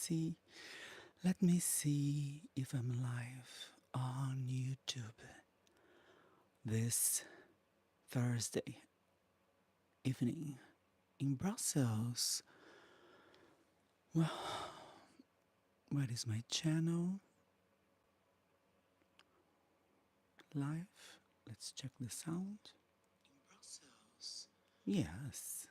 see. Let me see if I'm live on YouTube this Thursday evening in Brussels. Well, where is my channel? Live. Let's check the sound. In Brussels. Yes.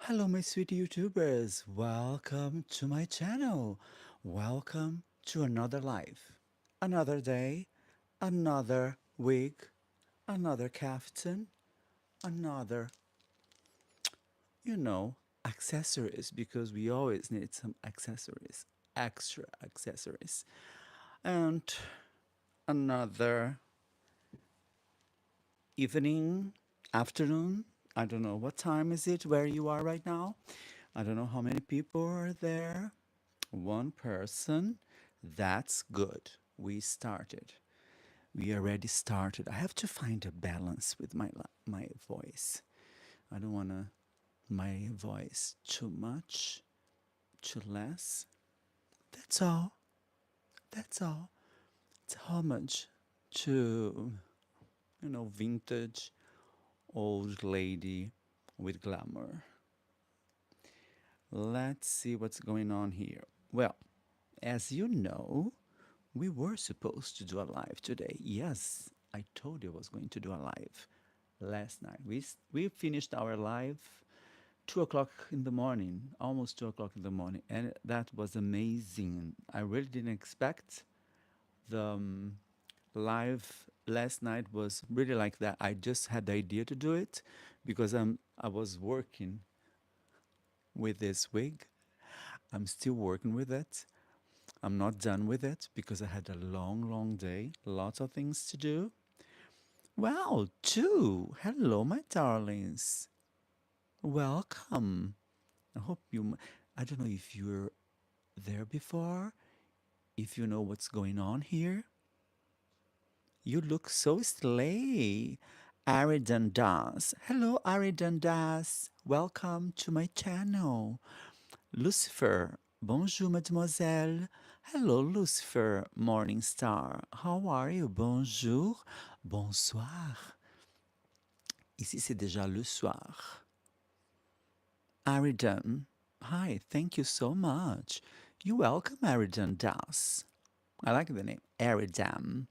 Hello, my sweet YouTubers. Welcome to my channel. Welcome to another live. Another day, another week, another captain, another, you know, accessories because we always need some accessories, extra accessories. And another evening, afternoon. I don't know what time is it where you are right now. I don't know how many people are there. One person. That's good. We started. We already started. I have to find a balance with my voice. I don't want to my voice too much, too less. That's all. That's all. It's homage to, vintage old lady with glamour. Let's see what's going on here. Well, as you know, we were supposed to do a live today. Yes, I told you I was going to do a live last night. We finished our live 2 o'clock in the morning, almost 2 o'clock in the morning, and that was amazing. I really didn't expect the live last night was really like that. I just had the idea to do it because I was working with this wig. I'm still working with it. I'm not done with it because I had a long, long day, lots of things to do. Wow, two. Hello, my darlings. Welcome. I hope I don't know if you were there before, if you know what's going on here. You look so slay. Aridan Das. Hello, Aridan Das. Welcome to my channel. Lucifer. Bonjour, mademoiselle. Hello, Lucifer, morning star. How are you? Bonjour. Bonsoir. Ici, c'est déjà le soir. Aridan. Hi, thank you so much. You're welcome, Aridan Das. I like the name. Aridam.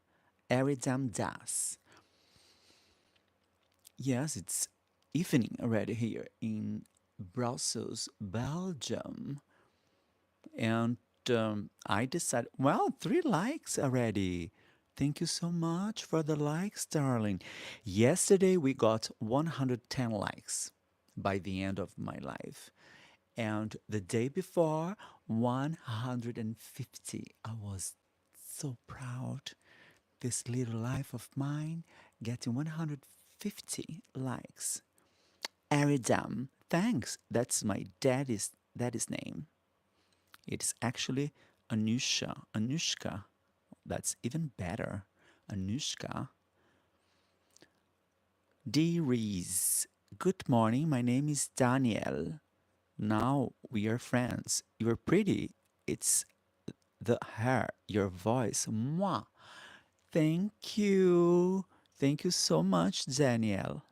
Aridam Das. Yes, it's evening already here in Brussels, Belgium. And I decided, well, 3 likes already. Thank you so much for the likes, darling. Yesterday we got 110 likes by the end of my life. And the day before, 150. I was so proud. This little life of mine getting 150 likes. Aridam, thanks. That's my daddy's name. It's actually Anushka. That's even better. Anushka. D. Rees. Good morning. My name is Daniel. Now we are friends. You're pretty. It's the hair, your voice. Mwah. Thank you. Thank you so much, Daniel.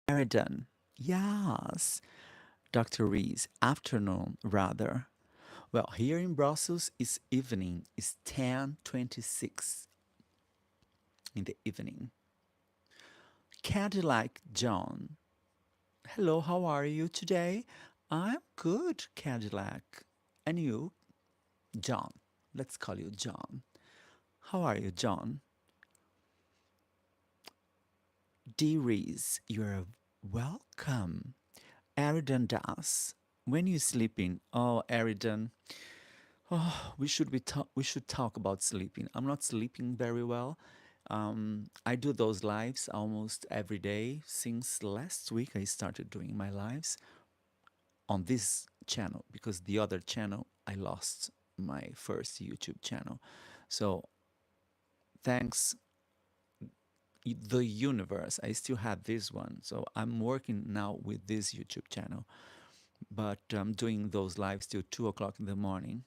Eridan. Yes. Dr. Rees. Afternoon, rather. Well, here in Brussels it's evening. It's 10:26 in the evening. Cadillac John. Hello, how are you today? I'm good, Cadillac. And you, John. Let's call you John. How are you, John? D. Rees, you're welcome. Aridan Das. When you sleeping? Oh, Aridan. Oh, we should talk about sleeping. I'm not sleeping very well. I do those lives almost every day. Since last week, I started doing my lives on this channel because the other channel, I lost my first YouTube channel. So thanks the universe, I still have this one. So I'm working now with this YouTube channel but I'm doing those lives till 2 o'clock in the morning.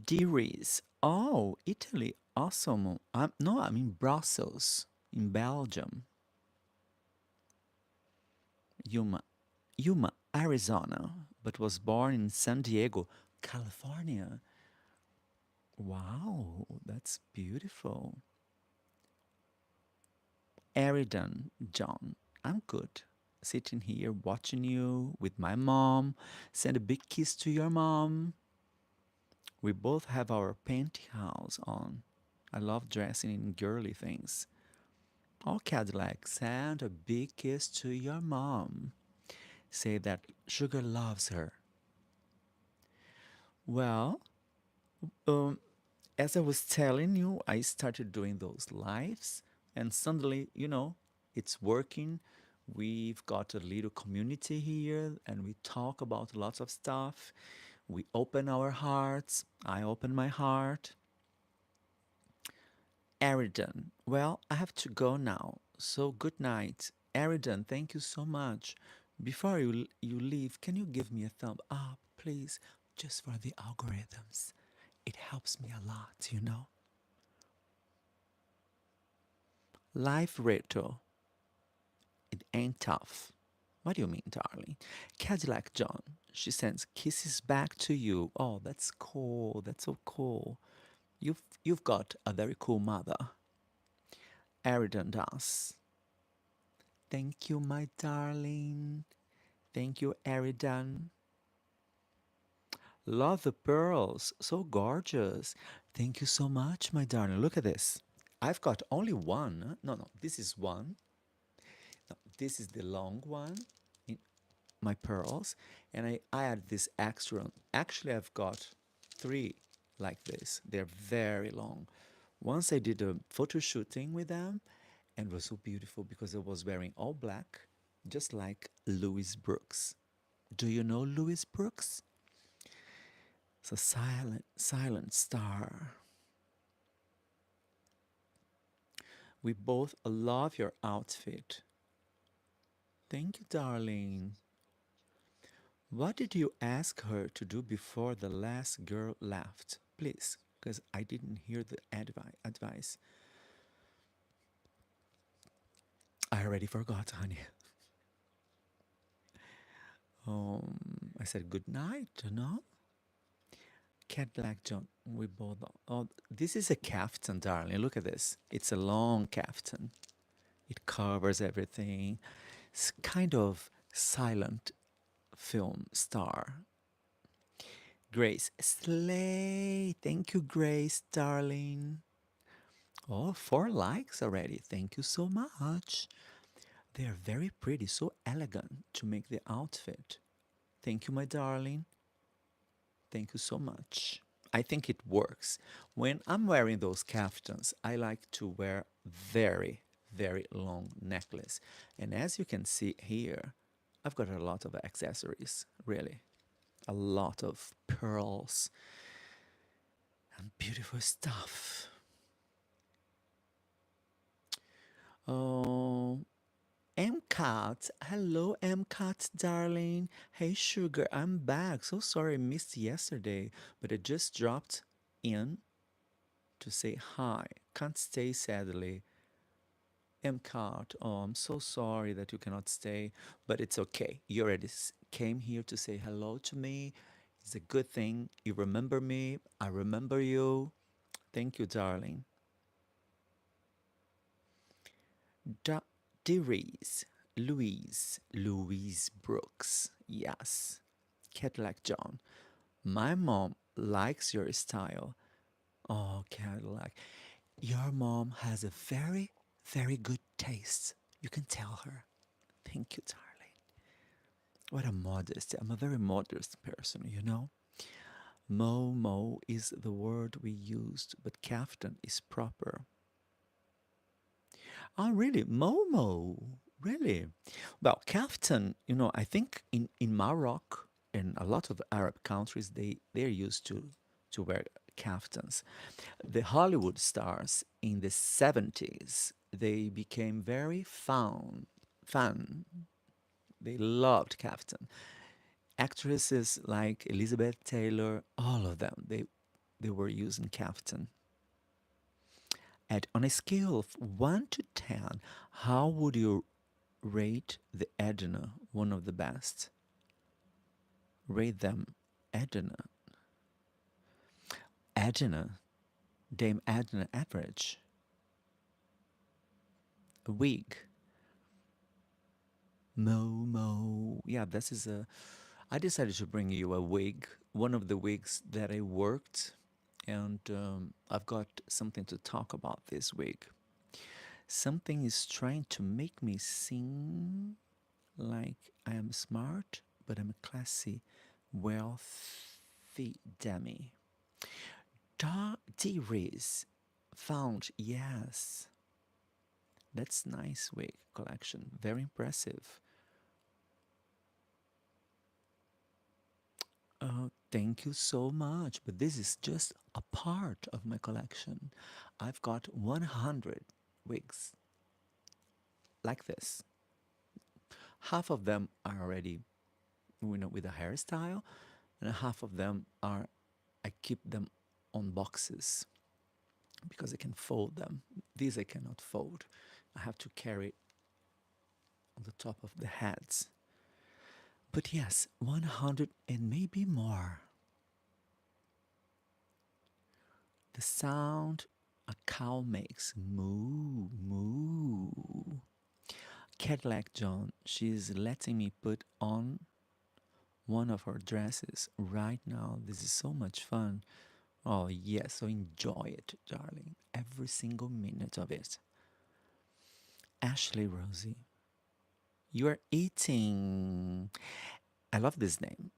Dearies, oh, Italy, awesome. No, I'm in Brussels, in Belgium. Yuma, Yuma, Arizona, but was born in San Diego, California. Wow, that's beautiful. Eridan, John, I'm good. Sitting here watching you with my mom. Send a big kiss to your mom. We both have our pantyhose on. I love dressing in girly things. Oh, Cadillac, send a big kiss to your mom. Say that Sugar loves her. Well, um, as I was telling you, I started doing those lives, and suddenly, it's working. We've got a little community here, and we talk about lots of stuff. We open our hearts. I open my heart. Eridan, well, I have to go now. So good night. Eridan, thank you so much. Before you leave, can you give me a thumb up, please? Just for the algorithms. It helps me a lot. Life Reto, it ain't tough. What do you mean, darling? Cadillac John, she sends kisses back to you. Oh, that's cool. That's so cool. You've got a very cool mother. Eridan does. Thank you, my darling. Thank you, Eridan. Love the pearls. So gorgeous. Thank you so much, my darling. Look at this. I've got only one. No, no, this is one. No, this is the long one in my pearls. And I add this extra. Actually, I've got three like this. They're very long. Once I did a photo shooting with them, and it was so beautiful because I was wearing all black, just like Louis Brooks. Do you know Louis Brooks? It's a silent star. We both love your outfit. Thank you, darling. What did you ask her to do before the last girl left? Please, because I didn't hear the advice. I already forgot, honey. I said good night, no? Cadillac John, we both. Oh, this is a caftan, darling. Look at this. It's a long caftan. It covers everything. It's kind of silent film star. Grace, slay. Thank you, Grace, darling. Oh, 4 likes already. Thank you so much. They are very pretty, so elegant to make the outfit. Thank you, my darling. Thank you so much. I think it works. When I'm wearing those caftans, I like to wear very, very long necklace. And as you can see here, I've got a lot of accessories, really. A lot of pearls and beautiful stuff. Oh, MCAT. Hello, MCAT, darling. Hey, sugar, I'm back. So sorry I missed yesterday, but I just dropped in to say hi. Can't stay, sadly. MCAT, oh, I'm so sorry that you cannot stay, but it's okay. You already came here to say hello to me. It's a good thing. You remember me. I remember you. Thank you, darling. Da- Dearies, Louise Brooks. Yes. Cadillac John. My mom likes your style. Oh, Cadillac. Your mom has a very, very good taste. You can tell her. Thank you, darling. What a modesty. I'm a very modest person. Mo is the word we used, but kaftan is proper. Oh, really? Momo. Really? Well, kaftan, I think in Morocco and a lot of Arab countries, they're used to wear kaftans. The Hollywood stars in the 70s, they became very fan. They loved kaftan. Actresses like Elizabeth Taylor, all of them, they were using kaftan. At on a scale of 1 to 10, how would you rate the Edna, one of the best? Rate them. Edna. Edna. Dame Edna average. A wig. Momo. Yeah, this is a. I decided to bring you a wig, one of the wigs that I worked, and I've got something to talk about this wig. Something is trying to make me seem like I am smart, but I'm a classy, wealthy demi. D-Riz found, yes, that's nice wig collection, very impressive. Thank you so much, but this is just a part of my collection. I've got 100 wigs like this. Half of them are already, with a hairstyle, and half of them are, I keep them on boxes because I can fold them. These I cannot fold. I have to carry on the top of the heads. But yes, 100 and maybe more. The sound a cow makes, moo, moo. Cadillac John, she's letting me put on one of her dresses right now. This is so much fun. Oh, yes, so enjoy it, darling. Every single minute of it. Ashley Rosie, you are eating. I love this name.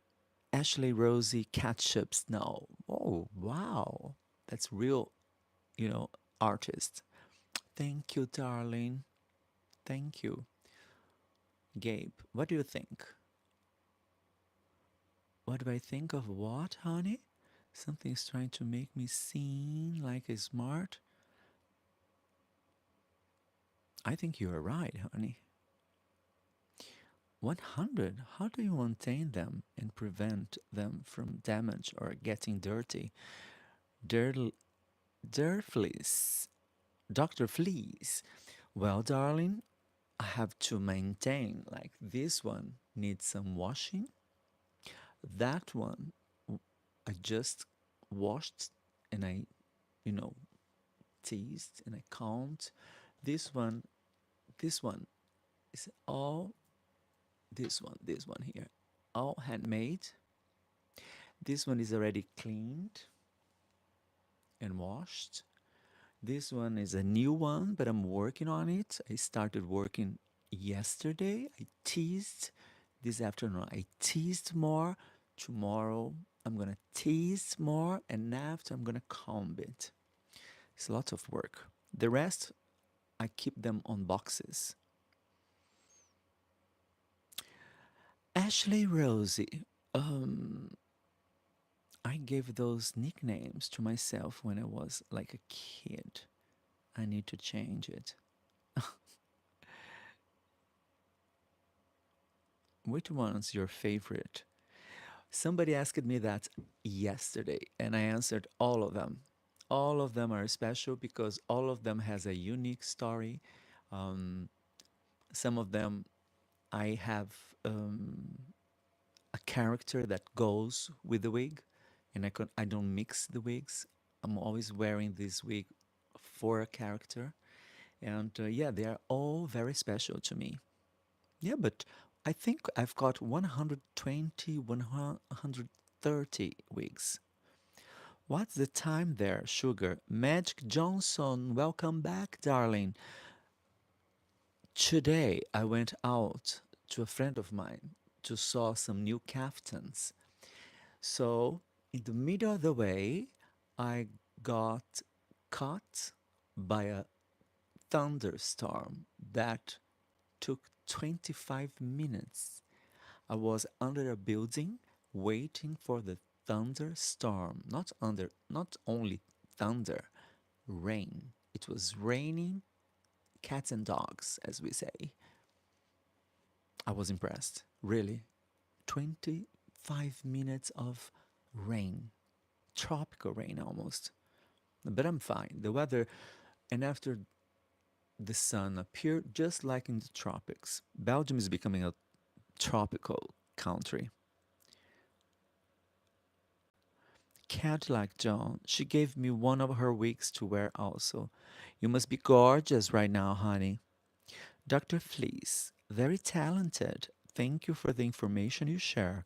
Ashley Rosie Ketchup Snow. Oh, wow. That's real, you know, artist. Thank you, darling. Thank you. Gabe, what do you think? What do I think of what, honey? Something's trying to make me seem like a smart. I think you are right, honey. 100. How do you maintain them and prevent them from damage or getting dirty? Dirt, dirt fleas. Dr. Fleas. Well, darling, I have to maintain. Like this one needs some washing. That one I just washed and I, you know, teased and I combed. This one, this one is all this one here, all handmade. This one is already cleaned and washed. This one is a new one, but I'm working on it. I started working yesterday. I teased this afternoon. I teased more. Tomorrow I'm gonna tease more, and after I'm gonna comb it. It's a lot of work. The rest I keep them on boxes. Ashley Rosie. I gave those nicknames to myself when I was like a kid. I need to change it. Which one's your favorite? Somebody asked me that yesterday, and I answered all of them. All of them are special because all of them has a unique story. Um, some of them I have a character that goes with the wig, and I don't mix the wigs. I'm always wearing this wig for a character, and yeah, they are all very special to me. Yeah, but I think I've got 120, 130 wigs. What's the time there, Sugar? Magic Johnson, welcome back, darling. Today I went out to a friend of mine to saw some new caftans. So in the middle of the way, I got caught by a thunderstorm that took 25 minutes. I was under a building waiting for the thunderstorm. Not only thunder, rain. It was raining cats and dogs, as we say. I was impressed, really. 25 5 minutes of rain, tropical rain almost. But I'm fine. The weather, and after the sun appeared, just like in the tropics, Belgium is becoming a tropical country. Cadillac John, she gave me one of her wigs to wear also. You must be gorgeous right now, honey. Dr. Fleece, very talented. Thank you for the information you share.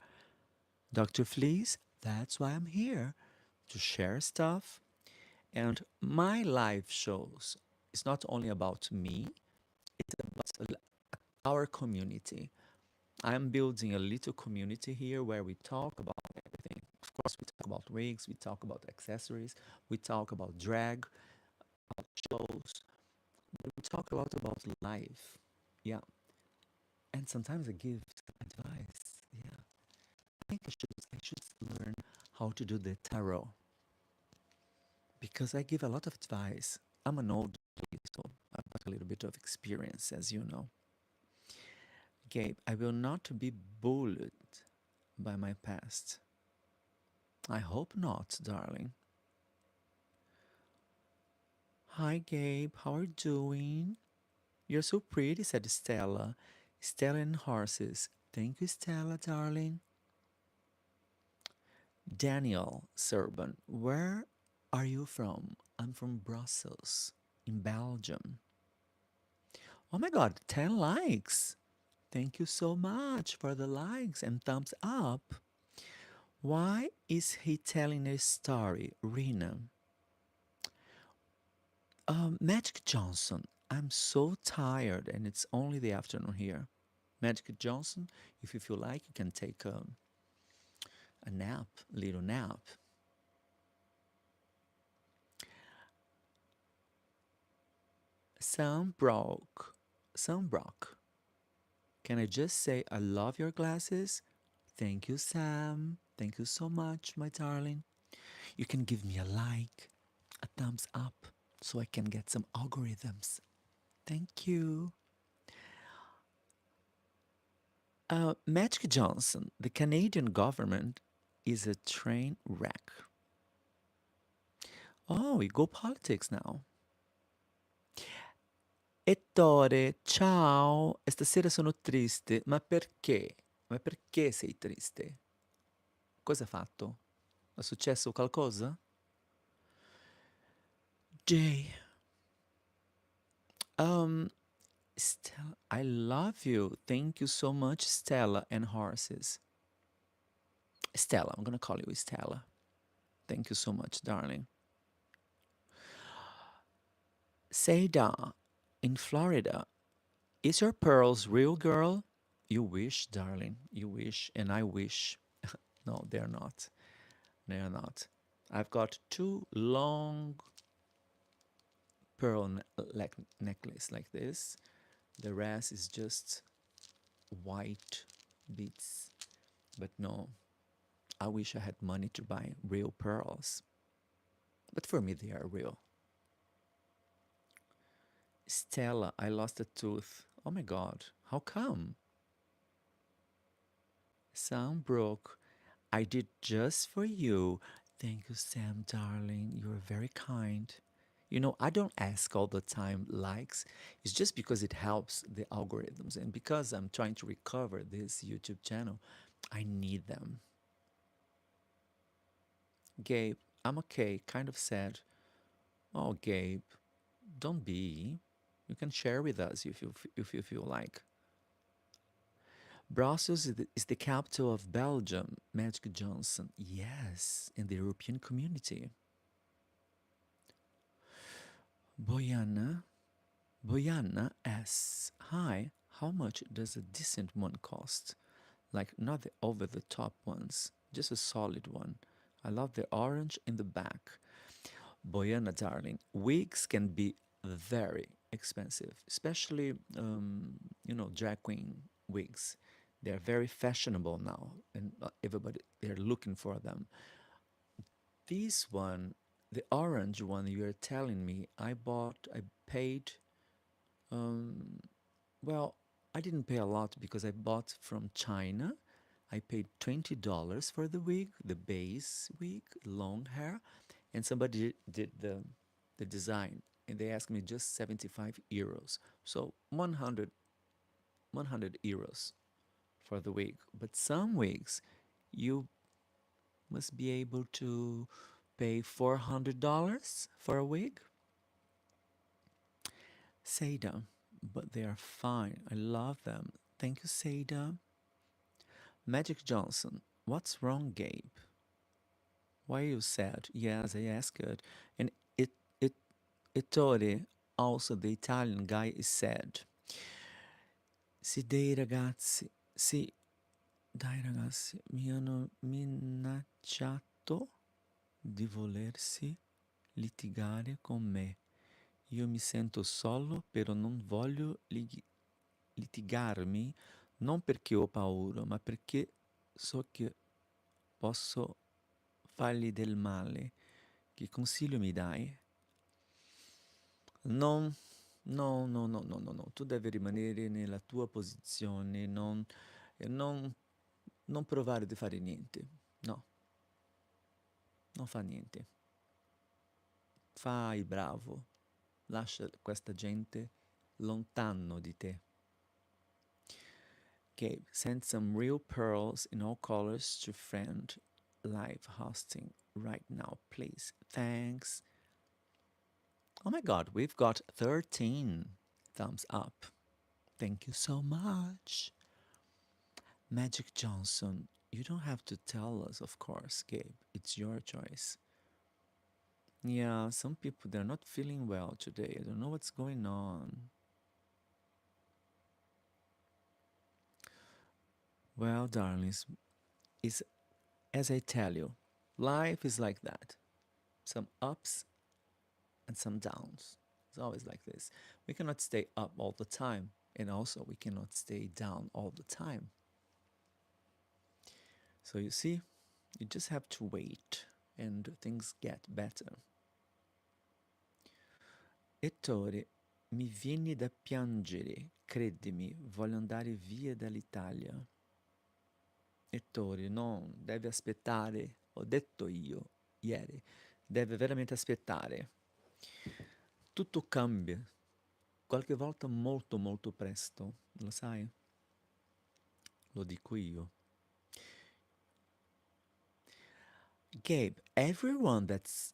Dr. Fleece, that's why I'm here, to share stuff. And my live shows is not only about me, it's about our community. I'm building a little community here where we talk about everything. Of course, we talk about wigs, we talk about accessories, we talk about drag, about shows, but we talk a lot about life. Yeah. And sometimes I give advice. Yeah. I think I should learn how to do the tarot because I give a lot of advice. I'm an old lady, so I've got a little bit of experience, as you know. Gabe, I will not be bullied by my past. I hope not, darling. Hi, Gabe. How are you doing? You're so pretty, said Stella. Stella and horses. Thank you, Stella, darling. Daniel Serban, where are you from? I'm from Brussels, in Belgium. Oh my god, 10 likes. Thank you so much for the likes and thumbs up. Why is he telling a story, Rena? Magic Johnson, I'm so tired and it's only the afternoon here. Magic Johnson, if you feel like, you can take a nap, a little nap. Sam Brock, Sam Brock, can I just say I love your glasses? Thank you, Sam. Thank you so much, my darling. You can give me a like, a thumbs up, so I can get some algorithms. Thank you. Magic Johnson, the Canadian government is a train wreck. Oh, we go politics now. Ettore, ciao. Stasera sono triste. Ma perché? Ma perché sei triste? Cosa hai fatto? È successo qualcosa? Jay, um, Stella, I love you. Thank you so much, Stella and horses. Stella, I'm gonna call you Stella. Thank you so much, darling. Seda, in Florida, is your pearls real, girl? You wish, darling. You wish, and I wish. No, they're not. They're not. I've got two long pearl necklace like this. The rest is just white beads. But no, I wish I had money to buy real pearls. But for me, they are real. Stella, I lost a tooth. Oh my god, how come? Sam broke. I did just for you. Thank you, Sam, darling. You're very kind. You know, I don't ask all the time likes. It's just because it helps the algorithms. And because I'm trying to recover this YouTube channel, I need them. Gabe, I'm okay, kind of sad. Oh, Gabe, don't be. You can share with us if you feel like. Brussels is the capital of Belgium, Magic Johnson. Yes, in the European community. Boyana, Boyana asks, hi, how much does a decent one cost? Like not the over the top ones, just a solid one. I love the orange in the back. Boyana, darling, wigs can be very expensive, especially, drag queen wigs. They're very fashionable now, and everybody, they're looking for them. This one, the orange one you're telling me, I paid, um, well, I didn't pay a lot because I bought from China. I paid $20 for the wig, the base wig, long hair, and somebody did the design, and they asked me just 75 euros. So 100 euros for the wig. But some wigs, you must be able to pay $400 for a wig. Seda, but they are fine. I love them. Thank you, Seda. Magic Johnson, what's wrong, Gabe? Why are you sad? Yes, I asked it. And it Ettore, also the Italian guy, is sad. Sì, dei ragazzi, sì, dai ragazzi, mi hanno minacciato di volersi litigare con me. Io mi sento solo, però non voglio litigarmi, non perché ho paura, ma perché so che posso fargli del male. Che consiglio mi dai? Non, no, no, no, no, no, no. Tu devi rimanere nella tua posizione, non, non provare di fare niente. No, non fa niente. Fai bravo. Lascia questa gente lontano di te. Gabe, send some real pearls in all colors to friend live hosting right now, please. Thanks. Oh my god, we've got 13 thumbs up. Thank you so much. Magic Johnson, you don't have to tell us, of course, Gabe. It's your choice. Yeah, some people, they're not feeling well today. I don't know what's going on. Well, darlings, it's as I tell you, life is like that. Some ups and some downs. It's always like this. We cannot stay up all the time, and also we cannot stay down all the time. So you see, you just have to wait and things get better. Ettore, mi vieni da piangere, credimi, voglio andare via dall'Italia. Ettore, no, deve aspettare, ho detto io ieri, deve veramente aspettare. Tutto cambia, qualche volta molto molto presto, lo sai? Lo dico io. Gabe, everyone that's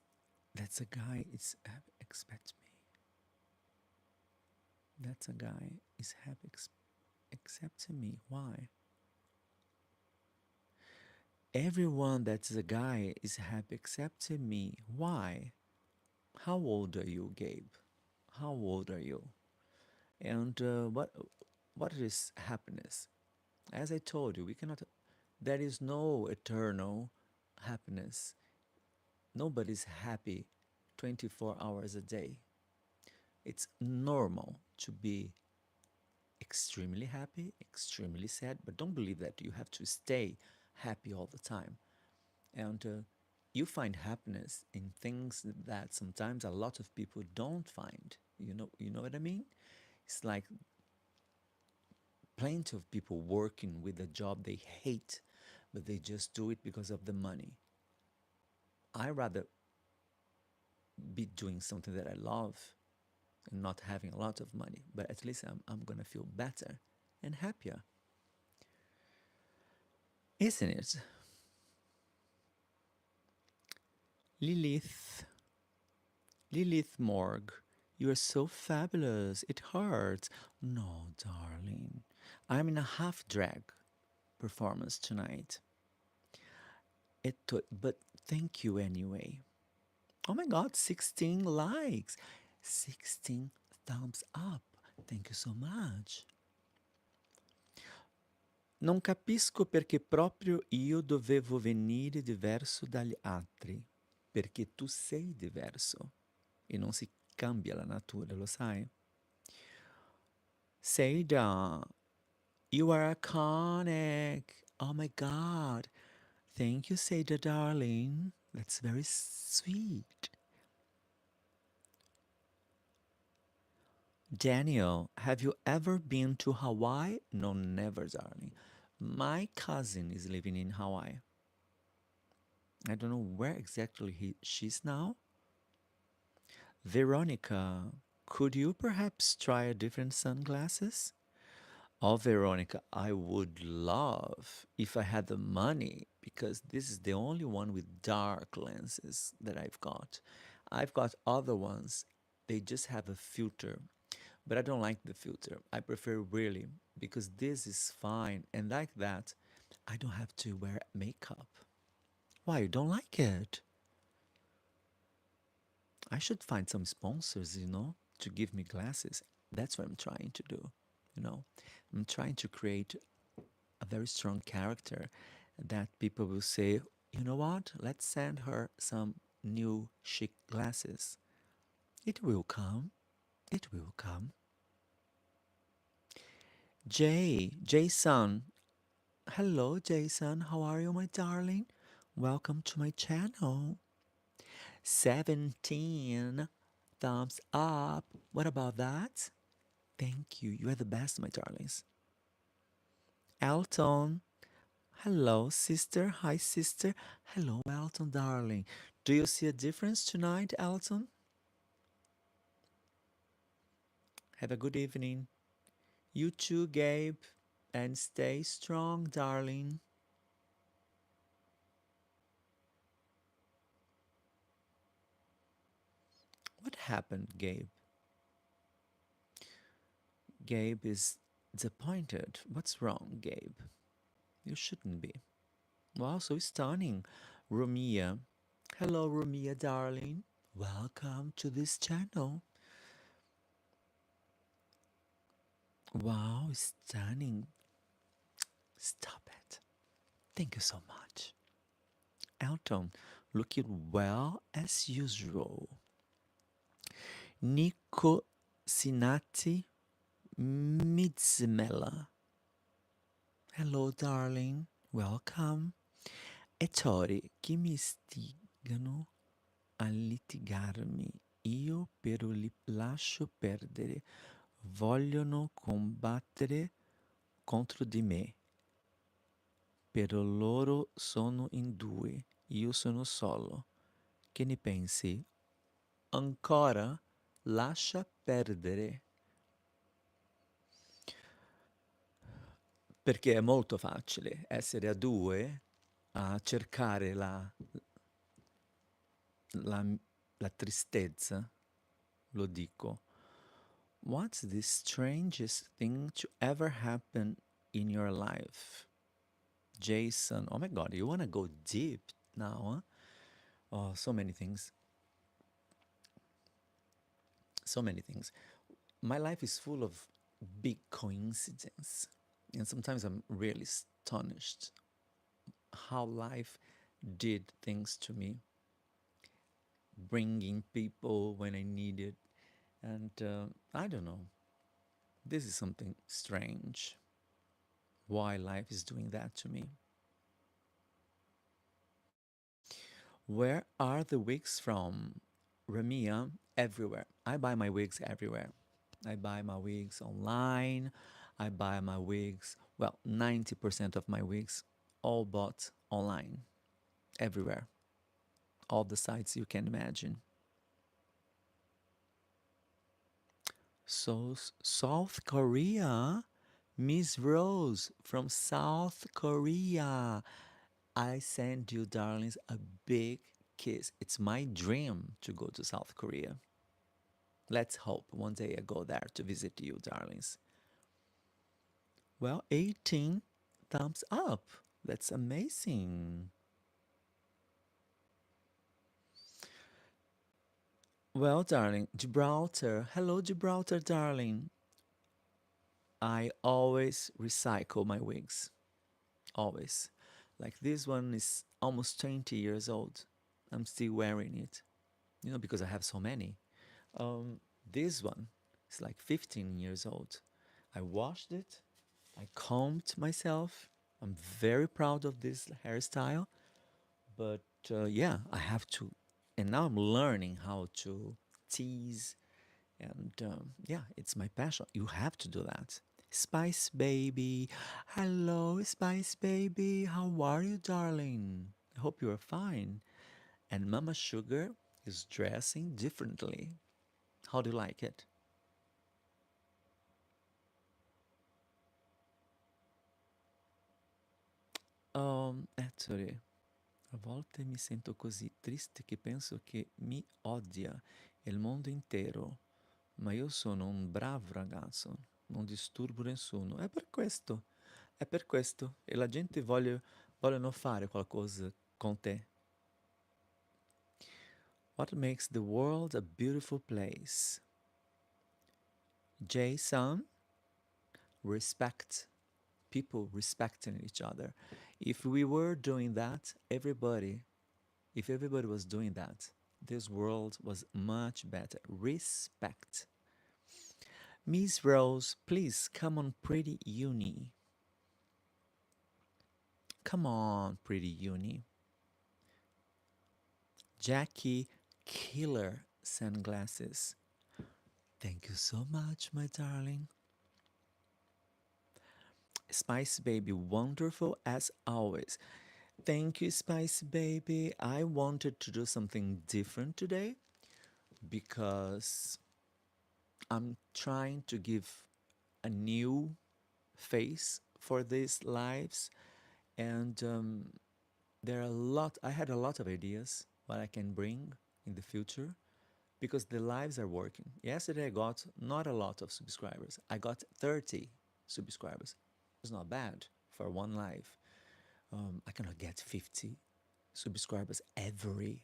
a guy is expect me. That's a guy is happy accepting me. Why? Everyone that's a guy is happy accepting me. Why? How old are you, Gabe? How old are you? And what is happiness? As I told you, we cannot. There is no eternal happiness. Nobody's happy 24 hours a day. It's normal to be extremely happy, extremely sad, but don't believe that you have to stay happy all the time. And you find happiness in things that sometimes a lot of people don't find. You know what I mean? It's like plenty of people working with a job they hate, but they just do it because of the money. I rather be doing something that I love and not having a lot of money, but at least I'm gonna feel better and happier, isn't it? Lilith, Lilith Morg, you are so fabulous. It hurts. No, darling. I'm in a half drag performance tonight. But thank you anyway. Oh my god, 16 likes, 16 thumbs up. Thank you so much. Non capisco perché proprio io dovevo venire diverso dagli altri. Perché tu sei diverso e non si cambia la natura, lo sai? Seda, you are iconic. Oh my god. Thank you, Seda, darling. That's very sweet. Daniel, have you ever been to Hawaii? No, never, darling. My cousin is living in Hawaii. I don't know where exactly she's now. Veronica, could you perhaps try a different sunglasses? Oh, Veronica, I would love if I had the money because this is the only one with dark lenses that I've got. I've got other ones, they just have a filter, but I don't like the filter. I prefer really because this is fine and like that, I don't have to wear makeup. Why, you don't like it? I should find some sponsors, to give me glasses. That's what I'm trying to do, you know. I'm trying to create a very strong character that people will say, you know what, let's send her some new chic glasses. It will come. It will come. Jason. Hello, Jason. How are you, my darling? Welcome to my channel. 17 thumbs up. What about that? Thank you. You are the best, my darlings. Elton. Hello, sister. Hi, sister. Hello, Elton, darling. Do you see a difference tonight, Elton? Have a good evening. You too, Gabe. And stay strong, darling. What happened, Gabe? Gabe is disappointed. What's wrong, Gabe? You shouldn't be. Wow, so stunning. Rumia. Hello, Rumia, darling. Welcome to this channel. Wow, stunning. Stop it. Thank you so much. Elton, looking well as usual. Nico Sinati Midzmela. Hello, darling. Welcome. Ettore, che mi stigano a litigarmi. Io però li lascio perdere. Vogliono combattere contro di me. Però loro sono in due. Io sono solo. Che ne pensi? Ancora? Lascia perdere. Perché è molto facile essere a due a cercare la, la tristezza, lo dico. What's the strangest thing to ever happen in your life? Jason, oh my God, you want to go deep now, huh? Oh, so many things. So many things. My life is full of big coincidence. And sometimes I'm really astonished how life did things to me, bringing people when I needed. And I don't know. This is something strange. Why life is doing that to me. Where are the wigs from? Ramia, everywhere. I buy my wigs everywhere. I buy my wigs online. I buy my wigs, well, 90% of my wigs all bought online, everywhere. All the sites you can imagine. So, South Korea, Miss Rose from South Korea. I send you, darlings, a big kiss. It's my dream to go to South Korea. Let's hope one day I go there to visit you, darlings. Well, 18 thumbs up. That's amazing. Well, darling, Gibraltar. Hello, Gibraltar, darling. I always recycle my wigs. Always. Like this one is almost 20 years old. I'm still wearing it, because I have so many. This one is like 15 years old. I washed it, I combed myself. I'm very proud of this hairstyle, but yeah, I have to, and now I'm learning how to tease, and yeah, it's my passion. You have to do that. Spice Baby. Hello, Spice Baby. How are you, darling? I hope you are fine. And Mama Sugar is dressing differently. How do you like it? Ettore, a volte mi sento così triste che penso che mi odia il mondo intero, ma io sono un bravo ragazzo, non disturbo nessuno. È per questo, e la gente vogliono fare qualcosa con te. What makes the world a beautiful place? Jason, respect. People respecting each other. If we were doing that, if everybody was doing that, this world was much better. Respect. Miss Rose, please come on, pretty uni. Come on, pretty uni. Jackie, killer sunglasses. Thank you so much, my darling. Spice Baby, wonderful as always. Thank you, Spice Baby. I wanted to do something different today because I'm trying to give a new face for these lives, and there are a lot. I had a lot of ideas what I can bring in the future because the lives are working. Yesterday I got not a lot of subscribers. I got 30 subscribers. It's not bad for one live. I cannot get 50 subscribers every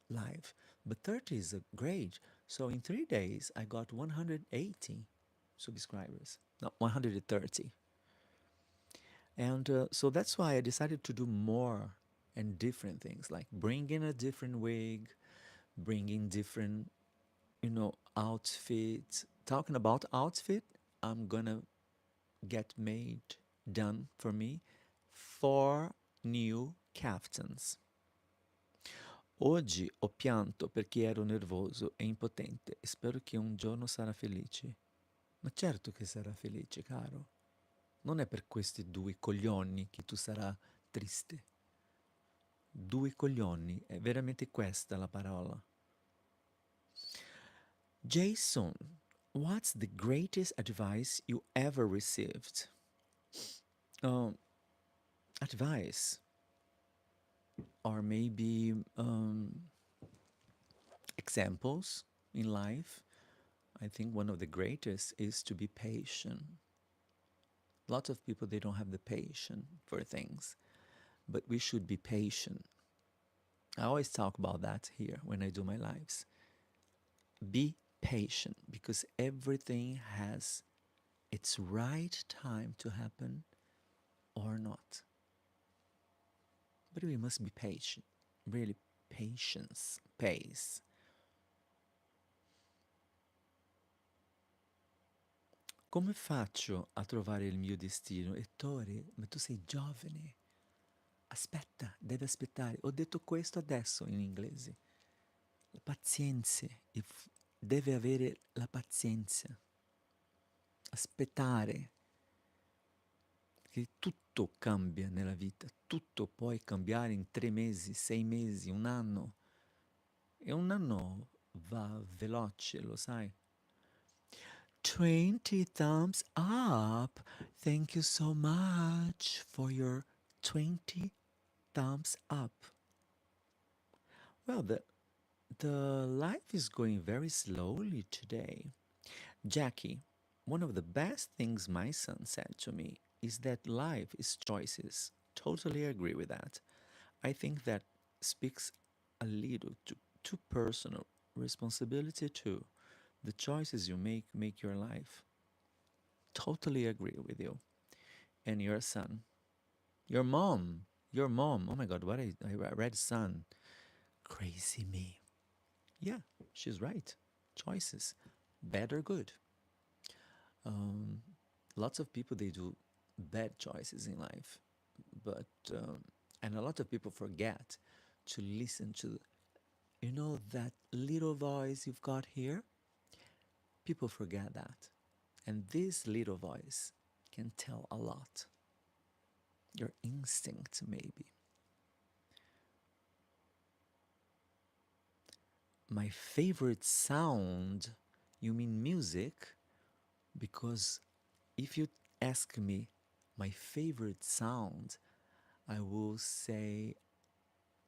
live, but 30 is great. So in 3 days, I got 180 subscribers, not 130. And so that's why I decided to do more and different things, like bring in a different wig, bring in different, outfit. Talking about outfit, I'm gonna get made done for me 4 new caftans. Oggi ho pianto perché ero nervoso e impotente e spero che un giorno sarà felice. Ma certo che sarà felice, caro. Non è per questi due coglioni che tu sarai triste. Due coglioni, è veramente questa la parola. Jason, what's the greatest advice you ever received? Um, Advice, or maybe examples in life. I think one of the greatest is to be patient. Lots of people, they don't have the patience for things, but we should be patient. I always talk about that here when I do my lives. Be patient because everything has its right time to happen or not. But we must be patient. Really, patience pays. Come faccio a trovare il mio destino? Ettore, ma tu sei giovane. Aspetta, devi aspettare. Ho detto questo adesso in inglese. Pazienza. Deve avere la pazienza. Aspettare. Che tutto cambia nella vita. Tutto può cambiare in 3 mesi, 6 mesi, un anno. E un anno va veloce, lo sai. 20 thumbs up. Thank you so much for your 20 thumbs up. Well, the life is going very slowly today. Jackie, one of the best things my son said to me is that life is choices. Totally agree with that. I think that speaks a little to personal responsibility too. The choices you make your life. Totally agree with you. And your son. Your mom. Your mom. Oh my god, what I read son. Crazy me. Yeah, she's right. Choices. Bad or good. Um, Lots of people, they do bad choices in life, but and a lot of people forget to listen to, that little voice you've got here. People forget that, and this little voice can tell a lot. Your instinct, maybe. My favorite sound, you mean music? Because if you ask me my favorite sound, I will say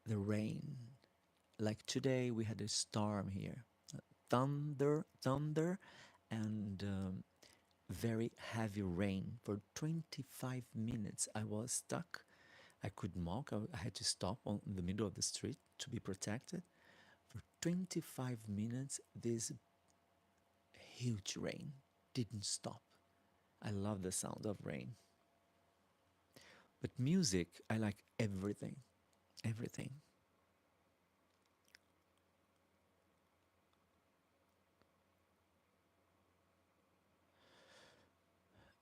the rain. Like today, we had a storm here, thunder, and very heavy rain for 25 minutes. I was stuck. I couldn't walk. I had to stop on in the middle of the street to be protected. For 25 minutes, this huge rain didn't stop. I love the sound of rain. But music, I like everything. Everything.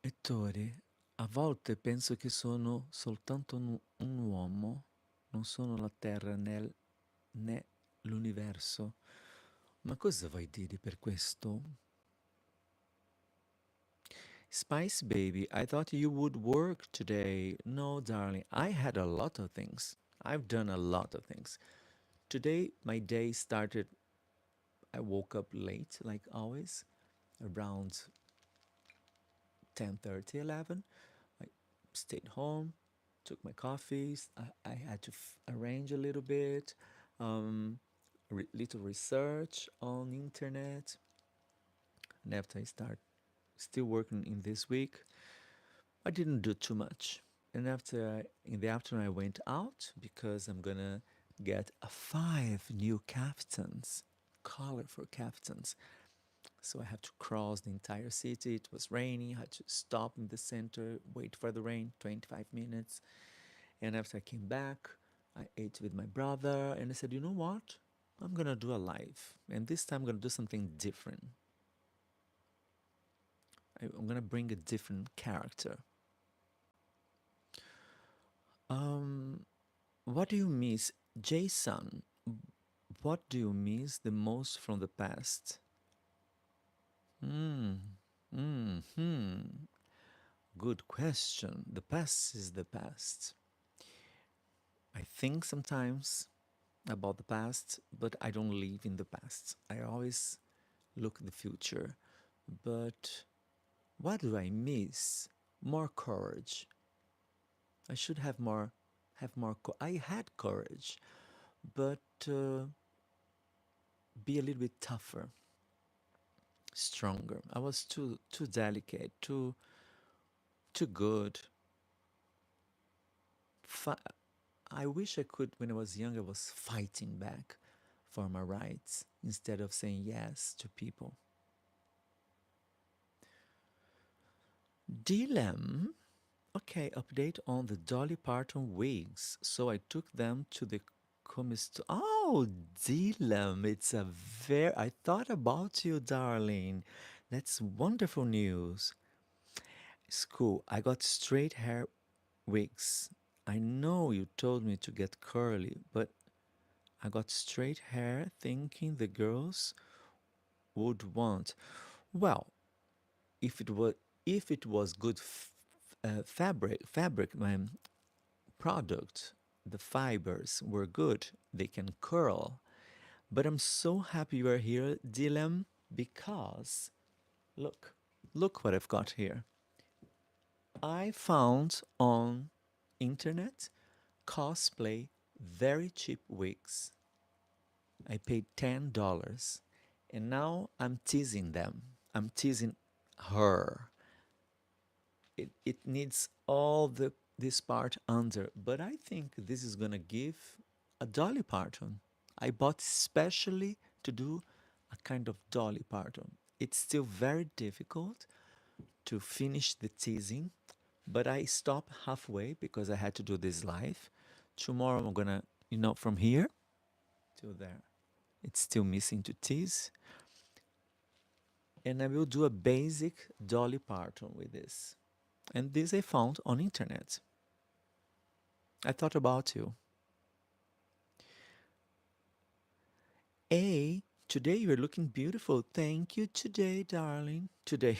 Ettore, a volte penso che sono soltanto un uomo, non sono la Terra né l'universo. Ma cosa vuoi dire per questo? Spice Baby, I thought you would work today. No, darling, I had a lot of things. I've done a lot of things. Today, my day started, I woke up late, like always, around 10:30, 11. I stayed home, took my coffees. I had to arrange a little bit, um, little research on internet. And after I start still working in this week, I didn't do too much. And in the afternoon, I went out because I'm gonna get 5 new caftans, colorful caftans. So I had to cross the entire city. It was raining. I had to stop in the center, wait for the rain, 25 minutes. And after I came back, I ate with my brother, and I said, you know what? I'm gonna do a live, and this time I'm gonna do something different. I'm gonna bring a different character. Um, what do you miss, Jason? What do you miss the most from the past? Hmm. Hmm. Good question. The past is the past. I think sometimes about the past, but I don't live in the past. I always look at the future. But what do I miss? More courage. I should I had courage, but be a little bit tougher, stronger. I was too delicate, too good. Fi- I wish I could. When I was young, I was fighting back for my rights instead of saying yes to people. Dilem. Okay, update on the Dolly Parton wigs. So I took them to the comist. Oh, Dilem, it's a very. I thought about you, darling. That's wonderful news. It's cool. I got straight hair wigs. I know you told me to get curly, but I got straight hair thinking the girls would want. Well, if it was good fabric, product, the fibers were good, they can curl. But I'm so happy you are here, Dylan, because look, look what I've got here. I found on internet cosplay very cheap wigs. I paid $10 and now I'm teasing them. I'm teasing her. It needs all this part under, but I think this is gonna give a Dolly Parton. I bought specially to do a kind of Dolly Parton. It's still very difficult to finish the teasing, but I stopped halfway because I had to do this live. Tomorrow I'm gonna, from here to there. It's still missing to tease. And I will do a basic Dolly Parton with this. And this I found on internet. I thought about you. A, today you're looking beautiful. Thank you today, darling. Today,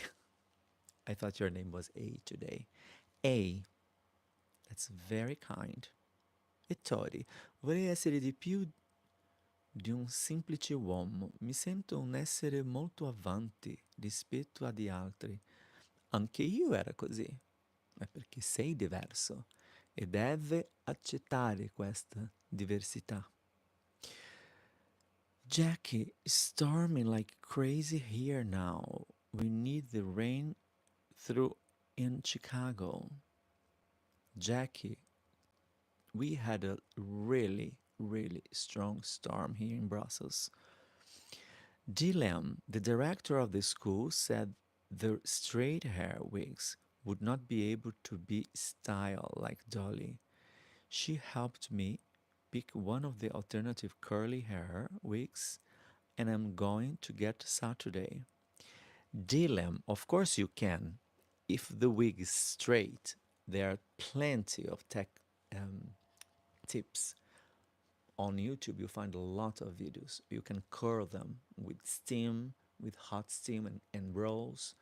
I thought your name was A today. A, that's very kind. Ettore, vorrei essere di più di un semplice uomo. Mi sento un essere molto avanti rispetto agli altri. Anche io era così, ma perché sei diverso e deve accettare questa diversità. Jackie, it's storming like crazy here now. We need the rain through in Chicago. Jackie, we had a really, really strong storm here in Brussels. Dilem, the director of the school, said the straight hair wigs would not be able to be styled like Dolly. She helped me pick one of the alternative curly hair wigs, and I'm going to get Saturday. Dilem, of course you can. If the wig is straight, there are plenty of tech um, tips on YouTube. You find a lot of videos. You can curl them with steam, with hot steam and rolls,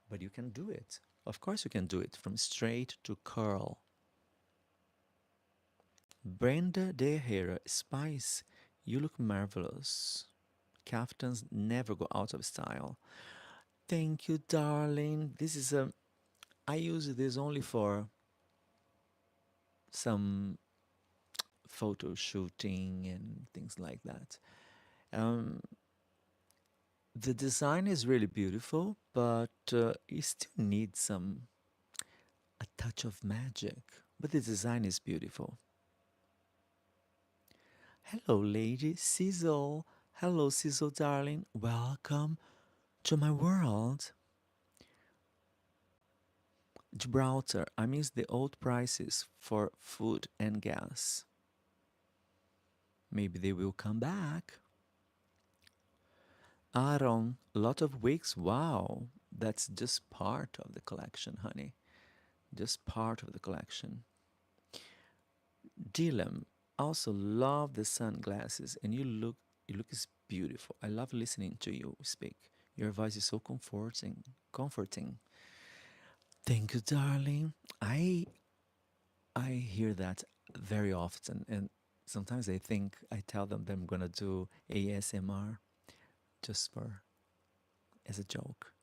but you can do it. Of course, you can do it from straight to curl. Brenda De Hera, Spice, you look marvelous. Kaftans never go out of style. Thank you, darling. This is a. I use this only for some photo shooting and things like that. Um, the design is really beautiful, but you still need some a touch of magic. But the design is beautiful. Hello, lady Sizzle. Hello, Sizzle, darling. Welcome to my world. Gibraltar. I miss the old prices for food and gas. Maybe they will come back. Aaron, lot of wigs. Wow, that's just part of the collection, honey. Just part of the collection. Dylan, also love the sunglasses, and you look is beautiful. I love listening to you speak. Your voice is so comforting. Comforting. Thank you, darling. I hear that very often, and sometimes I think I tell them that I'm gonna do ASMR just for as a joke.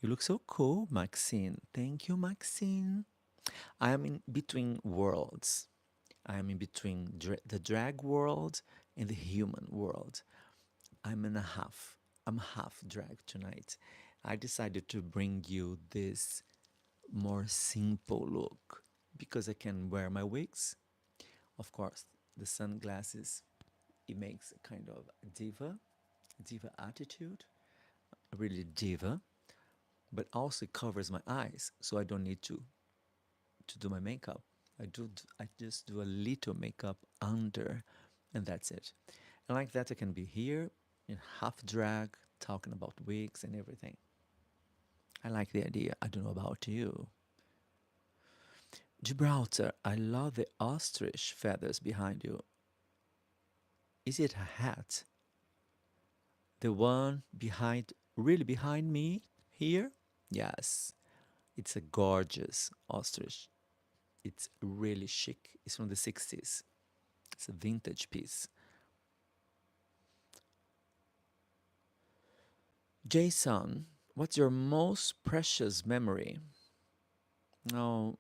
You look so cool, Maxine. Thank you, Maxine. I am in between worlds. I am in between the drag world and the human world. I'm in a half. I'm half drag tonight. I decided to bring you this more simple look because I can wear my wigs. Of course, the sunglasses, it makes a kind of diva attitude, really diva, but also covers my eyes so I don't need to do my makeup. I just do a little makeup under and that's it. And like that I can be here in half drag talking about wigs and everything. I like the idea. I don't know about you. Gibraltar, I love the ostrich feathers behind you. Is it a hat? The one behind, really behind me here? Yes, it's a gorgeous ostrich. It's really chic. It's from the 60s. It's a vintage piece. Jason, what's your most precious memory? Oh,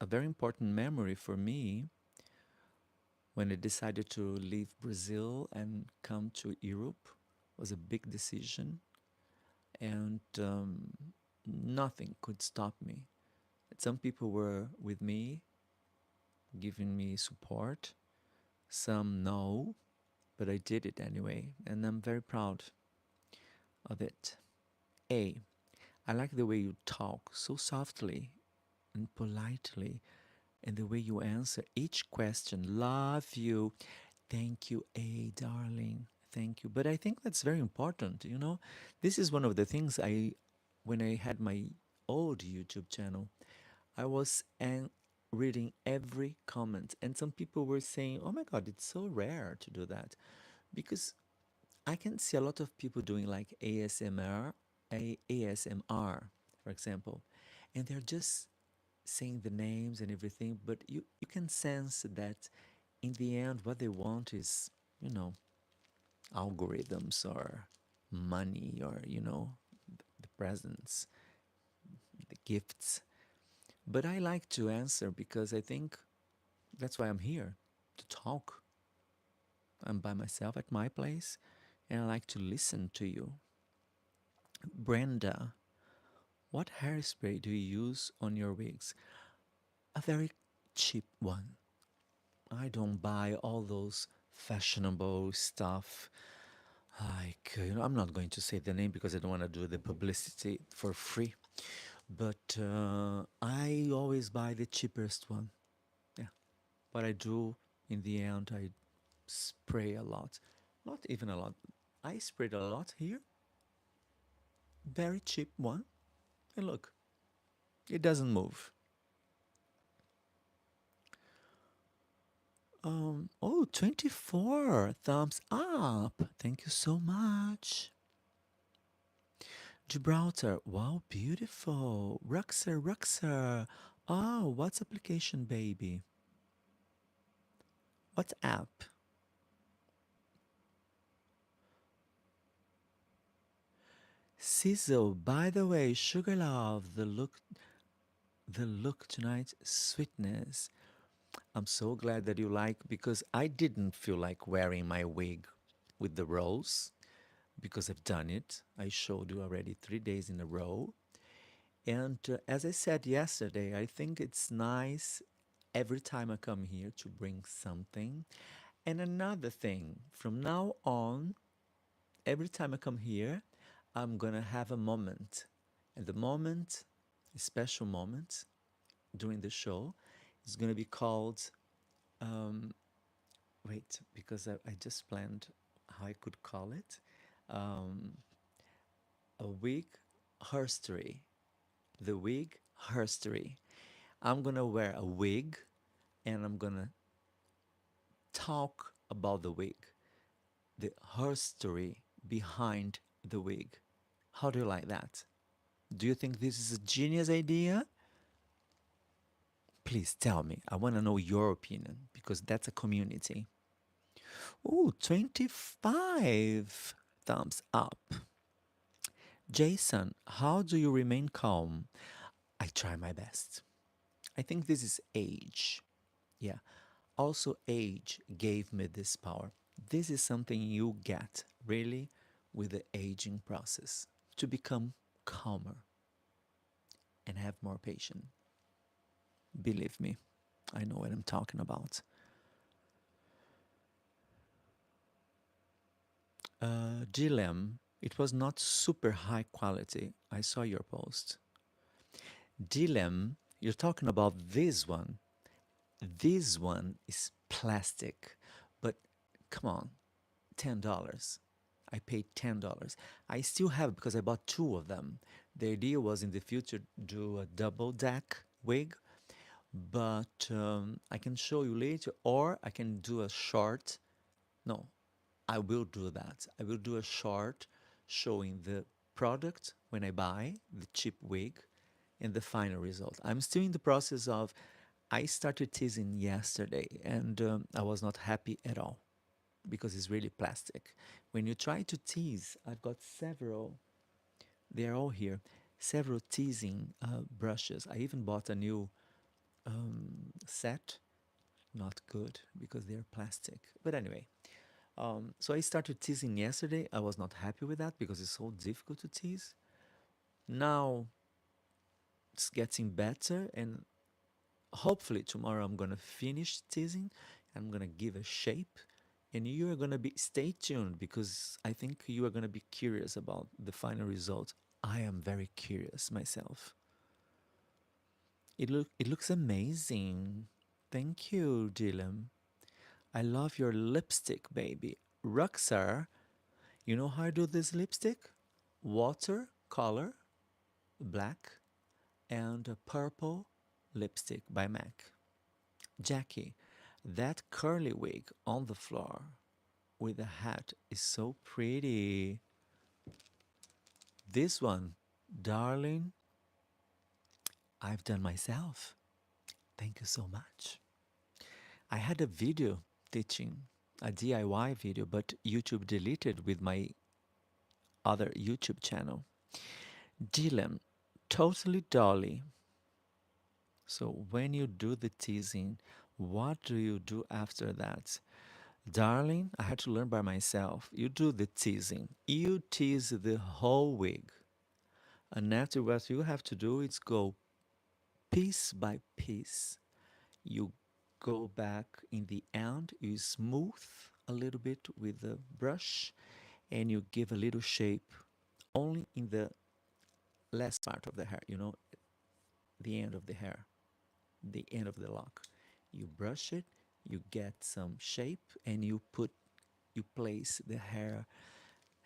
a very important memory for me when I decided to leave Brazil and come to Europe was a big decision, and nothing could stop me. Some people were with me, giving me support. Some no, but I did it anyway, and I'm very proud of it. A, I like the way you talk so softly and politely, and the way you answer each question. Love you. Thank you, A, darling. Thank you. But I think that's very important. This is one of the things when I had my old YouTube channel, I was reading every comment, and some people were saying, "Oh my God, it's so rare to do that," because I can see a lot of people doing like ASMR, ASMR, for example, and they're just saying the names and everything, but you can sense that in the end, what they want is, you know, algorithms or money or, the presents, the gifts. But I like to answer because I think that's why I'm here to talk. I'm by myself at my place and I like to listen to you. Brenda, what hairspray do you use on your wigs? A very cheap one. I don't buy all those fashionable stuff. Like, I'm not going to say the name because I don't want to do the publicity for free. But I always buy the cheapest one. Yeah. What I do in the end, I spray a lot. Not even a lot. I sprayed a lot here. Very cheap one. And look, it doesn't move. Oh, 24 thumbs up. Thank you so much. Gibraltar. Wow, beautiful. Ruxer, Ruxer. Oh, what's application, baby? What app? Sizzle. By the way, Sugar Love, the look tonight, sweetness. I'm so glad that you like because I didn't feel like wearing my wig with the rolls because I've done it. I showed you already 3 days in a row. And as I said yesterday, I think it's nice every time I come here to bring something. And another thing, from now on, every time I come here, I'm gonna have a moment. And the moment, a special moment during the show, is gonna be called, wait, because I just planned how I could call it, um, a wig herstory. The wig herstory. I'm gonna wear a wig and I'm gonna talk about the wig, the herstory behind the wig. How do you like that? Do you think this is a genius idea? Please tell me. I want to know your opinion because that's a community. Ooh, 25 thumbs up. Jason, how do you remain calm? I try my best. I think this is age. Yeah. Also, age gave me this power. This is something you get really with the aging process to become calmer and have more patience. Believe me, I know what I'm talking about. Dilem, it was not super high quality. I saw your post. Dilem, you're talking about this one. This one is plastic, but come on, $10. I paid $10. I still have because I bought two of them. The idea was in the future do a double deck wig, but I can show you later, or I can do a short. No, I will do that. I will do a short showing the product when I buy the cheap wig and the final result. I'm still in the process of. I started teasing yesterday, and I was not happy at all because it's really plastic. When you try to tease, I've got several, they're all here, several teasing brushes. I even bought a new set, not good because they're plastic. But anyway, so I started teasing yesterday. I was not happy with that because it's so difficult to tease. Now it's getting better, and hopefully tomorrow I'm gonna finish teasing. I'm gonna give a shape, and you are gonna be stay tuned because I think you are gonna be curious about the final result. I am very curious myself. It looks amazing. Thank you, Dylan. I love your lipstick, baby. Ruxar, you know how I do this lipstick? Water color, black, and a purple lipstick by MAC. Jackie, that curly wig on the floor with a hat is so pretty. This one, darling, I've done myself. Thank you so much. I had a video teaching, a DIY video, but YouTube deleted with my other YouTube channel. Dylan, totally dolly. So when you do the teasing, what do you do after that? Darling, I had to learn by myself. You do the teasing. You tease the whole wig. And after what you have to do is go piece by piece. You go back in the end, you smooth a little bit with the brush, and you give a little shape only in the last part of the hair, the end of the hair, the end of the lock. You brush it, you get some shape, and you place the hair,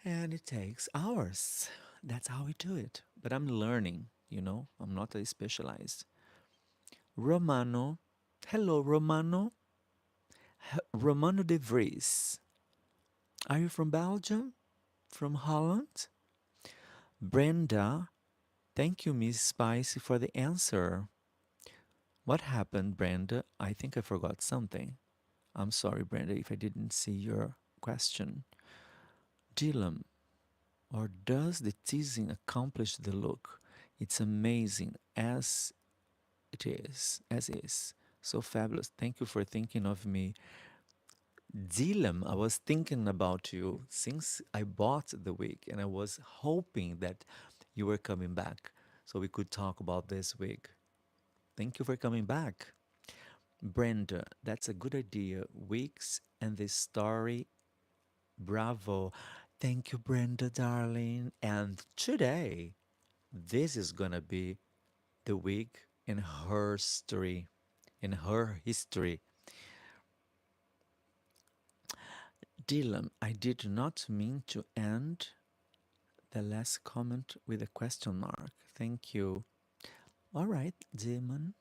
and it takes hours. That's how we do it. But I'm learning. I'm not a specialized. Romano, hello, Romano. Romano de Vries. Are you from Belgium? From Holland? Brenda, thank you, Miss Spicy, for the answer. What happened, Brenda? I think I forgot something. I'm sorry, Brenda, if I didn't see your question. Dylan, or does the teasing accomplish the look? It's amazing as is. So fabulous. Thank you for thinking of me. Dylan, I was thinking about you since I bought the wig, and I was hoping that you were coming back so we could talk about this wig. Thank you for coming back. Brenda, that's a good idea. Wigs and this story. Bravo. Thank you, Brenda, darling. And today, this is gonna be the wig in her story, in her history. Dylan, I did not mean to end the last comment with a question mark. Thank you. All right, Dylan,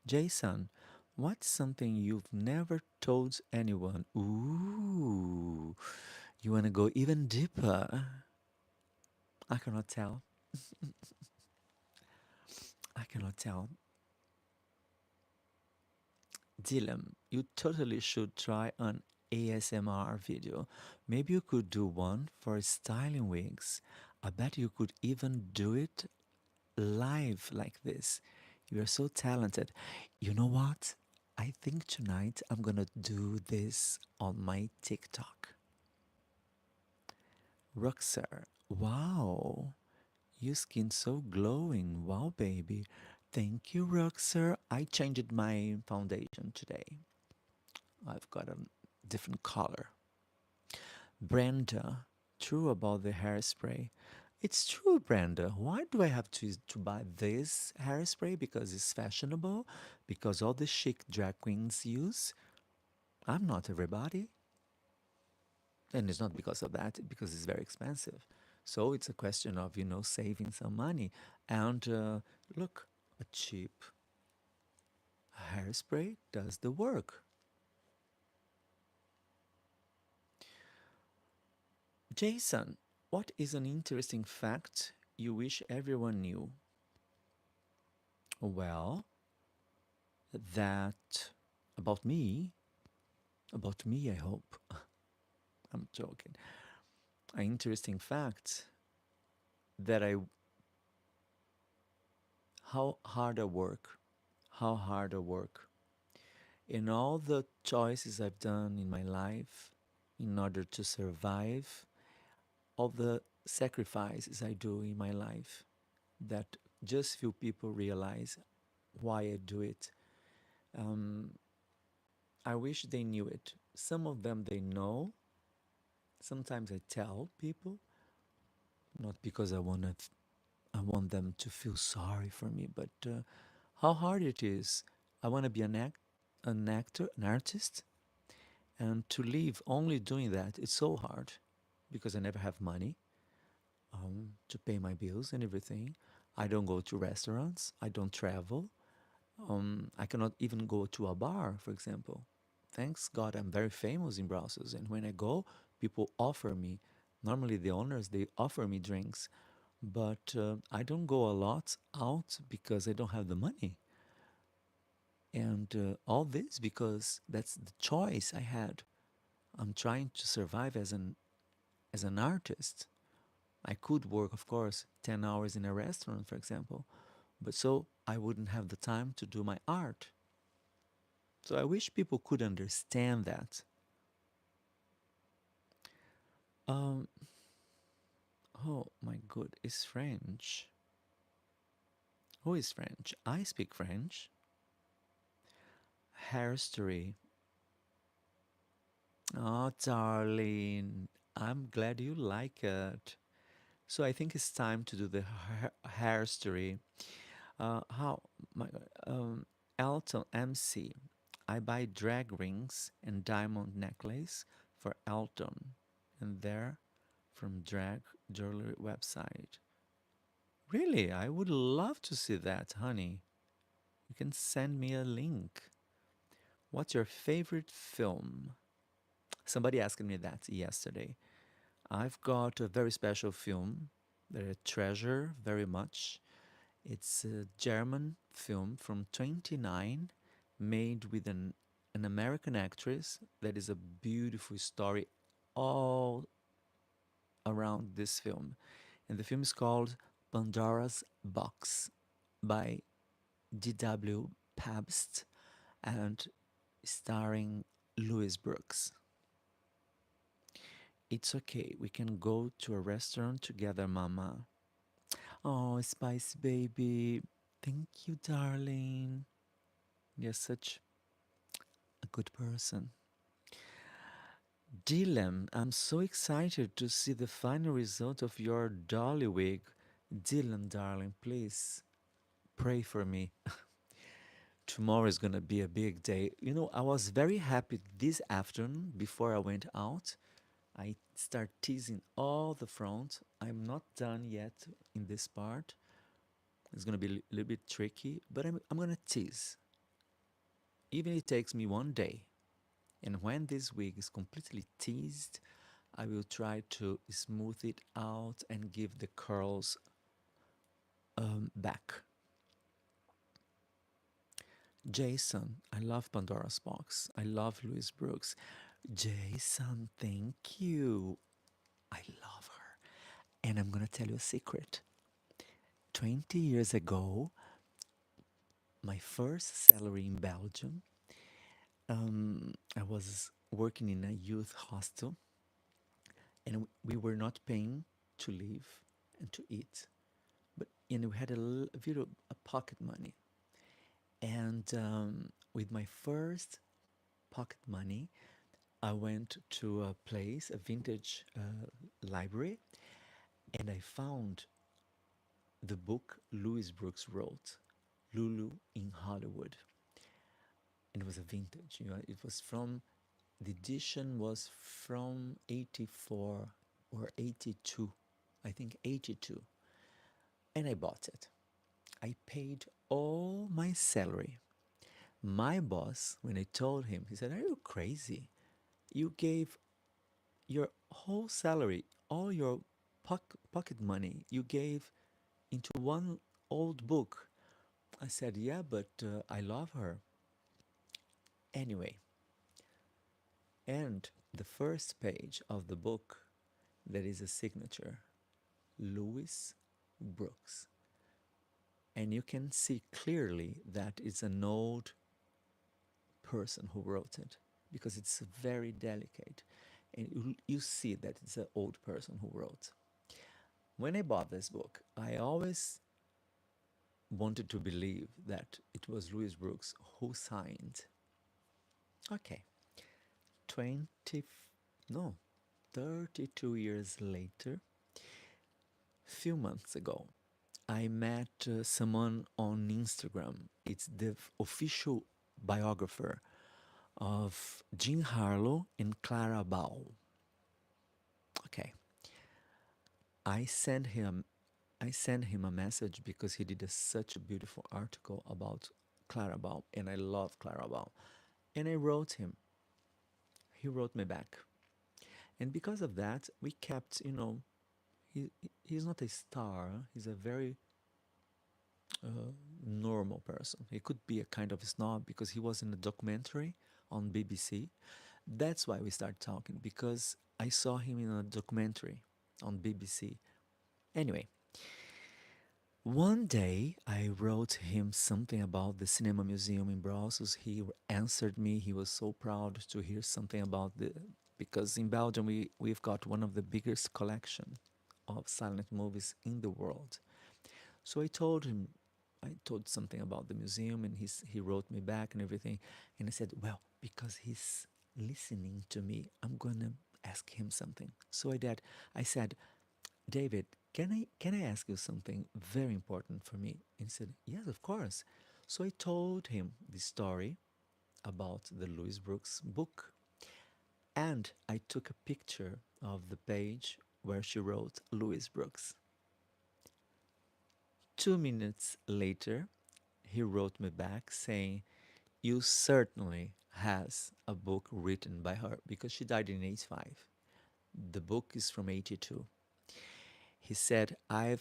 Jason, what's something you've never told anyone? Ooh, you want to go even deeper? I cannot tell. I cannot tell. Dylan, you totally should try an ASMR video. Maybe you could do one for styling wigs. I bet you could even do it live like this. You are so talented. You know what? I think tonight I'm gonna do this on my TikTok. Roxer, wow, your skin so glowing. Wow, baby. Thank you, Roxer. I changed my foundation today. I've got a different color. Brenda, true about the hairspray. It's true, Brenda. Why do I have to buy this hairspray? Because it's fashionable? Because all the chic drag queens use? I'm not everybody. And it's not because of that, because it's very expensive. So it's a question of, saving some money. And look, a cheap hairspray does the work. Jason, what is an interesting fact you wish everyone knew? Well, that about me, I hope. I'm joking. An interesting fact that how hard I work, how hard I work. In all the choices I've done in my life in order to survive, all the sacrifices I do in my life that just few people realize why I do it. Um, I wish they knew it. Some of them they know. Sometimes I tell people, not because I want them to feel sorry for me, but how hard it is. I want to be an actor, an artist, and to live only doing that, it's so hard because I never have money to pay my bills and everything. I don't go to restaurants. I don't travel. I cannot even go to a bar, for example. Thanks God, I'm very famous in Brussels, and when I go, people offer me. Normally, the owners they offer me drinks. But I don't go a lot out because I don't have the money. And all this because that's the choice I had. I'm trying to survive as an artist. I could work, of course, 10 hours in a restaurant, for example, but so I wouldn't have the time to do my art. So I wish people could understand that. Um, oh my god, is French. Who is French? I speak French. Hair story. Oh, darling, I'm glad you like it. So I think it's time to do the hair story. How my Elton MC. I buy drag rings and diamond necklace for Elton, and they're from drag jewelry website. Really, I would love to see that, honey. You can send me a link. What's your favorite film? Somebody asked me that yesterday. I've got a very special film that I treasure very much. It's a German film from 29 made with an American actress that is a beautiful story all around this film. And the film is called Pandora's Box by D.W. Pabst and starring Louis Brooks. It's okay, we can go to a restaurant together, Mama. Oh, Spice Baby. Thank you, darling. You're such a good person. Dylan, I'm so excited to see the final result of your dolly wig. Dylan, darling, please pray for me. Tomorrow is gonna be a big day. You know, I was very happy this afternoon before I went out. I start teasing all the front. I'm not done yet in this part. It's gonna be a little bit tricky, but I'm gonna tease. Even if it takes me one day. And when this wig is completely teased, I will try to smooth it out and give the curls back. Jason, I love Pandora's Box. I love Louis Brooks. Jason, thank you. I love her. And I'm going to tell you a secret. 20 years ago, my first salary in Belgium, I was working in a youth hostel and we were not paying to live and to eat. But we had a bit of a pocket money. And with my first pocket money, I went to a place, a vintage library, and I found the book Louis Brooks wrote, Lulu in Hollywood. And it was a vintage, you know, it was from, the edition was from 84 or 82, I think 82. And I bought it. I paid all my salary. My boss, when I told him, he said, "Are you crazy? You gave your whole salary, all your pocket money, you gave into one old book." I said, "Yeah, but I love her." Anyway, and the first page of the book, there is a signature, Louis Brooks. And you can see clearly that it's an old person who wrote it because it's very delicate. And you see that it's an old person who wrote. When I bought this book, I always wanted to believe that it was Louis Brooks who signed. Okay, 20, no, 32 years later, few months ago, I met someone on Instagram. It's the official biographer of Jean Harlow and Clara Bow. Okay, I sent him I sent him a message because he did such a beautiful article about Clara Bow, and I love Clara Bow. And I wrote him. He wrote me back. And because of that, we kept, he's not a star. He's a very normal person. He could be a kind of snob because he was in a documentary on BBC. That's why we started talking, because I saw him in a documentary on BBC. Anyway, one day I wrote him something about the cinema museum in Brussels. He answered me. He was so proud to hear something about the, because in Belgium we've got one of the biggest collection of silent movies in the world. So I told him, I told something about the museum, and he wrote me back and everything. And I said, well, because he's listening to me, I'm gonna ask him something. So I did. I said, David, can I ask you something very important for me? And he said, yes, of course. So I told him the story about the Louis Brooks book, and I took a picture of the page where she wrote Louis Brooks. 2 minutes later, he wrote me back saying, you certainly has a book written by her, because she died in 85. The book is from 82. He said, I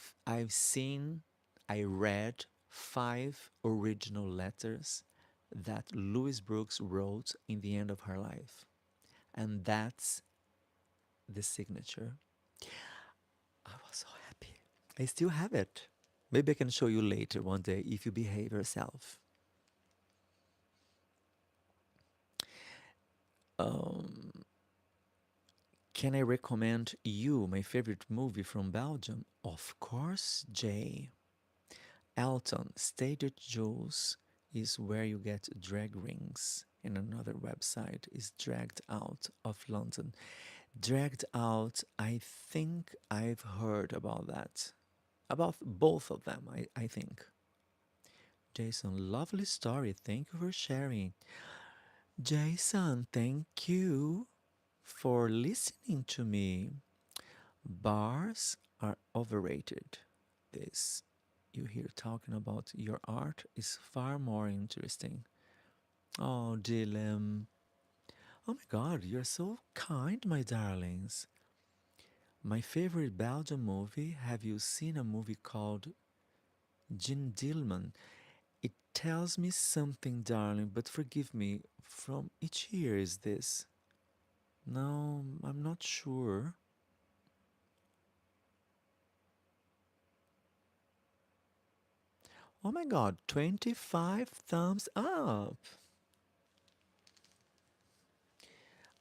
read 5 original letters that Louise Brooks wrote in the end of her life. And that's the signature. I was so happy. I still have it. Maybe I can show you later one day if you behave yourself. Um, can I recommend you my favorite movie from Belgium? Of course, Jay. Elton, Stated Jewels is where you get drag rings. And another website is Dragged Out of London. Dragged Out, I think I've heard about that. About both of them, I think. Jason, lovely story. Thank you for sharing. Jason, thank you for listening to me. Bars are overrated. This you hear talking about your art is far more interesting. Oh, Dylan. Oh my god, you're so kind, my darlings. My favorite Belgian movie. Have you seen a movie called Jin Dillman? It tells me something, darling, but forgive me. From each year is this? No, I'm not sure. Oh my god, 25 thumbs up.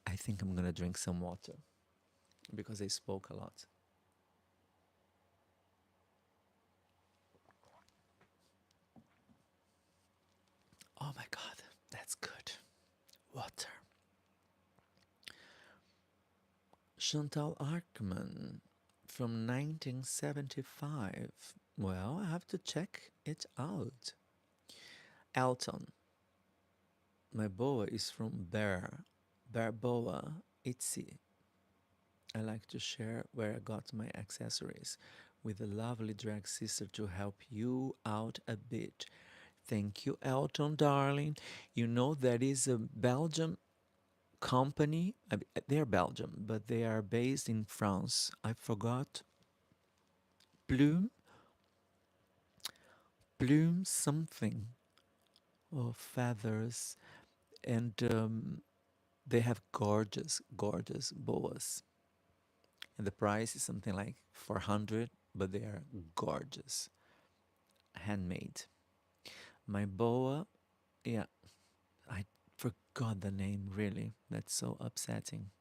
I think I'm gonna drink some water because I spoke a lot. Oh my god, that's good. Water. Chantal Arkman from 1975. Well, I have to check it out. Elton. My boa is from Bear Boa, Itsy. I like to share where I got my accessories with a lovely drag sister to help you out a bit. Thank you, Elton, darling. You know, that is a Belgium company. They're Belgium, but they are based in France. I forgot. Plume? Plume something. Or feathers. And they have gorgeous, gorgeous boas. And the price is something like 400, but they are gorgeous. Handmade. My boa, yeah, I forgot the name, really. That's so upsetting.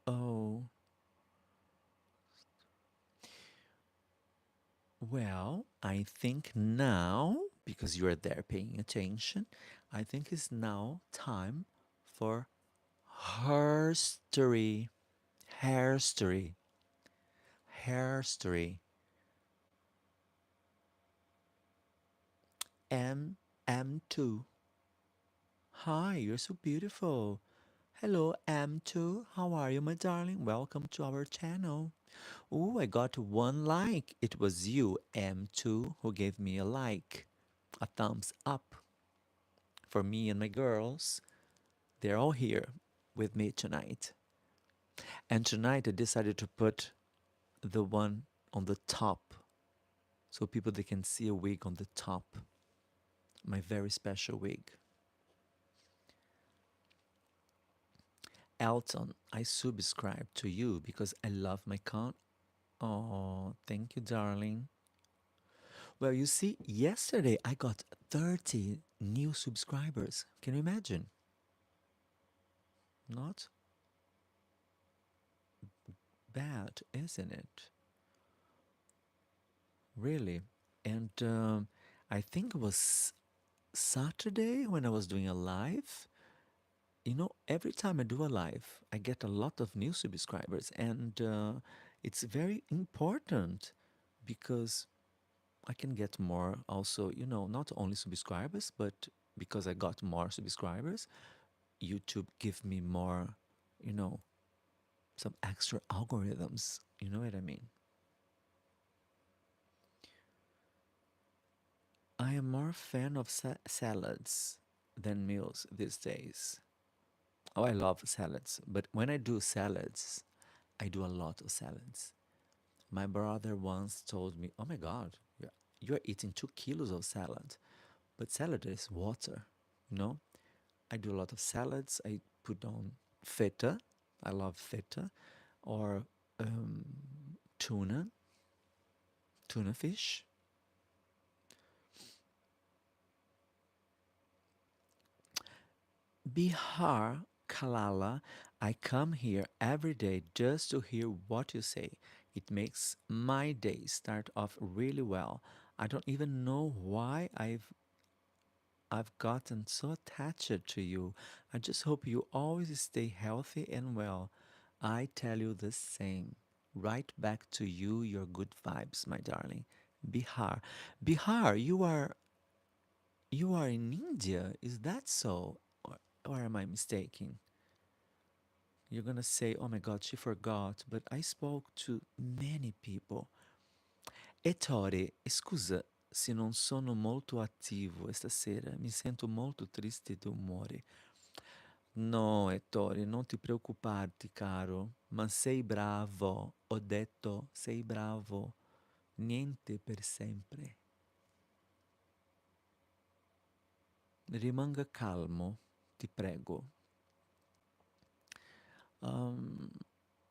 Oh, well, I think now, because you are there paying attention, I think it's now time for her story. Hair story. Hair story. M2. Hi, you're so beautiful. Hello, M2. How are you, my darling? Welcome to our channel. Oh, I got one like. It was you, M2, who gave me a like. A thumbs up for me and my girls. They're all here with me tonight. And tonight I decided to put the one on the top so people they can see a wig on the top. My very special wig. Elton, I subscribe to you because I love my con. Oh, thank you, darling. Well, you see, yesterday I got 30 new subscribers. Can you imagine? Not bad, isn't it? Really. And I think it was Saturday when I was doing a live. You know, every time I do a live, I get a lot of new subscribers, and it's very important because I can get more also, you know, not only subscribers, but because I got more subscribers, YouTube give me more, you know, some extra algorithms. You know what I mean? I am more fan of salads than meals these days. Oh, I love salads, but when I do salads, I do a lot of salads. My brother once told me, "Oh my God, you're eating 2 kilos of salad," but salad is water, you know. I do a lot of salads. I put on feta. I love feta, or um, tuna, tuna fish. Bihar, Kalala, I come here every day just to hear what you say. It makes my day start off really well. I don't even know why I've gotten so attached to you. I just hope you always stay healthy and well. I tell you the same. Right back to you, your good vibes, my darling. Bihar. Bihar, you are in India. Is that so? Or am I mistaken? You're gonna say, oh my God, she forgot, but I spoke to many people. Ettore, scusa se non sono molto attivo stasera, mi sento molto triste d'umore. No, Ettore, non ti preoccuparti, caro, ma sei bravo. Ho detto, sei bravo. Niente per sempre. Rimanga calmo, ti prego. Um,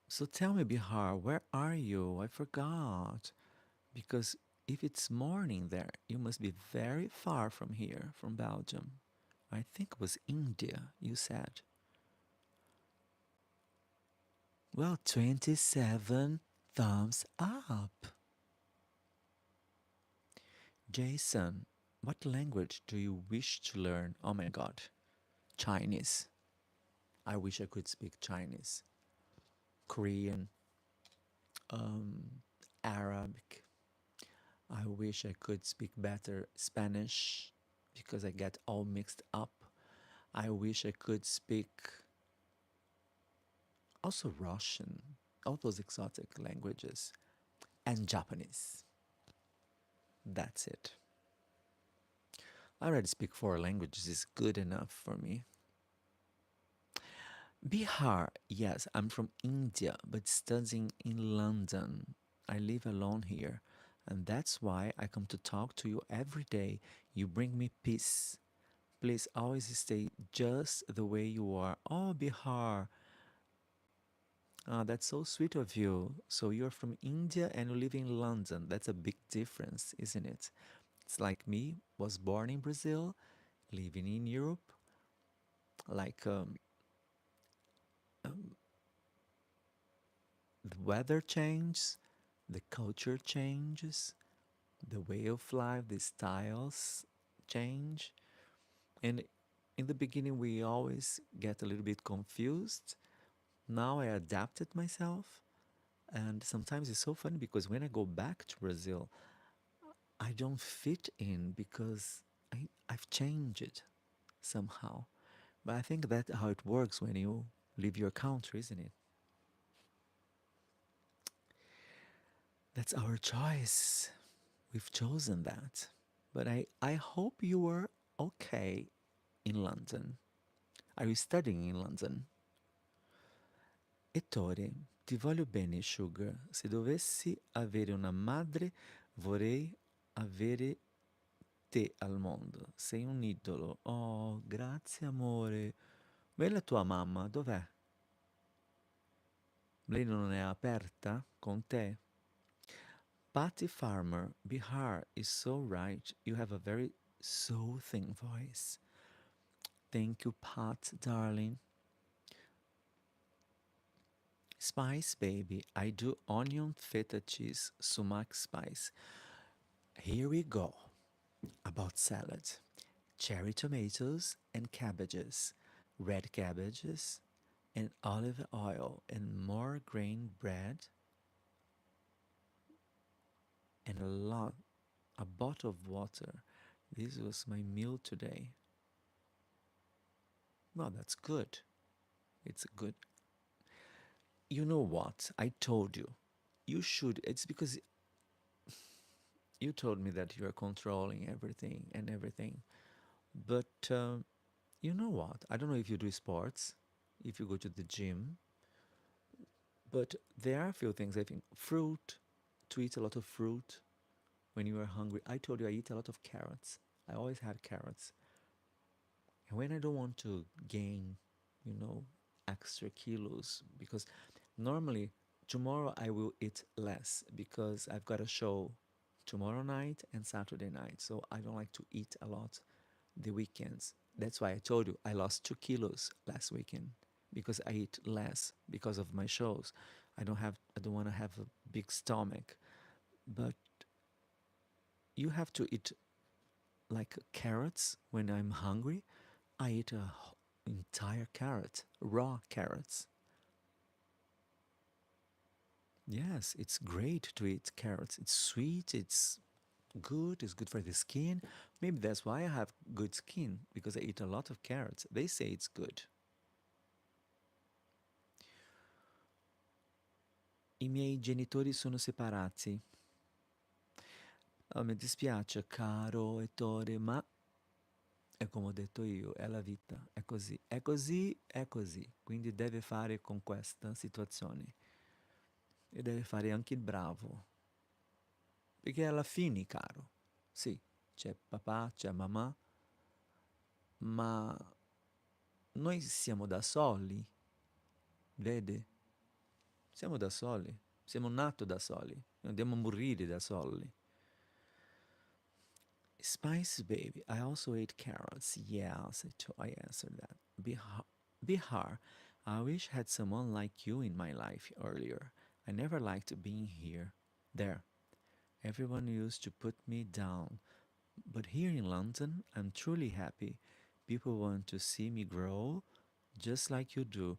so tell me, Bihar, where are you? I forgot. Because if it's morning there, you must be very far from here, from Belgium. I think it was India, you said. Well, 27 thumbs up. Jason, what language do you wish to learn? Oh my God, Chinese. I wish I could speak Chinese, Korean, um, Arabic. I wish I could speak better Spanish because I get all mixed up. I wish I could speak also Russian, all those exotic languages, and Japanese. That's it. I already speak 4 languages, is good enough for me. Bihar, yes, I'm from India, but studying in London. I live alone here, and that's why I come to talk to you every day. You bring me peace. Please always stay just the way you are. Oh, Bihar, that's so sweet of you. So you're from India and you live in London. That's a big difference, isn't it? It's like me, was born in Brazil, living in Europe. Like the weather changes, the culture changes, the way of life, the styles change. And in the beginning, we always get a little bit confused. Now I adapted myself. And sometimes it's so funny because when I go back to Brazil, I don't fit in because I've changed somehow. But I think that's how it works when you leave your country, isn't it? That's our choice. We've chosen that. But I hope you are okay in London. Are you studying in London? Ettore, ti voglio bene, Sugar. Se dovessi avere una madre, vorrei avere te al mondo. Sei un idolo. Oh, grazie amore. Ma è la tua mamma? Dov'è? Lei non è aperta con te? Patty Farmer, Bihar is so right. You have a very soothing voice. Thank you, Pat, darling. Spice baby, I do onion feta cheese, sumac spice. Here we go. About salad. Cherry tomatoes and cabbages, red cabbages, and olive oil and more grain bread and a bottle of water. This was my meal today. Well, that's good. It's good. You know what? I told you. You should. It's because you told me that you're controlling everything and everything. But you know what? I don't know if you do sports, if you go to the gym, but there are a few things. I think fruit, to eat a lot of fruit when you are hungry. I told you I eat a lot of carrots. I always had carrots. And when I don't want to gain, you know, extra kilos, because normally tomorrow I will eat less because I've got a show tomorrow night and Saturday night. So I don't like to eat a lot the weekends. That's why I told you I lost 2 kilos last weekend because I eat less because of my shows. I don't want to have a big stomach. But you have to eat like carrots when I'm hungry. I eat a entire carrot, raw carrots. Yes, it's great to eat carrots. It's sweet, it's good for the skin. Maybe that's why I have good skin because I eat a lot of carrots. They say it's good. I miei genitori sono separati. Oh, mi dispiace, caro Ettore, ma è come ho detto io, è la vita, è così, è così, è così. Quindi deve fare con questa situazione e deve fare anche il bravo, perché alla fine, caro, sì, c'è papà, c'è mamma, ma noi siamo da soli, vede? Siamo da soli, siamo nati da soli, andiamo a morire da soli. Spice baby, I also ate carrots. Yes, I answered that. Bihar, I wish I had someone like you in my life earlier. I never liked being here. There, everyone used to put me down. But here in London, I'm truly happy. People want to see me grow just like you do.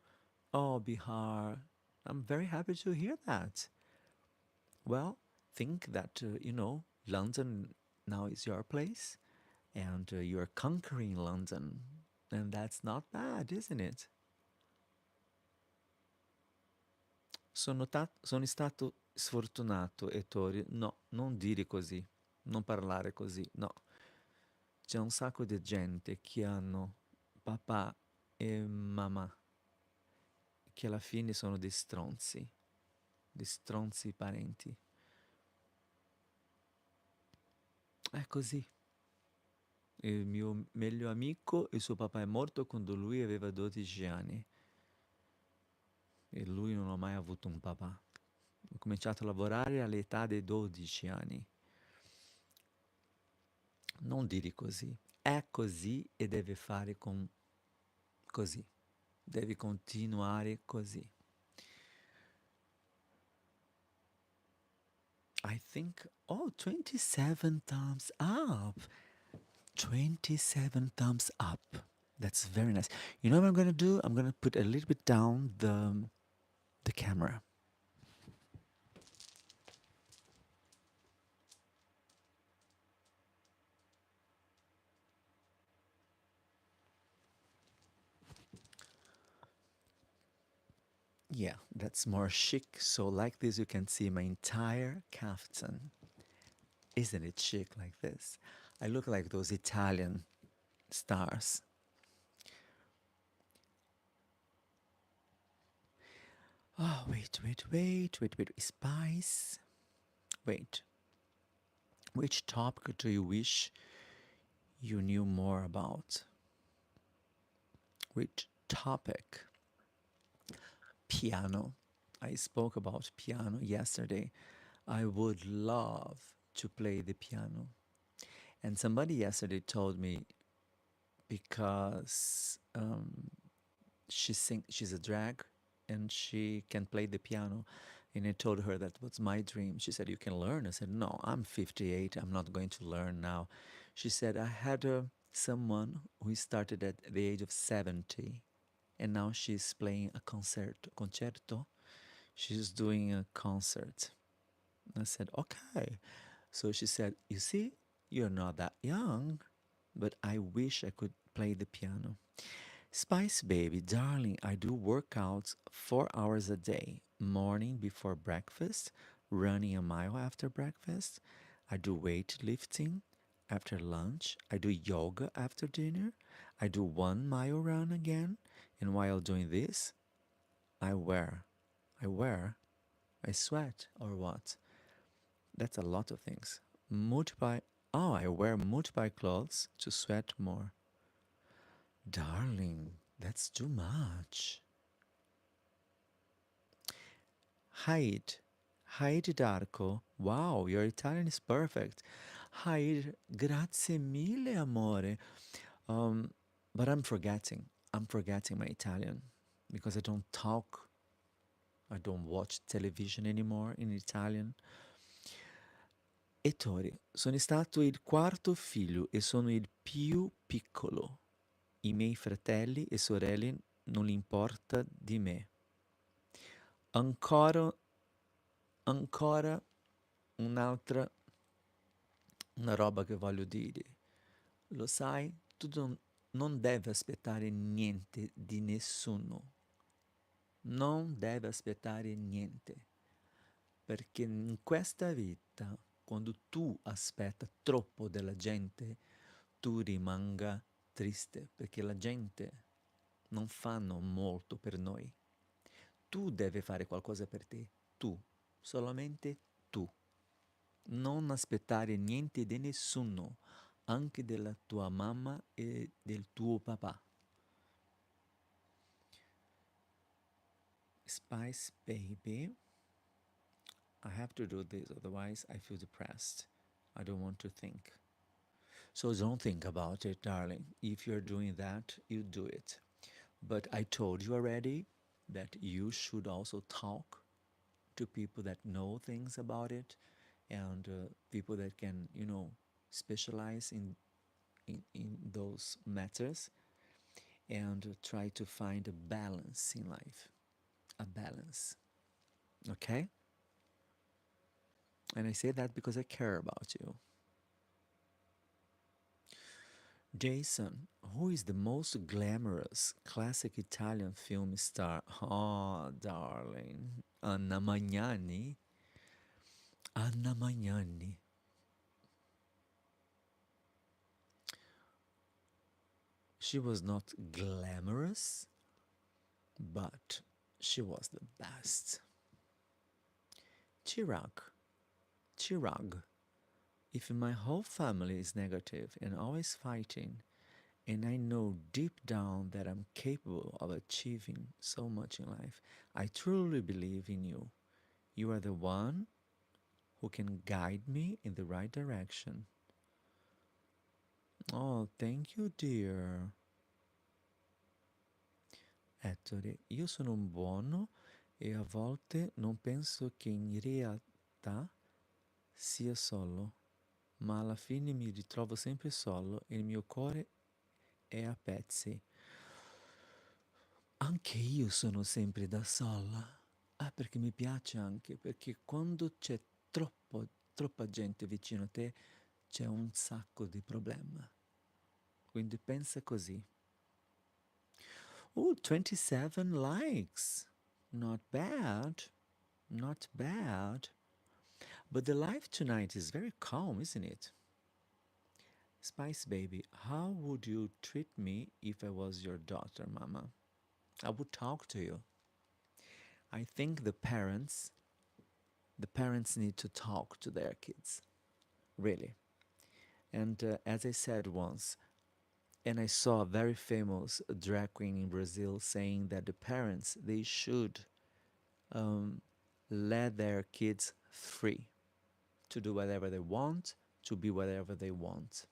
Oh, Bihar, I'm very happy to hear that. Well, think that, London now is your place and you're conquering London. And that's not bad, isn't it? Sono stato sfortunato, Ettore. No, non dire così, non parlare così, no. C'è un sacco di gente che hanno papà e mamma che alla fine sono dei stronzi parenti. È così. Il mio meglio amico, il suo papà è morto quando lui aveva 12 anni e lui non ha mai avuto un papà. Ho cominciato a lavorare all'età dei 12 anni. Non dire così. È così e deve fare così. Devi continuare così. I think, oh, 27 thumbs up. 27 thumbs up. That's very nice. You know what I'm going to do? I'm going to put a little bit down the camera. Yeah, that's more chic. So like this, you can see my entire kaftan. Isn't it chic like this? I look like those Italian stars. Oh, wait. Spice. Wait. Which topic do you wish you knew more about? Which topic? Piano. I spoke about piano yesterday. I would love to play the piano. And somebody yesterday told me because she's a drag and she can play the piano. And I told her that was my dream. She said, "You can learn." I said, "No, I'm 58. I'm not going to learn now." She said, "I had someone who started at the age of 70 and now she's playing a concerto. She's doing a concert." I said, "Okay." So she said, "You see, you're not that young, but I wish I could play the piano." Spice Baby, darling, I do workouts 4 hours a day. Morning before breakfast, running a mile after breakfast. I do weightlifting after lunch. I do yoga after dinner. I do 1 mile run again. And while doing this, I wear, I wear, I sweat or what? That's a lot of things. Multiply. Oh, I wear multiple clothes to sweat more. Darling, that's too much. Hide. Hide Darko. Wow, your Italian is perfect. Hide. Grazie mille, amore. Um, but I'm forgetting. I'm forgetting my Italian because I don't talk. I don't watch television anymore in Italian. Ettore, sono stato il quarto figlio e sono il più piccolo. I miei fratelli e sorelle non importa di me. Ancora, ancora un'altra una roba che voglio dire. Lo sai, tu non devi aspettare niente di nessuno. Non devi aspettare niente. Perché in questa vita, quando tu aspetti troppo della gente, tu rimanga triste perché la gente non fanno molto per noi. Tu devi fare qualcosa per te, tu, solamente tu. Non aspettare niente di nessuno, anche della tua mamma e del tuo papà. Spice Baby, I have to do this, otherwise I feel depressed. I don't want to think. So don't think about it, darling. If you're doing that, you do it. But I told you already that you should also talk to people that know things about it and people that can, specialize in those matters and try to find a balance in life. A balance. Okay? And I say that because I care about you. Jason, who is the most glamorous classic Italian film star? Oh, darling. Anna Magnani. Anna Magnani. She was not glamorous, but she was the best. Chirag. Chirag. If my whole family is negative and always fighting, and I know deep down that I'm capable of achieving so much in life, I truly believe in you. You are the one who can guide me in the right direction. Oh, thank you, dear. Ettore, io sono un buono e a volte non penso che in realtà sia solo, ma alla fine mi ritrovo sempre solo e il mio cuore è a pezzi. Anche io sono sempre da sola. Ah, perché mi piace anche, perché quando c'è troppa gente vicino a te, c'è un sacco di problemi. Quindi pensa così. Oh, 27 likes. Not bad. Not bad. But the life tonight is very calm, isn't it? Spice Baby, how would you treat me if I was your daughter, Mama? I would talk to you. I think the parents need to talk to their kids, really. And as I said once, and I saw a very famous drag queen in Brazil saying that the parents they should um, let their kids free to do whatever they want, to be whatever they want,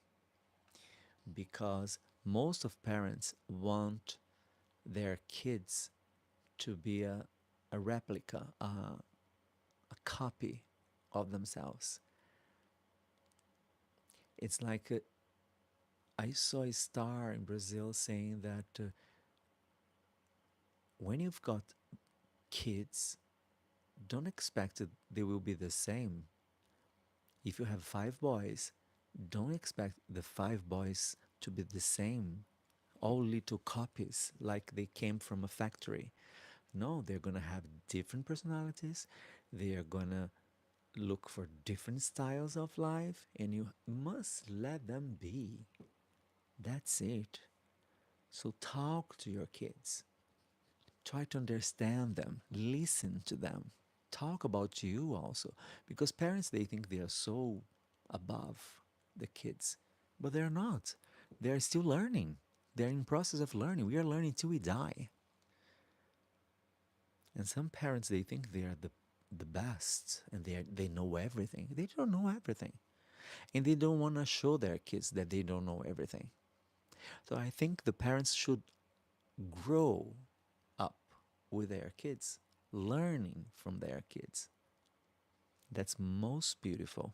because most of parents want their kids to be a replica, a copy of themselves. It's like I saw a star in Brazil saying that when you've got kids, don't expect that they will be the same. If you have five boys, don't expect the five boys to be the same, all little copies like they came from a factory. No, they're gonna have different personalities. They are gonna look for different styles of life, and you must let them be. That's it. So talk to your kids. Try to understand them. Listen to them. Talk about you also. Because parents, they think they are so above the kids, but they're not. They're still learning. They're in process of learning. We are learning till we die. And some parents, they think they are the best and they know everything. They don't know everything. And they don't want to show their kids that they don't know everything. So I think the parents should grow up with their kids, learning from their kids. That's most beautiful.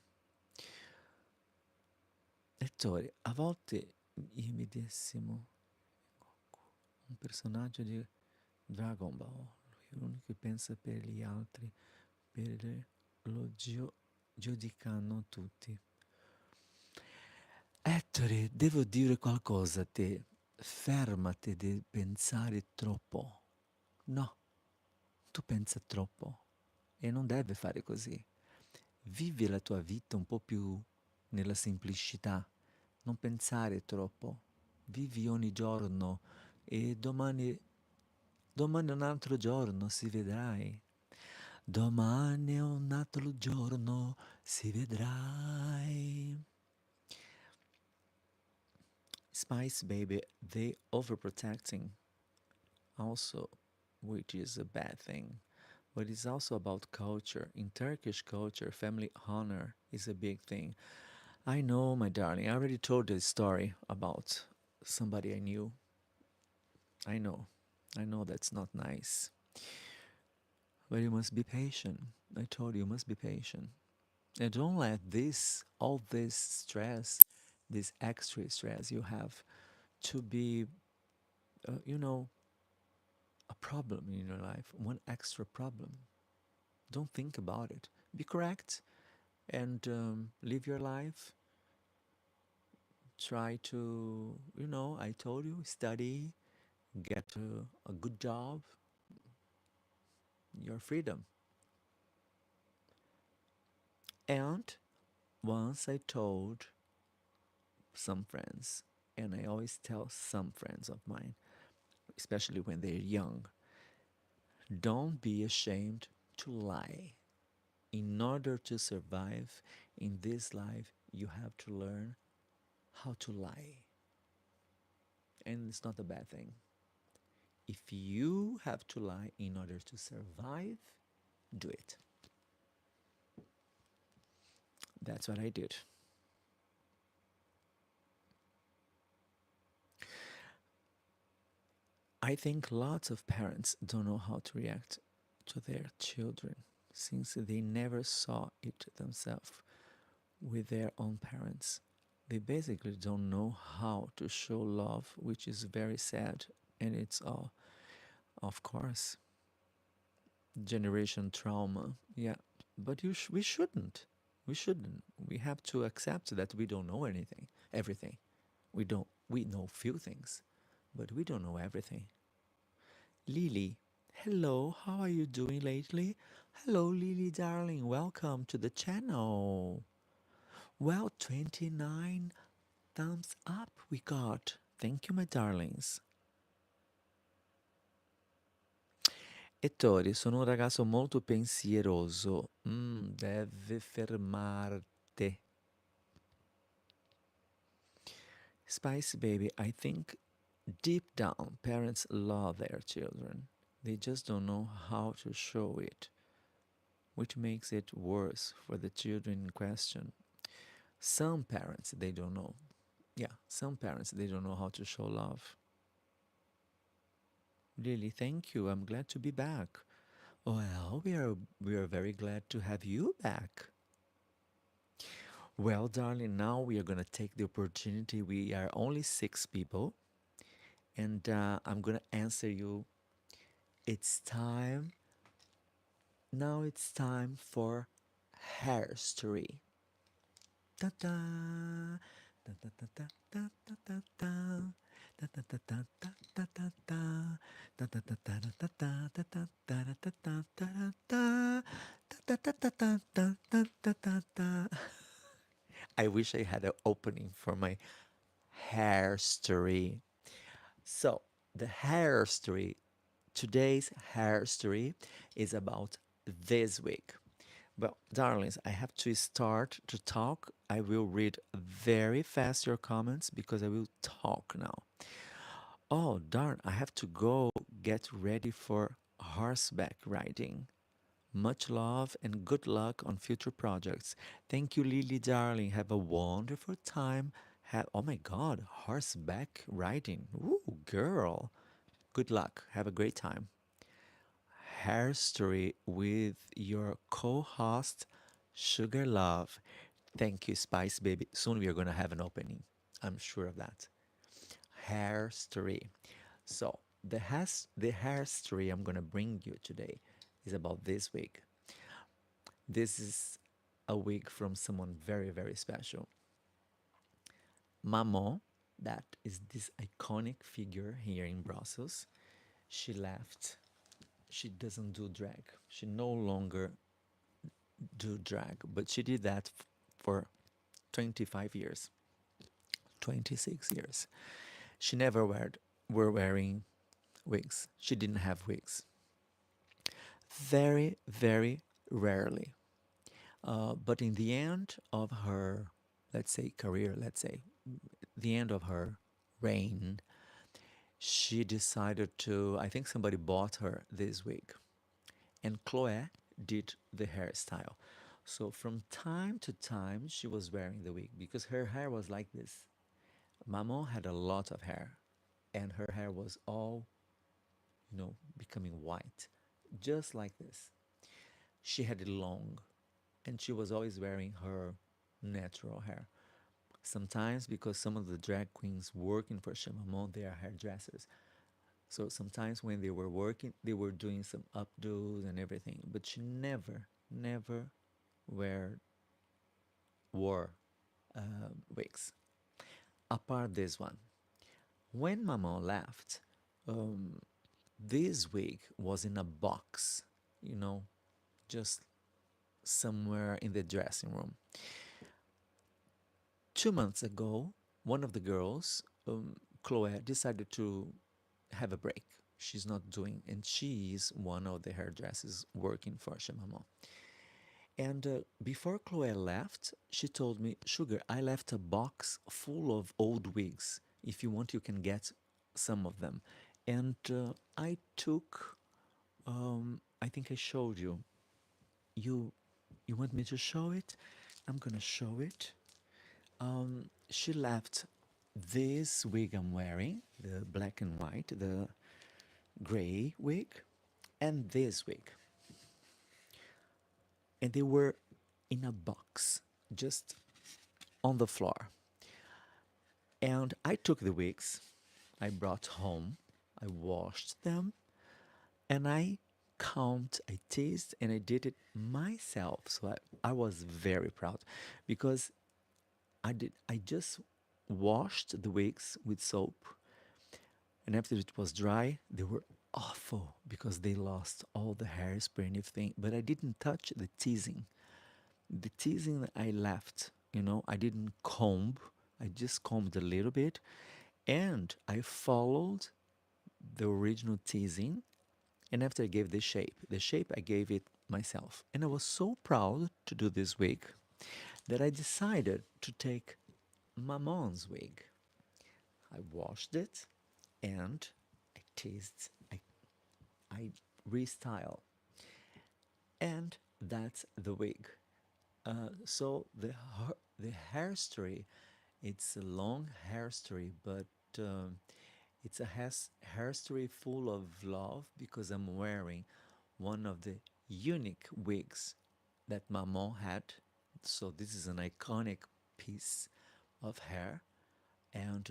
Ettore, a volte io mi medesimo un personaggio di Dragon Ball, lui è l'unico che pensa per gli altri, per lo giudicano tutti. Ettore, devo dire qualcosa a te. Fermati di pensare troppo. No, tu pensa troppo e non deve fare così. Vivi la tua vita un po' più nella semplicità, non pensare troppo. Vivi ogni giorno e domani è un altro giorno, si vedrai. Domani è un altro giorno, si vedrai. Spice Baby, they overprotecting also, which is a bad thing. But it's also about culture. In Turkish culture, family honor is a big thing. I know, my darling, I already told this story about somebody I knew. I know. I know that's not nice. But you must be patient. I told you, you must be patient. And don't let all this stress, this extra stress you have, to be, you know, a problem in your life, one extra problem. Don't think about it. Be correct and live your life. Try to, I told you, study, get a good job, your freedom. And once I told some friends, and I always tell some friends of mine, especially when they're young, don't be ashamed to lie. In order to survive in this life, you have to learn how to lie. And it's not a bad thing. If you have to lie in order to survive, do it. That's what I did. I think lots of parents don't know how to react to their children since they never saw it themselves with their own parents. They basically don't know how to show love, which is very sad, and it's all, of course, generation trauma. Yeah, but we shouldn't. We shouldn't. We have to accept that we don't know anything, everything. We know few things, but we don't know everything. Lily, hello, how are you doing lately? Hello, Lily, darling, welcome to the channel. Well, 29 thumbs up we got. Thank you, my darlings. Ettore, sono un ragazzo molto pensieroso. Deve fermarte. Spice Baby, I think deep down parents love their children. They just don't know how to show it, which makes it worse for the children in question. Some parents, they don't know. Yeah, some parents, they don't know how to show love. Really, thank you. I'm glad to be back. Well, we are very glad to have you back. Well, darling, now we are going to take the opportunity. We are only six people, and I'm going to answer you. It's time. Now it's time for hair story. Da da da da da da da da da da. Da da da da da da da da. Da da da da da da da da da da da da da da. Da da da da da da da da da. I wish I had an opening for my hair story. So, the hair story, today's hair story is about this week. Well, darlings, I have to start to talk. I will read very fast your comments because I will talk now. Oh, darn, I have to go get ready for horseback riding. Much love and good luck on future projects. Thank you, Lily, darling. Have a wonderful time. Oh my God, horseback riding. Ooh, girl. Good luck. Have a great time. Hair story with your co-host, Sugar Love. Thank you, Spice Baby. Soon we are gonna have an opening. I'm sure of that. Hair story. So the hair story I'm gonna bring you today is about this week. This is a week from someone very, very special. Maman, that is this iconic figure here in Brussels. She left. She doesn't do drag. She no longer do drag, but she did that for 25 years, 26 years. She never were wearing wigs. She didn't have wigs. Very, very rarely. But in the end of her, let's say, career, let's say, the end of her reign, she decided to, I think somebody bought her this wig. And Chloe did the hairstyle. So from time to time, she was wearing the wig because her hair was like this. Maman had a lot of hair, and her hair was all, becoming white, just like this. She had it long, and she was always wearing her natural hair. Sometimes, because some of the drag queens working for Maman, they are hairdressers. So sometimes when they were working, they were doing some updos and everything. But she never, never wear wore wigs. Apart this one, when Maman left, um, this wig was in a box, you know, just somewhere in the dressing room. 2 months ago, one of the girls, Chloe, decided to have a break. She's not doing, and she's one of the hairdressers working for Shemamo. And before Chloe left, she told me, Sugar, I left a box full of old wigs. If you want, you can get some of them. And I took, I think I showed you. You, you want me to show it? I'm gonna show it. She left this wig I'm wearing, the black and white, the gray wig, and this wig. And they were in a box, just on the floor. And I took the wigs, I brought home, I washed them, and I combed, I teased, and I did it myself. So I was very proud because I just washed the wigs with soap, and after it was dry, they were awful because they lost all the hairspray and everything. But I didn't touch the teasing. The teasing I left, I didn't comb. I just combed a little bit, and I followed the original teasing And after I gave the shape I gave it myself. And I was so proud to do this wig that I decided to take my mom's wig. I washed it and I teased, I restyle, and that's the wig. So the hairstory, it's a long hairstory, but it's a hairstory full of love because I'm wearing one of the unique wigs that my mom had. So this is an iconic piece of hair, and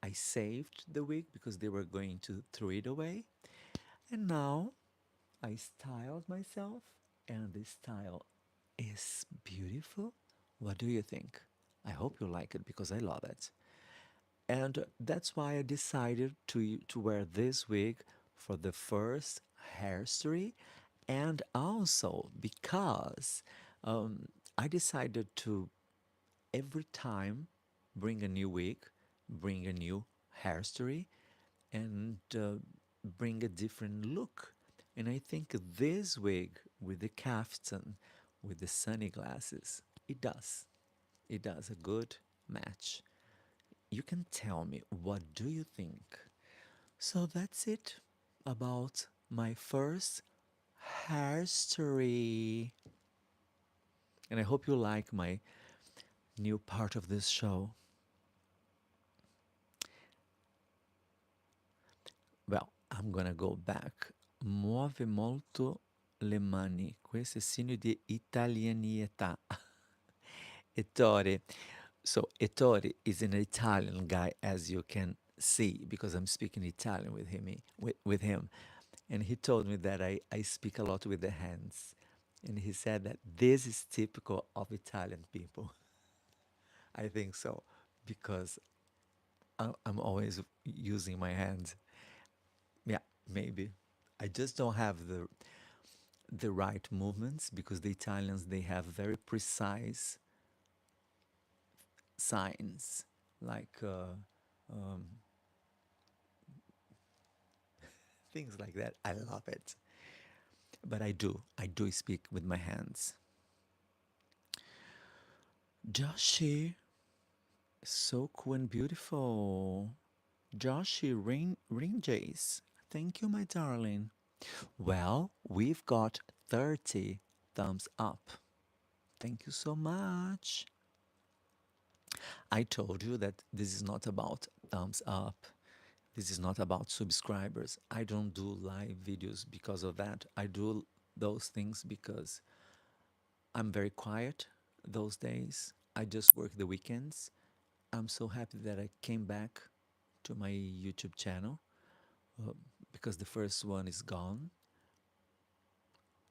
I saved the wig because they were going to throw it away. And now I styled myself, and this style is beautiful. What do you think? I hope you like it because I love it. And that's why I decided to wear this wig for the first hairstory, and also because I decided to every time bring a new wig, bring a new hairstory, and bring a different look. And I think this wig with the kaftan, with the sunny glasses, it does. It does a good match. You can tell me, what do you think? So that's it about my first hair story. And I hope you like my new part of this show. Well, I'm gonna go back. Muove molto le mani. Questo è segno di italianità. Ettore. So Ettore is an Italian guy, as you can see, because I'm speaking Italian with him. With him, and he told me that I speak a lot with the hands, and he said that this is typical of Italian people. I think so, because I'm always using my hands. Yeah, maybe. I just don't have the right movements because the Italians, they have very precise signs, like things like that. I love it, but I do speak with my hands. Joshi, so cool and beautiful. Joshi Rinjays, thank you, my darling. Well, we've got 30 thumbs up. Thank you so much. I told you that this is not about thumbs up. This is not about subscribers. I don't do live videos because of that. I do those things because I'm very quiet those days. I just work the weekends. I'm so happy that I came back to my YouTube channel uh, because the first one is gone.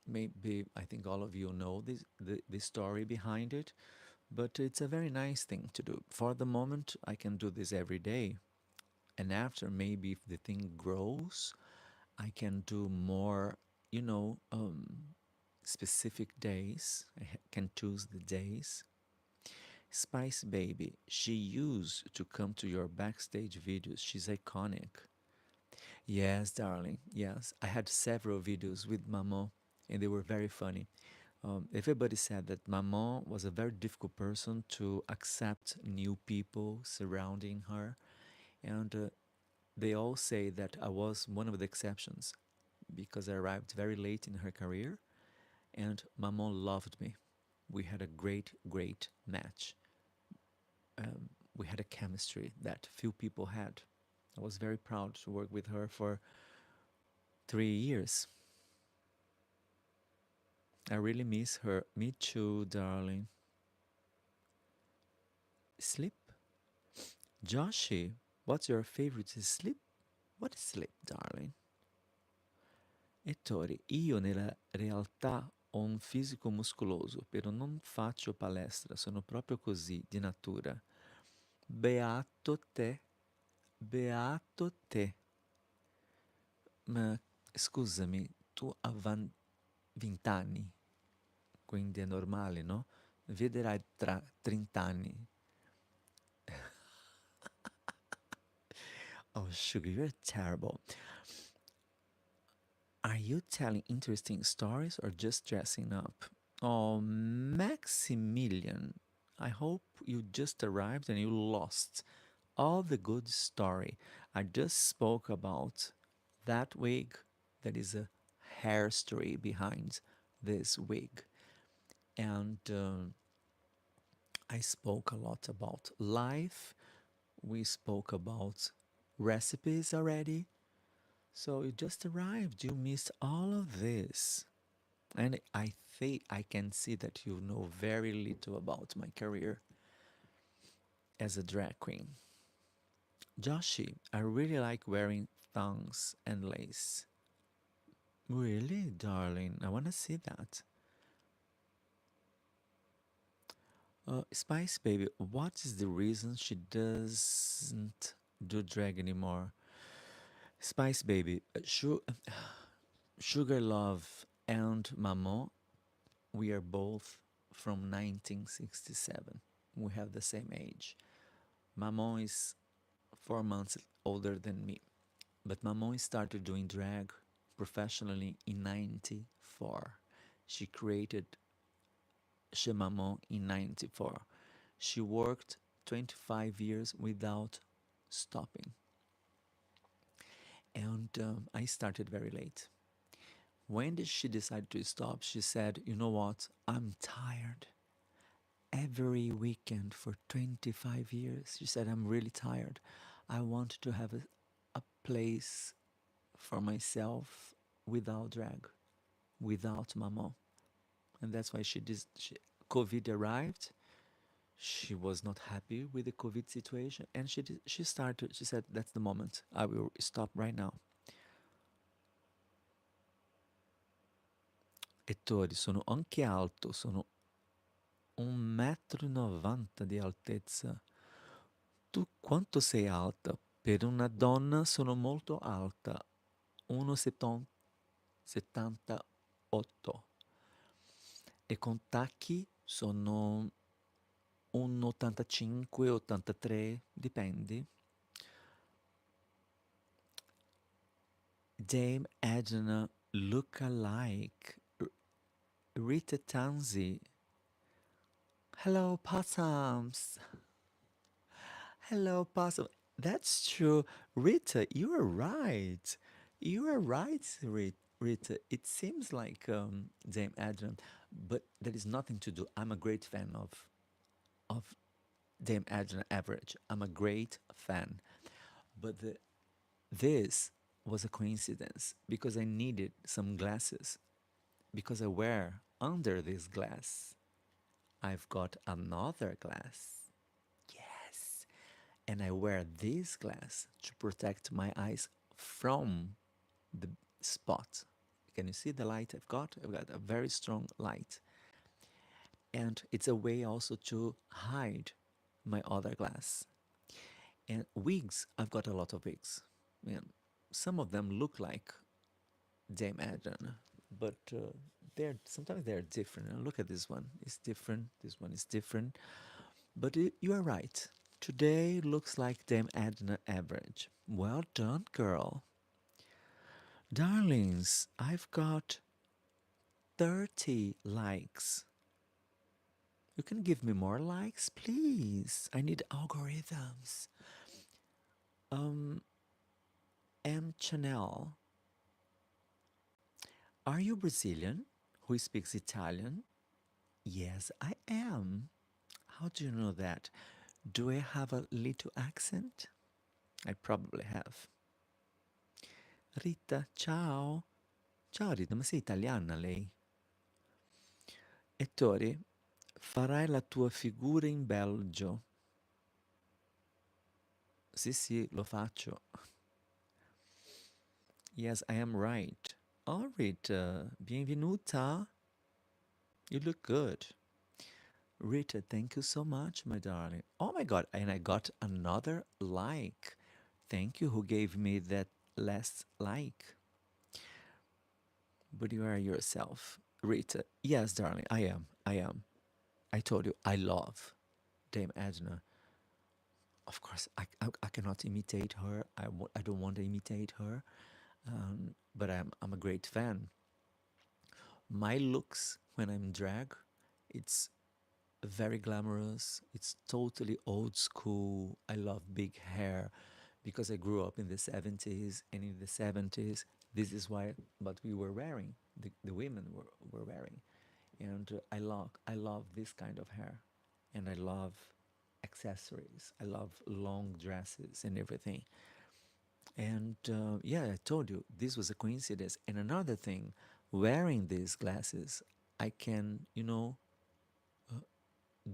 Maybe I think all of you know the story behind it, but it's a very nice thing to do. For the moment, I can do this every day, and after, maybe if the thing grows, I can do more, specific days. Can choose the days. Spice Baby, she used to come to your backstage videos. She's iconic. Yes, darling. Yes, I had several videos with Maman, and they were very funny. Everybody said that Maman was a very difficult person to accept new people surrounding her, and they all say that I was one of the exceptions because I arrived very late in her career, and Maman loved me. We had a great, great match. We had a chemistry that few people had. I was very proud to work with her for 3 years. I really miss her. Me too, darling. Sleep? Joshi, what's your favorite sleep? What is sleep, darling? Ettore, io nella realtà ho un fisico muscoloso, però non faccio palestra, sono proprio così, di natura. Beato te, beato te. Ma scusami, tu hai 20 anni, quindi è normale, no? Vedrai tra 30 anni. Oh, Sugar, you're terrible. Are you telling interesting stories or just dressing up? Oh, Maximilian, I hope you just arrived and you lost all the good story. I just spoke about that wig. That is a hair story behind this wig. And I spoke a lot about life. We spoke about recipes already. So you just arrived. You missed all of this. And I think I can see that you know very little about my career as a drag queen. Joshi, I really like wearing thongs and lace. Really, darling? I want to see that. Spice Baby, what is the reason she doesn't do drag anymore? Spice Baby, Sugar Love and Maman, we are both from 1967. We have the same age. Maman is 4 months older than me, but Maman started doing drag professionally in 94. She created Chez Maman in 94. She worked 25 years without stopping. And I started very late. When did she decide to stop? She said, "You know what? I'm tired. Every weekend for 25 years." She said, "I'm really tired. I want to have a place for myself without drag, without Maman." And that's why COVID arrived. She was not happy with the COVID situation, and she said, "That's the moment. I will stop right now." Ettore, sono anche alto, sono 1,90 m di altezza. Tu quanto sei alta? Per una donna sono molto alta, 1,78 m. E con tacchi sono 1,85, 83, dipende. Dame Edna look-alike. Rita Tansey. Hello, possums. Hello, possum. That's true. Rita, you are right. You are right, Rita. It seems like Dame Edna, but there is nothing to do. I'm a great fan of Dame Edna Average. I'm a great fan. But this was a coincidence because I needed some glasses because I wear under this glass. I've got another glass. Yes. And I wear this glass to protect my eyes from the spot. Can you see the light I've got? I've got a very strong light. And it's a way also to hide my other glass. And wigs, I've got a lot of wigs. And some of them look like Dame Adrian, but they're sometimes they're different. And look at this one; it's different. This one is different. But you are right. Today looks like Dame Adna average. Well done, girl. Darlings, I've got 30 likes. You can give me more likes, please. I need algorithms. M. Chanel, are you Brazilian who speaks Italian? Yes, I am. How do you know that? Do I have a little accent? I probably have. Rita, ciao. Ciao Rita, ma sei italiana lei? Ettore, farai la tua figura in Belgio. Sì, sì, lo faccio. Yes, I am right. Oh, Rita, benvenuta. You look good. Rita, thank you so much, my darling. Oh my God, and I got another like. Thank you who gave me that last like. But you are yourself. Rita, yes, darling, I am. I am. I told you, I love Dame Edna. Of course, I cannot imitate her. I don't want to imitate her. but I'm a great fan. My looks when I'm drag, it's very glamorous. It's totally old school. I love big hair because I grew up in the 70s, and in the 70s, this is what we were wearing. The women were wearing. And I love this kind of hair, and I love accessories. I love long dresses and everything. And yeah, I told you this was a coincidence. And another thing, wearing these glasses, I can,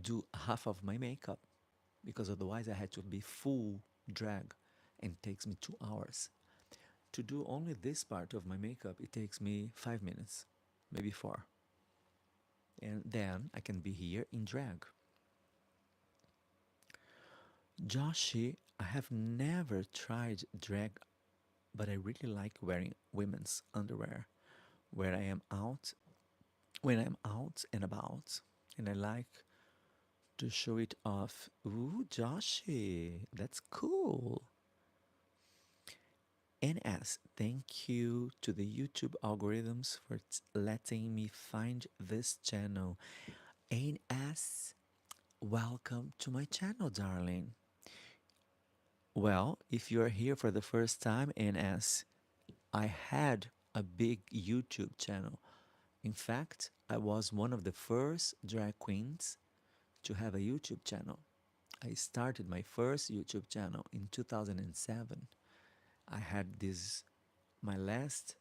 do half of my makeup because otherwise I had to be full drag and it takes me 2 hours. To do only this part of my makeup, it takes me 5 minutes, maybe four. And then I can be here in drag. Joshi, I have never tried drag, but I really like wearing women's underwear where I am out when I'm out and about, and I like to show it off. Ooh, Joshi, that's cool. NS, thank you to the YouTube algorithms for letting me find this channel. NS, welcome to my channel, darling. Well, if you're here for the first time, NS, I had a big YouTube channel. In fact, I was one of the first drag queens to have a YouTube channel. I started my first YouTube channel in 2007. I had this, my last,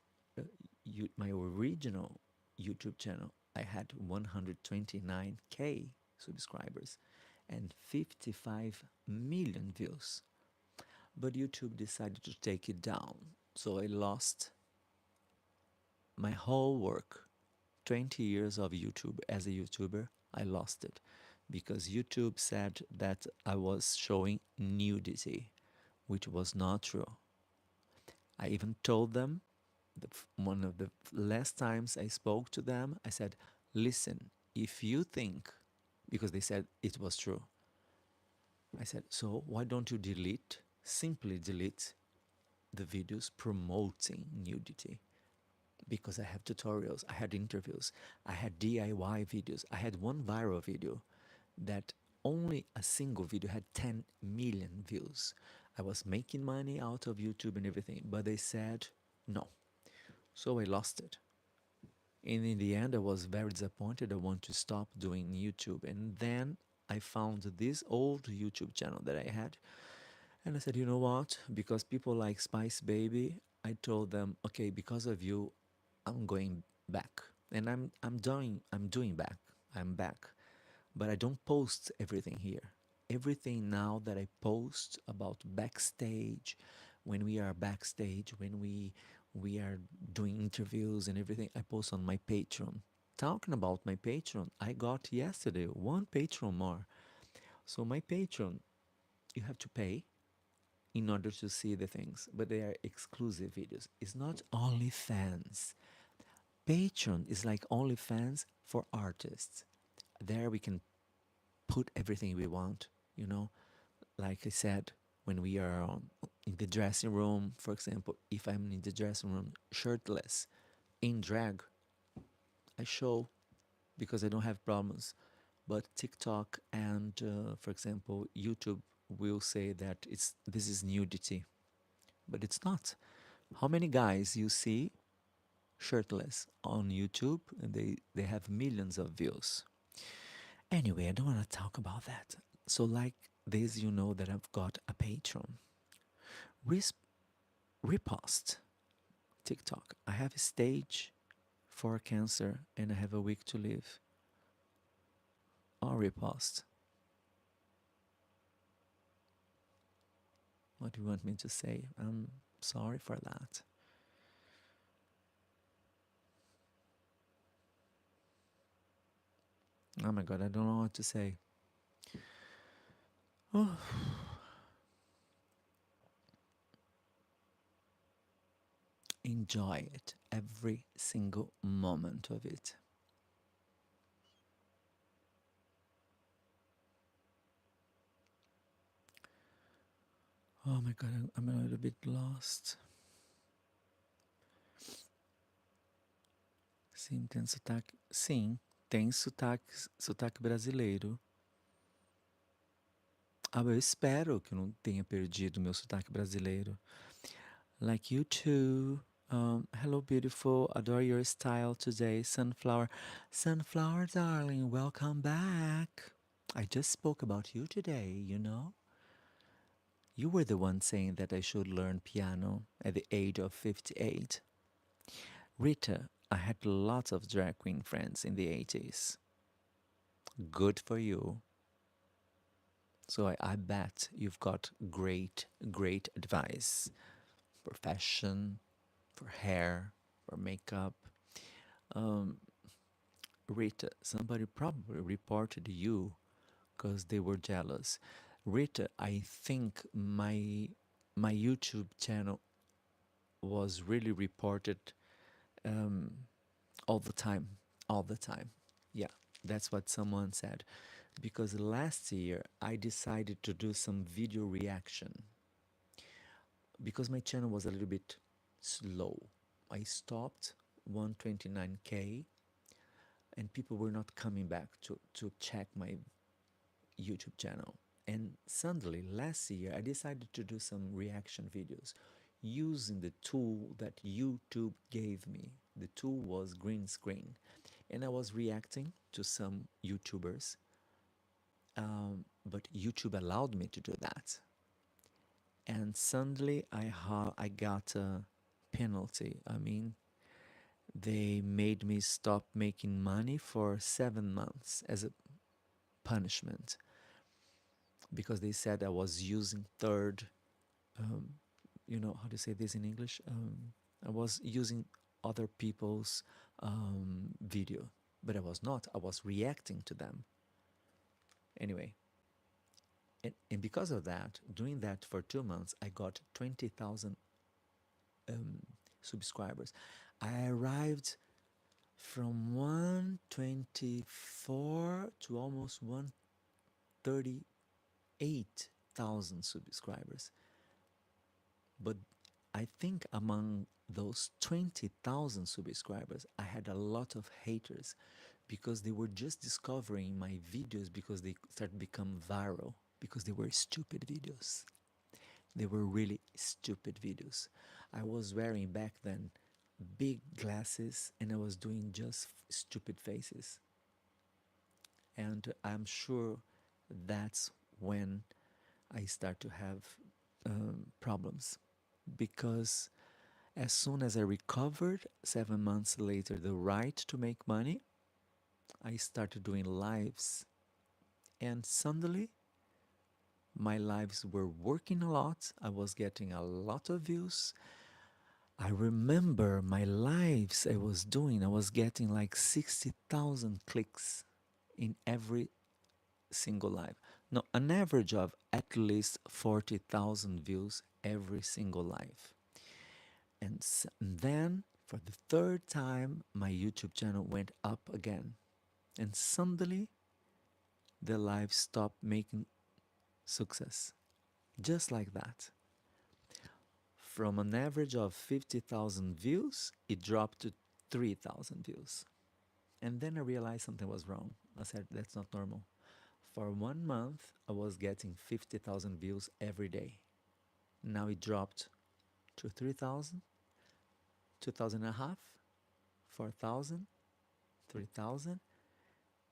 my original YouTube channel. I had 129K subscribers and 55 million views. But YouTube decided to take it down. So I lost my whole work. 20 years of YouTube as a YouTuber, I lost it because YouTube said that I was showing nudity, which was not true. I even told them, one of the last times I spoke to them, I said, listen, if you think, because they said it was true, I said, so why don't you simply delete the videos promoting nudity? Because I have tutorials, I had interviews, I had DIY videos. I had one viral video that only a single video had 10 million views. I was making money out of YouTube and everything, but they said no. So I lost it. And in the end, I was very disappointed. I want to stop doing YouTube. And then I found this old YouTube channel that I had. And I said, you know what? Because people like Spice Baby, I told them, okay, because of you, I'm going back. And I'm doing back. I'm back. But I don't post everything here. Everything now that I post about backstage, when we are backstage, when we are doing interviews and everything, I post on my Patreon. Talking about my Patreon, I got yesterday one Patreon more. So my Patreon, you have to pay in order to see the things, but they are exclusive videos. It's not OnlyFans. Patreon is like OnlyFans for artists. There we can put everything we want, you know. Like I said, when we are in the dressing room, for example, if I'm in the dressing room shirtless, in drag, I show because I don't have problems. But TikTok and, for example, YouTube will say that this is nudity, but it's not. How many guys you see shirtless on YouTube and they have millions of views? Anyway, I don't want to talk about that. So, like this, you know that I've got a Patreon. Res- Repost TikTok. I have a stage for cancer and I have a week to live. Or repost. What do you want me to say? I'm sorry for that. Oh my god, I don't know what to say. Oh, enjoy it, every single moment of it. Oh my god, I'm a little bit lost. Sim, tem sotaque. Sim, tem sotaque brasileiro. Ah, eu espero que eu não tenha perdido meu sotaque brasileiro. Like you too. Hello, beautiful. Adore your style today, Sunflower. Sunflower, darling, welcome back. I just spoke about you today, you know? You were the one saying that I should learn piano at the age of 58. Rita, I had lots of drag queen friends in the 80s. Good for you. So I bet you've got great advice for fashion, for hair, for makeup. Um, Rita, somebody probably reported you because they were jealous. Rita, I think my YouTube channel was really reported um, all the time, all the time. Yeah, that's what someone said. Because last year I decided to do some video reaction because my channel was a little bit slow. I stopped 129K and people were not coming back to check my YouTube channel. And suddenly last year I decided to do some reaction videos using the tool that YouTube gave me. The tool was green screen. And I was reacting to some YouTubers, but YouTube allowed me to do that. And suddenly I got a penalty. I mean, they made me stop making money for 7 months as a punishment because they said I was using um, you know how to say this in English? I was using other people's video, but I was not. I was reacting to them. Anyway, and because of that, doing that for 2 months, I got 20,000 subscribers. I arrived from 124 to almost 138,000 subscribers. But I think among those 20,000 subscribers, I had a lot of haters because they were just discovering my videos because they started to become viral because they were stupid videos. They were really stupid videos. I was wearing back then big glasses and I was doing just stupid faces. And I'm sure that's when I start to have problems because as soon as I recovered 7 months later the right to make money, I started doing lives and suddenly my lives were working a lot. I was getting a lot of views. I remember my lives I was doing, I was getting like 60,000 clicks in every single live. No, an average of at least 40,000 views every single live. And then for the third time, my YouTube channel went up again. And suddenly the live stopped making success. Just like that. From an average of 50,000 views, it dropped to 3,000 views. And then I realized something was wrong. I said, that's not normal. For 1 month, I was getting 50,000 views every day. Now it dropped to 3,000, 2,000 and a half, 4,000, 3,000.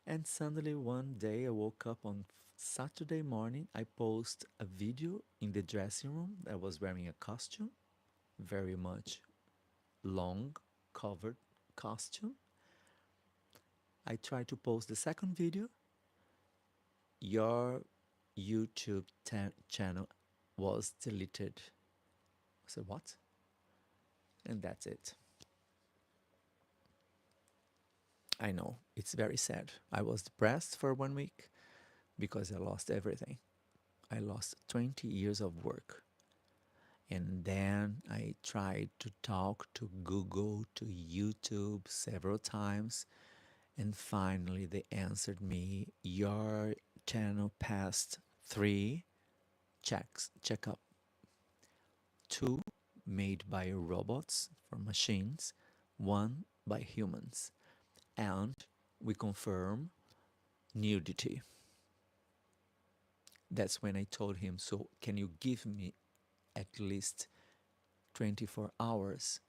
And suddenly one day I woke up on Saturday morning. I post a video in the dressing room. I was wearing a costume, very much long, covered costume. I tried to post the second video. Your YouTube channel was deleted. I said, what? And that's it. I know, it's very sad. I was depressed for 1 week because I lost everything. I lost 20 years of work. And then I tried to talk to Google, to YouTube several times. And finally, they answered me, your channel passed 3 checkup, 2 made by robots for machines, 1 by humans. and we confirm nudity. That's when I told him, so can you give me at least 24 hours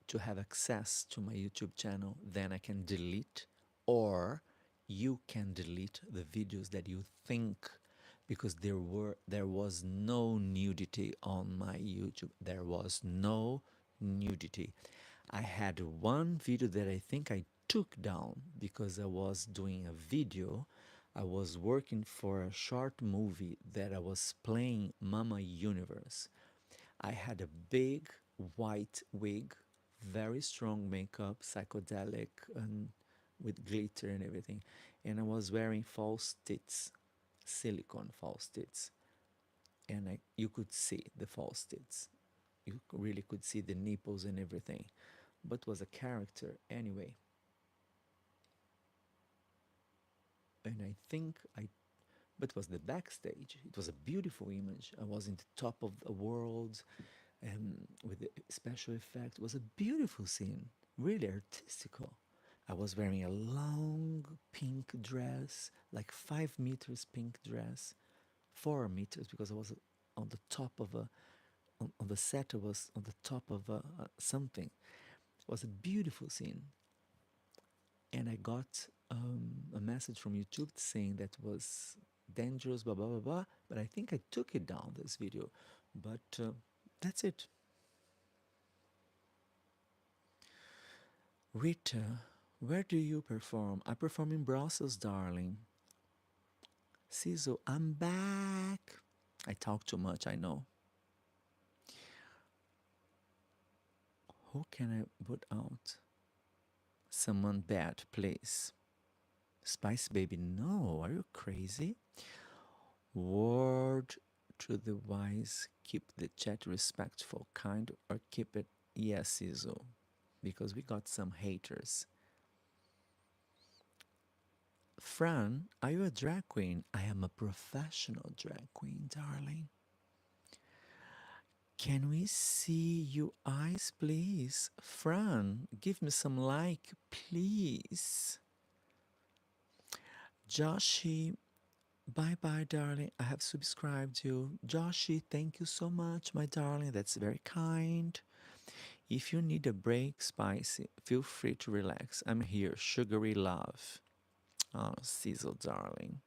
to have access to my YouTube channel? Then I can delete, or you can delete the videos that you think, because there was no nudity on my YouTube. There was no nudity. I had one video that I think I took down because I was doing a video. I was working for a short movie that I was playing Mama Universe. I had a big white wig, very strong makeup, psychedelic, and with glitter and everything. And I was wearing false tits, silicone false tits. And you could see the false tits. You really could see the nipples and everything. But was a character anyway. And I think but was the backstage. It was a beautiful image. I was in the top of the world, with the special effect. It was a beautiful scene, really artistical. I was wearing a long pink dress, like 5 meters pink dress, 4 meters, because I was on the top of on the set. I was on the top of something. It was a beautiful scene, and I got a message from YouTube saying that was dangerous, blah blah blah blah. But I think I took it down, this video. But that's it. Rita, where do you perform? I perform in Brussels, darling. Ciso, I'm back. I talk too much, I know. Who can I put out? Someone bad, please. Spice Baby, no, are you crazy? Word to the wise, keep the chat respectful, kind, or keep it, yes, Ciso, because we got some haters. Fran, are you a drag queen? I am a professional drag queen, darling. Can we see your eyes, please? Fran, give me some like, please. Joshi, bye bye, darling. I have subscribed you. Joshi, thank you so much, my darling. That's very kind. If you need a break, Spicy, feel free to relax. I'm here, sugary love. Oh, Sizzle, darling.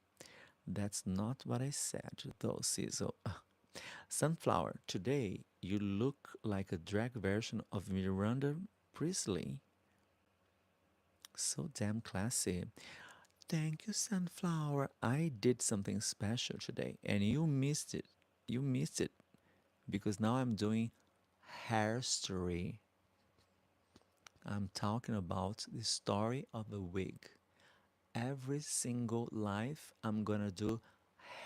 That's not what I said, though, Sizzle. Sunflower, today you look like a drag version of Miranda Priestley. So damn classy. Thank you, Sunflower. I did something special today and you missed it. You missed it because now I'm doing hair story. I'm talking about the story of the wig. Every single life, I'm gonna do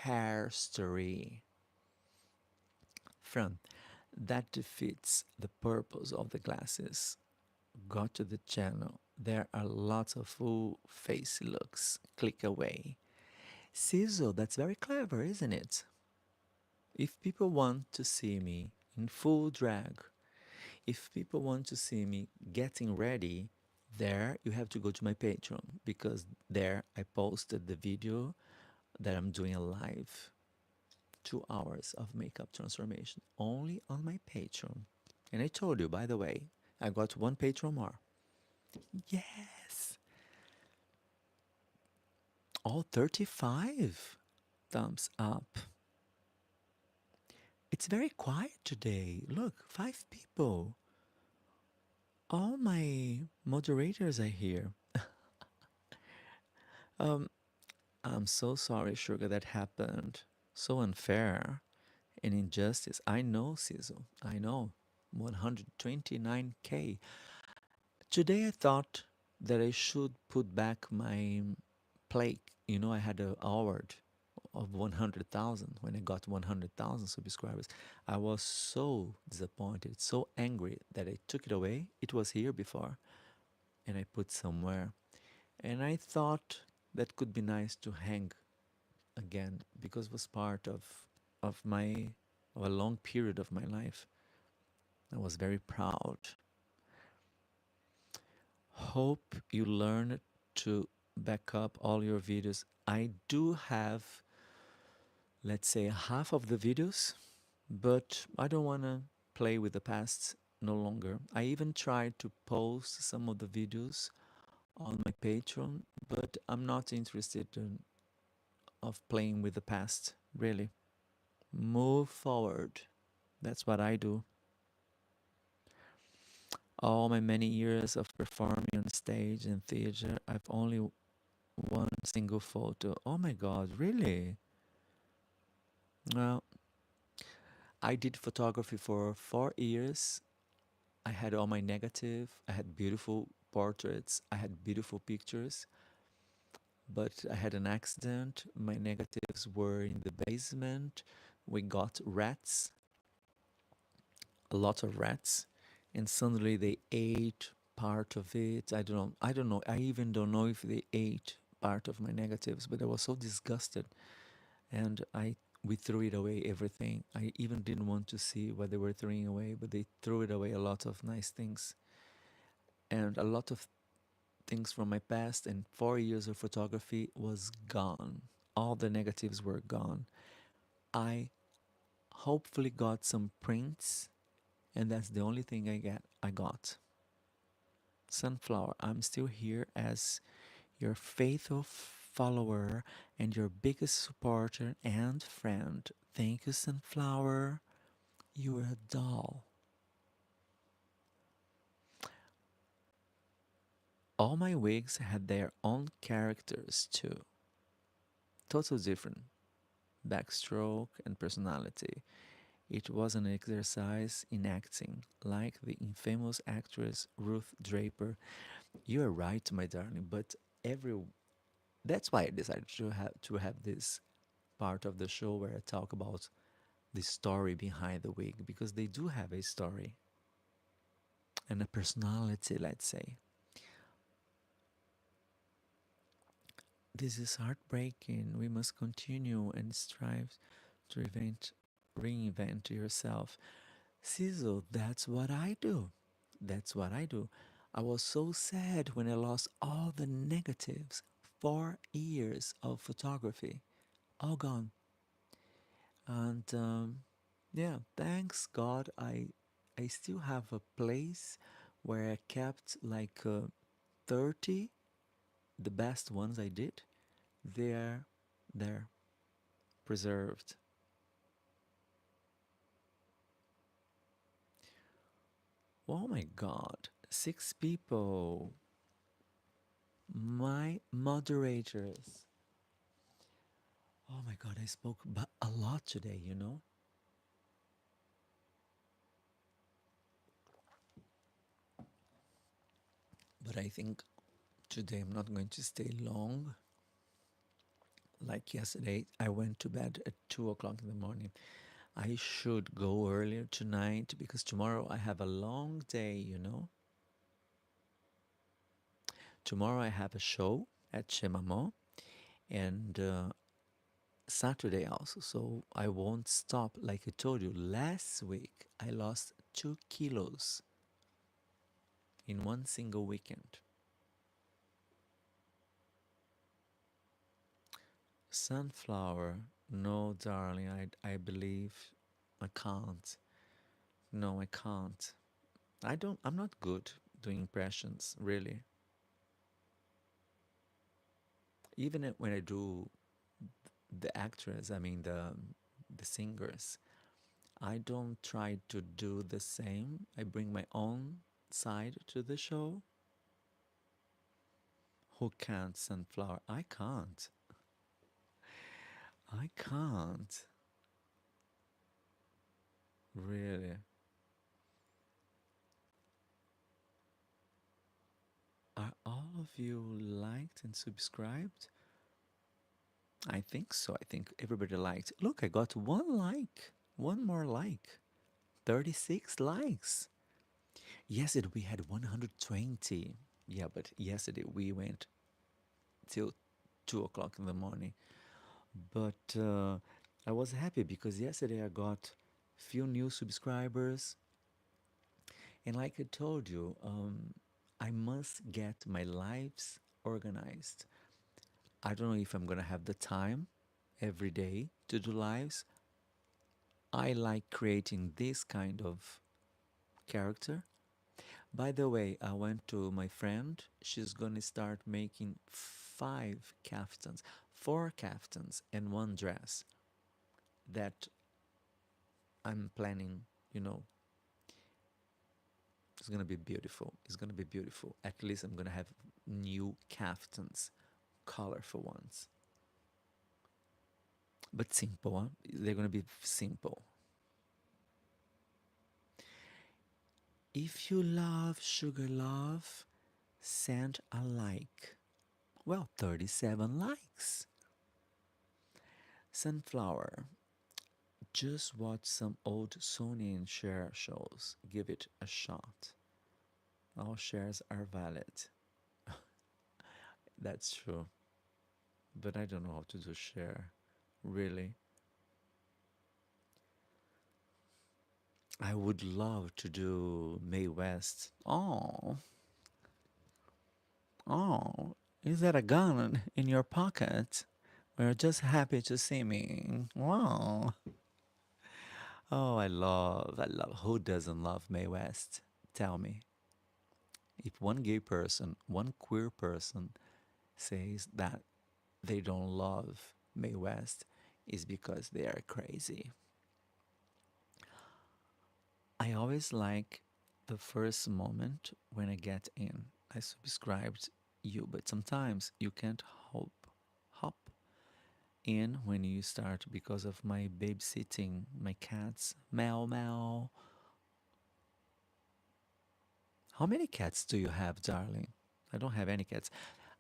hair story. From that defeats the purpose of the glasses. Go to the channel. There are lots of full face looks. Click away. Sizzle, that's very clever, isn't it? If people want to see me in full drag, if people want to see me getting ready, there you have to go to my Patreon, because there I posted the video that I'm doing a live 2 hours of makeup transformation only on my Patreon. And I told you, by the way, I got one Patreon more. Yes. All 35 thumbs up. It's very quiet today. Look, 5 people. All my moderators are here. I'm so sorry, Sugar, that happened. So unfair and injustice. I know, Sizzle. I know. 129K. Today I thought that I should put back my plaque. You know, I had an award of 100,000 when I got 100,000 subscribers. I was so disappointed, so angry that I took it away. It was here before and I put somewhere. And I thought that could be nice to hang again because it was part of my of a long period of my life. I was very proud. Hope you learned to back up all your videos. I do have, let's say, half of the videos, but I don't want to play with the past no longer. I even tried to post some of the videos on my Patreon, but I'm not interested in of playing with the past, really. Move forward. That's what I do. All my many years of performing on stage and theater, I've only one single photo. Oh my God, really? Well, I did photography for 4 years. I had all my negative. I had beautiful portraits. I had beautiful pictures. But I had an accident. My negatives were in the basement. We got rats, a lot of rats, and suddenly they ate part of it. I don't know. I don't know. I even don't know if they ate part of my negatives, but I was so disgusted, and I we threw it away, everything. I even didn't want to see what they were throwing away, but they threw it away, a lot of nice things and a lot of things from my past, and 4 years of photography was gone. All the negatives were gone. I hopefully got some prints, and that's the only thing I got. Sunflower, I'm still here as your faithful follower and your biggest supporter and friend. Thank you, Sunflower. You are a doll. All my wigs had their own characters too. Total different backstroke and personality. It was an exercise in acting, like the infamous actress Ruth Draper. You are right, my darling, but every that's why I decided to have this part of the show where I talk about the story behind the wig, because they do have a story and a personality, let's say. This is heartbreaking. We must continue and strive to reinvent yourself. Sizzle, that's what I do. That's what I do. I was so sad when I lost all the negatives. 4 years of photography, all gone. And yeah, thanks God, I still have a place where I kept like 30, the best ones I did. They're there, preserved. Oh my God, 6 people. My moderators. Oh my God, I spoke a lot today, you know? But I think today I'm not going to stay long. Like yesterday, I went to bed at 2 o'clock in the morning. I should go earlier tonight because tomorrow I have a long day, you know? Tomorrow I have a show at Chemamo, and Saturday also. So I won't stop. Like I told you, last week I lost 2 kilos in one single weekend. Sunflower, no, darling, I believe I can't. No, I can't. I'm not good doing impressions, really. Even when I do the actors, I mean the singers, I don't try to do the same. I bring my own side to the show. Who can't, Sunflower? I can't. I can't. Really. Are all of you liked and subscribed? I think so. I think everybody liked. Look, I got one like. One more like. 36 likes. Yesterday we had 120. Yeah, but yesterday we went till 2 o'clock in the morning. But I was happy because yesterday I got few new subscribers. And like I told you, I must get my lives organized. I don't know if I'm gonna have the time every day to do lives. I like creating this kind of character. By the way, I went to my friend. She's gonna start making 5 kaftans, 4 kaftans, and one dress that I'm planning. You know, it's gonna be beautiful. It's gonna be beautiful. At least I'm gonna have new kaftans, colorful ones, but simple. Huh? They're gonna be simple. If you love Sugar Love, send a like. Well, 37 likes. Sunflower, just watch some old Sony and Cher shows. Give it a shot. All shares are valid. That's true. But I don't know how to do share. Really. I would love to do May West. Oh, is that a gun in your pocket? We're just happy to see me. Wow. Oh, I love. Who doesn't love Mae West? Tell me. If one gay person, one queer person says that they don't love Mae West, is because they are crazy. I always like the first moment when I get in. I subscribed you, but sometimes you can't hop in when you start because of my babysitting my cats. Meow meow. How many cats do you have, darling? I don't have any cats.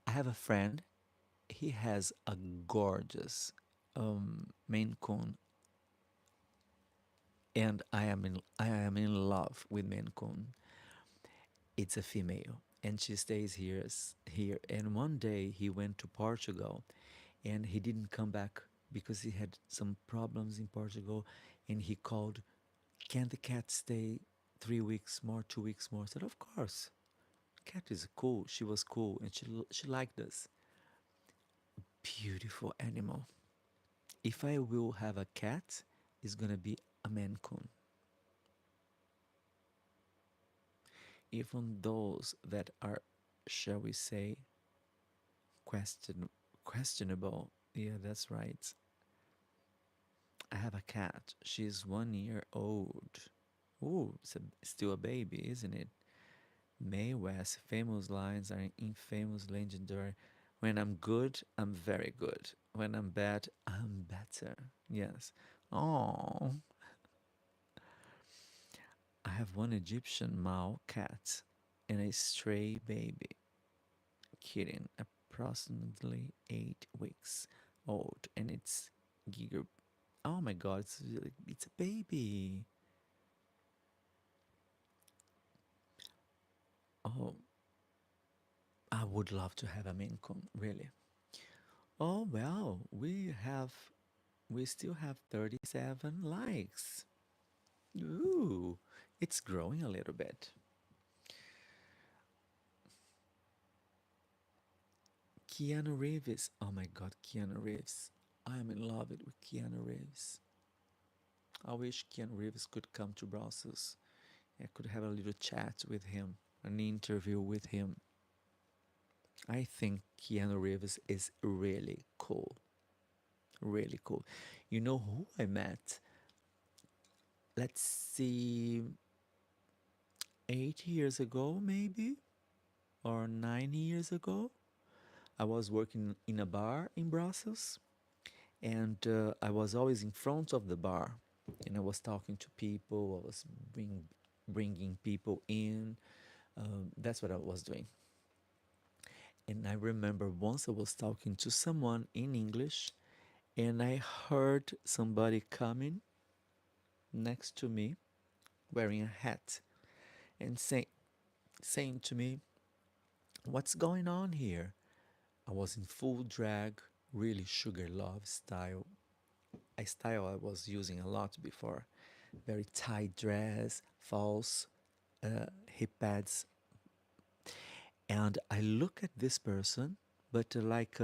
I have a friend. He has a gorgeous Maine Coon, and I am in love with Maine Coon. It's a female, and she stays here. And one day he went to Portugal, and he didn't come back because he had some problems in Portugal, and he called, "Can the cat stay 3 weeks more, 2 weeks more?" I said, "Of course." Cat is cool. She was cool, and she liked us. Beautiful animal. If I will have a cat, it's gonna be a Maine Coon. Even those that are, shall we say, question questionable. Yeah, that's right. I have a cat. She's 1 year old. Ooh, still a baby, isn't it? Mae West, famous lines are infamous, legendary. When I'm good, I'm very good. When I'm bad, I'm better. Yes. Oh, I have one Egyptian Mao cat and a stray baby kitten, approximately 8 weeks old, and it's giga. Oh my God, it's a baby. Oh, I would love to have a Maine Coon, really. Oh well, we still have 37 likes. Ooh, it's growing a little bit. Keanu Reeves. Oh my God, Keanu Reeves. I am in love with Keanu Reeves. I wish Keanu Reeves could come to Brussels. I could have a little chat with him, an interview with him. I think Keanu Reeves is really cool. Really cool. You know who I met? Let's see, 8 years ago, maybe, or 9 years ago. I was working in a bar in Brussels, and I was always in front of the bar, and I was talking to people. I was bringing people in. That's what I was doing. And I remember once I was talking to someone in English, and I heard somebody coming next to me wearing a hat and saying to me, "What's going on here?" I was in full drag, really sugar love style. A style I was using a lot before. Very tight dress, false hip pads. And I look at this person, but like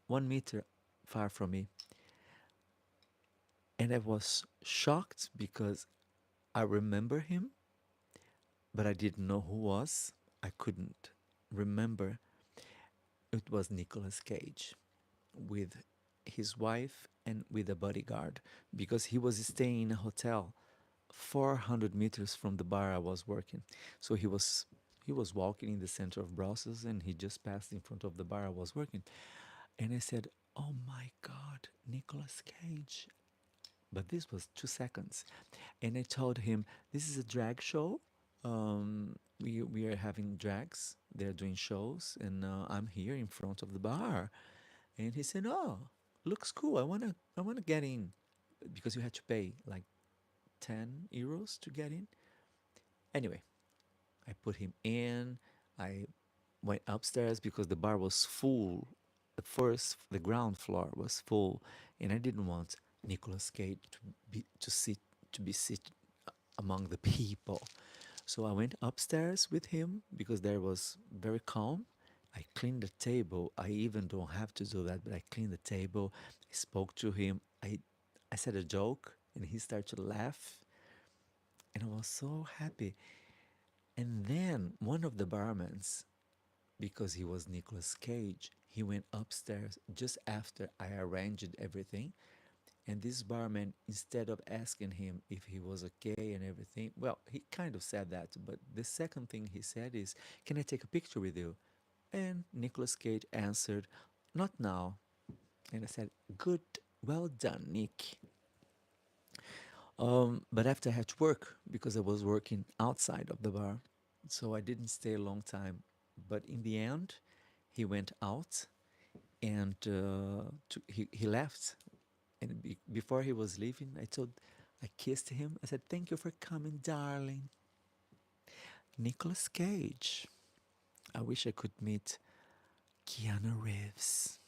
1 meter far from me, and I was shocked because I remember him, but I didn't know who was. I couldn't remember. It was Nicolas Cage with his wife and with a bodyguard because he was staying in a hotel 400 meters from the bar I was working. So he was walking in the center of Brussels and he just passed in front of the bar I was working. And I said, "Oh my God, Nicolas Cage." But this was 2 seconds. And I told him, "This is a drag show. We are having drags. They're doing shows, and I'm here in front of the bar." And he said, "Oh, looks cool. I wanna get in," because you had to pay like 10 euros to get in. Anyway, I put him in. I went upstairs because the bar was full. The ground floor was full, and I didn't want Nicolas Cage to be sit among the people. So I went upstairs with him because there was very calm. I cleaned the table. I even don't have to do that, but I cleaned the table. I spoke to him. I said a joke, and he started to laugh, and I was so happy. And then one of the barmans, because he was Nicolas Cage, he went upstairs just after I arranged everything. And this barman, instead of asking him if he was okay and everything, well, he kind of said that, but the second thing he said is, "Can I take a picture with you?" And Nicolas Cage answered, "Not now." And I said, "Good, well done, Nick." But after I had to work because I was working outside of the bar, so I didn't stay a long time. But in the end, he went out and he left. And before he was leaving, I kissed him. I said, "Thank you for coming, darling." Nicolas Cage. I wish I could meet Keanu Reeves.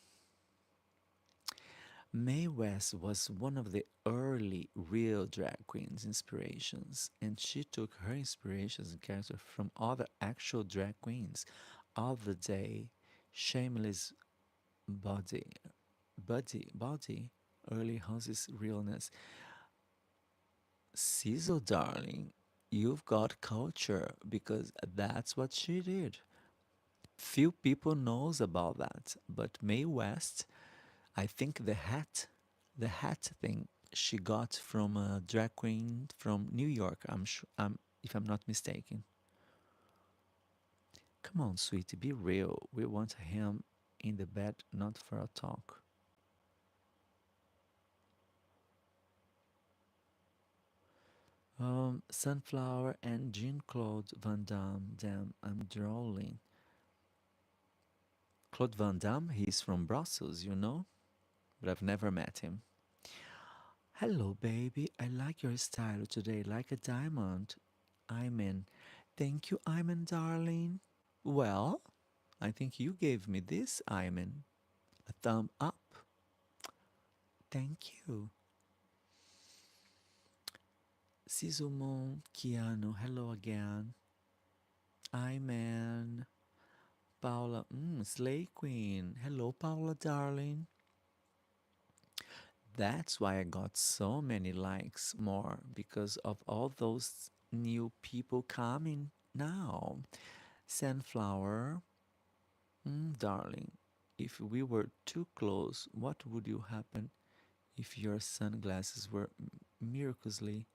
Mae West was one of the early real drag queens inspirations, and she took her inspirations and characters from other actual drag queens of the day. Shameless Body, Body, early House's realness. Sizzle, darling, you've got culture because that's what she did. Few people knows about that, but Mae West, I think the hat thing she got from a drag queen from New York. If I'm not mistaken. Come on, sweetie, be real. We want him in the bed, not for a talk. Sunflower and Jean-Claude Van Damme. Damn, I'm drooling. Claude Van Damme, he's from Brussels, but I've never met him. Hello, baby. I like your style today, like a diamond. Iman. Thank you, Iman, darling. Well, I think you gave me this, Iman. A thumb up. Thank you. Sizumon, Keanu, hello again. Iman. Paula, Slay Queen. Hello, Paula, darling. That's why I got so many likes more because of all those new people coming now. Sunflower, darling, if we were too close, what would you happen if your sunglasses were miraculously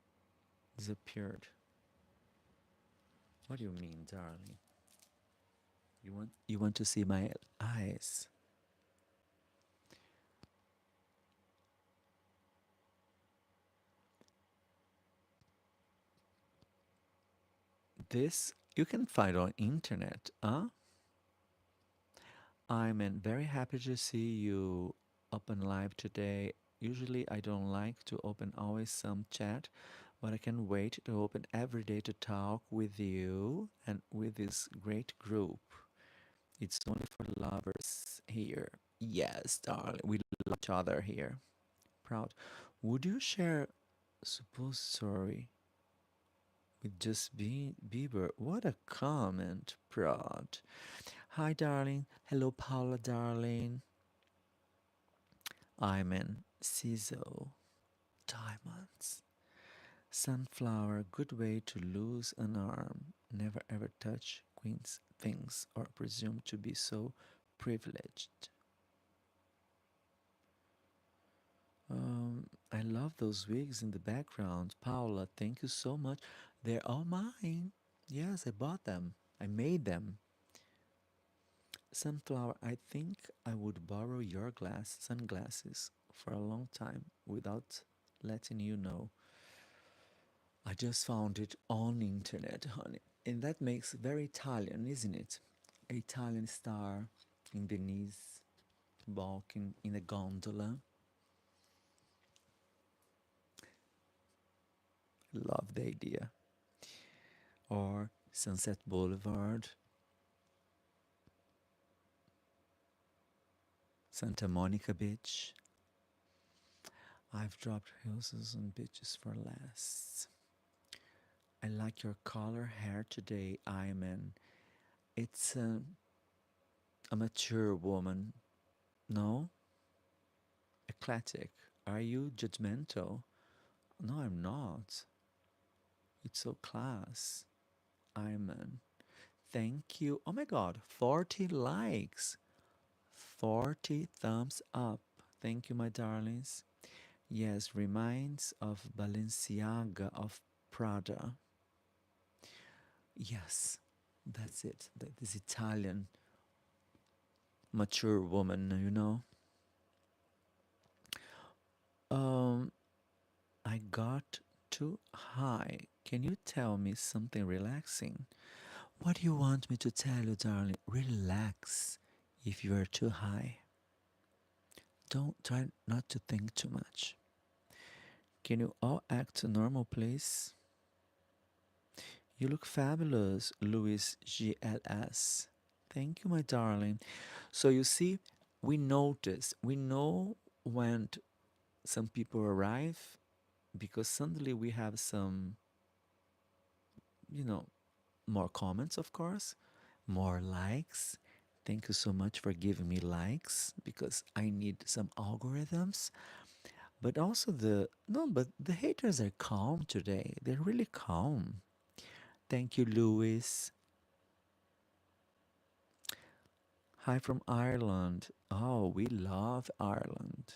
disappeared? What do you mean, darling? You want to see my eyes? This you can find on internet, huh? I'm very happy to see you open live today. Usually I don't like to open always some chat, but I can wait to open every day to talk with you and with this great group. It's only for lovers here. Yes, darling, we love each other here. Proud. Would you share suppository with just Bieber. What a comment, Prod. Hi, darling. Hello, Paula, darling. I'm in Ciso. Diamonds. Sunflower, good way to lose an arm. Never ever touch queen's things or presume to be so privileged. I love those wigs in the background. Paula, thank you so much. They're all mine. Yes, I bought them. I made them. Sunflower, I think I would borrow your sunglasses for a long time without letting you know. I just found it on internet, honey. And that makes very Italian, isn't it? Italian star in Venice, walking in a gondola. Love the idea. Or Sunset Boulevard, Santa Monica Beach. I've dropped houses and beaches for less. I like your color hair today, Iman. It's a mature woman. No? Eclectic. Are you judgmental? No, I'm not. It's so class. Iman. Thank you. Oh my god, 40 likes. 40 thumbs up. Thank you, my darlings. Yes, reminds of Balenciaga of Prada. Yes, that's it. This Italian mature woman, you know. Um, I got too high. Can you tell me something relaxing? What do you want me to tell you, darling? Relax if you are too high. Don't try not to think too much. Can you all act normal, please? You look fabulous, Louis GLS. Thank you, my darling. So you see, we know when some people arrive because suddenly we have some, you know, more comments, of course, more likes. Thank you so much for giving me likes because I need some algorithms. But also but the haters are calm today. They're really calm. Thank you, Louis. Hi from Ireland. Oh, we love Ireland.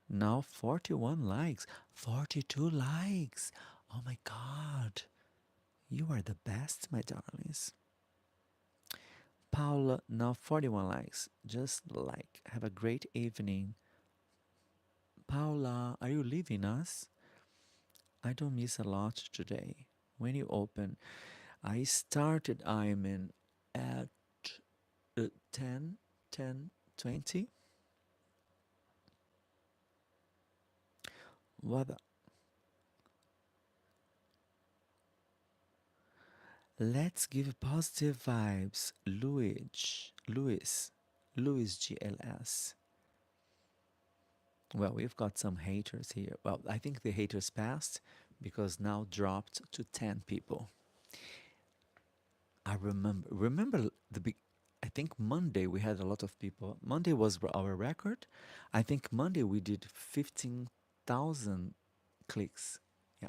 Now 41 likes, 42 likes. Oh my God. You are the best, my darlings. Paula, now 41 likes. Just like. Have a great evening. Paula, are you leaving us? I don't miss a lot today. When you open, I started Ironman at 10, 10, 20. What? Let's give positive vibes. Louis GLS. Well, we've got some haters here. Well, I think the haters passed because now dropped to 10 people. I remember the big. I think Monday we had a lot of people. Monday was our record. I think Monday we did 15,000 clicks. Yeah.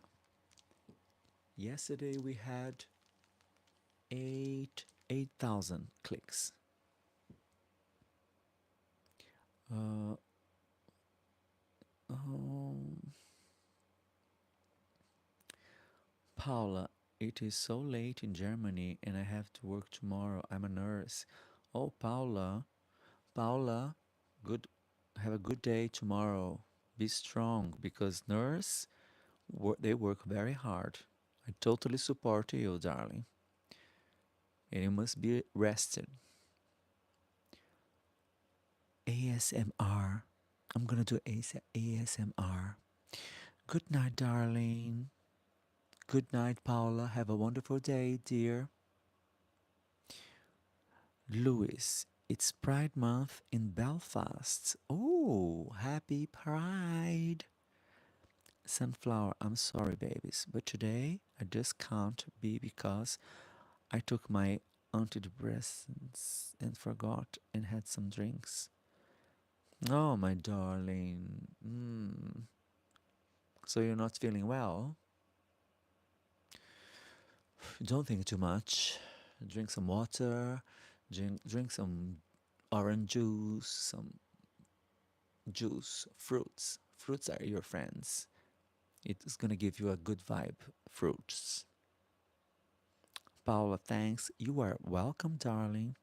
Yesterday we had 8,000 clicks. Uh, um, Paula, it is so late in Germany and I have to work tomorrow. I'm a nurse. Oh, Paula, good. Have a good day tomorrow. Be strong because they work very hard. I totally support you, darling. And you must be rested. ASMR. I'm gonna do ASMR. Good night, darling. Good night, Paula. Have a wonderful day, dear. Louis, it's Pride Month in Belfast. Oh, happy Pride. Sunflower, I'm sorry, babies, but today I just can't be because I took my antidepressants and forgot and had some drinks. Oh, my darling. So you're not feeling well? Don't think too much. Drink some water, drink some orange juice, some juice, fruits. Fruits are your friends. It's gonna give you a good vibe. Fruits. Paula, thanks. You are welcome, darling.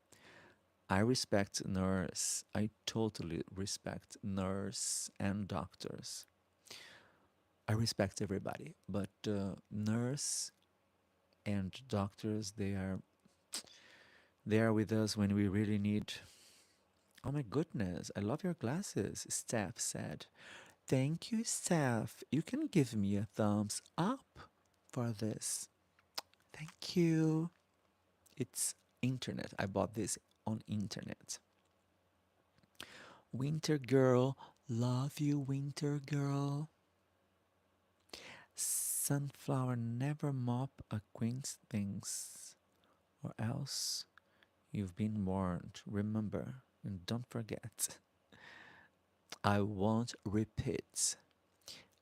I respect nurse. I totally respect nurse and doctors. I respect everybody, but nurse and doctors, they are with us when we really need. Oh my goodness, I love your glasses, Steph said. Thank you, Steph. You can give me a thumbs up for this. Thank you. It's internet. I bought this on internet. Winter girl, love you, winter girl. Sunflower, never mop a queen's things, or else you've been warned. Remember, and don't forget. I won't repeat.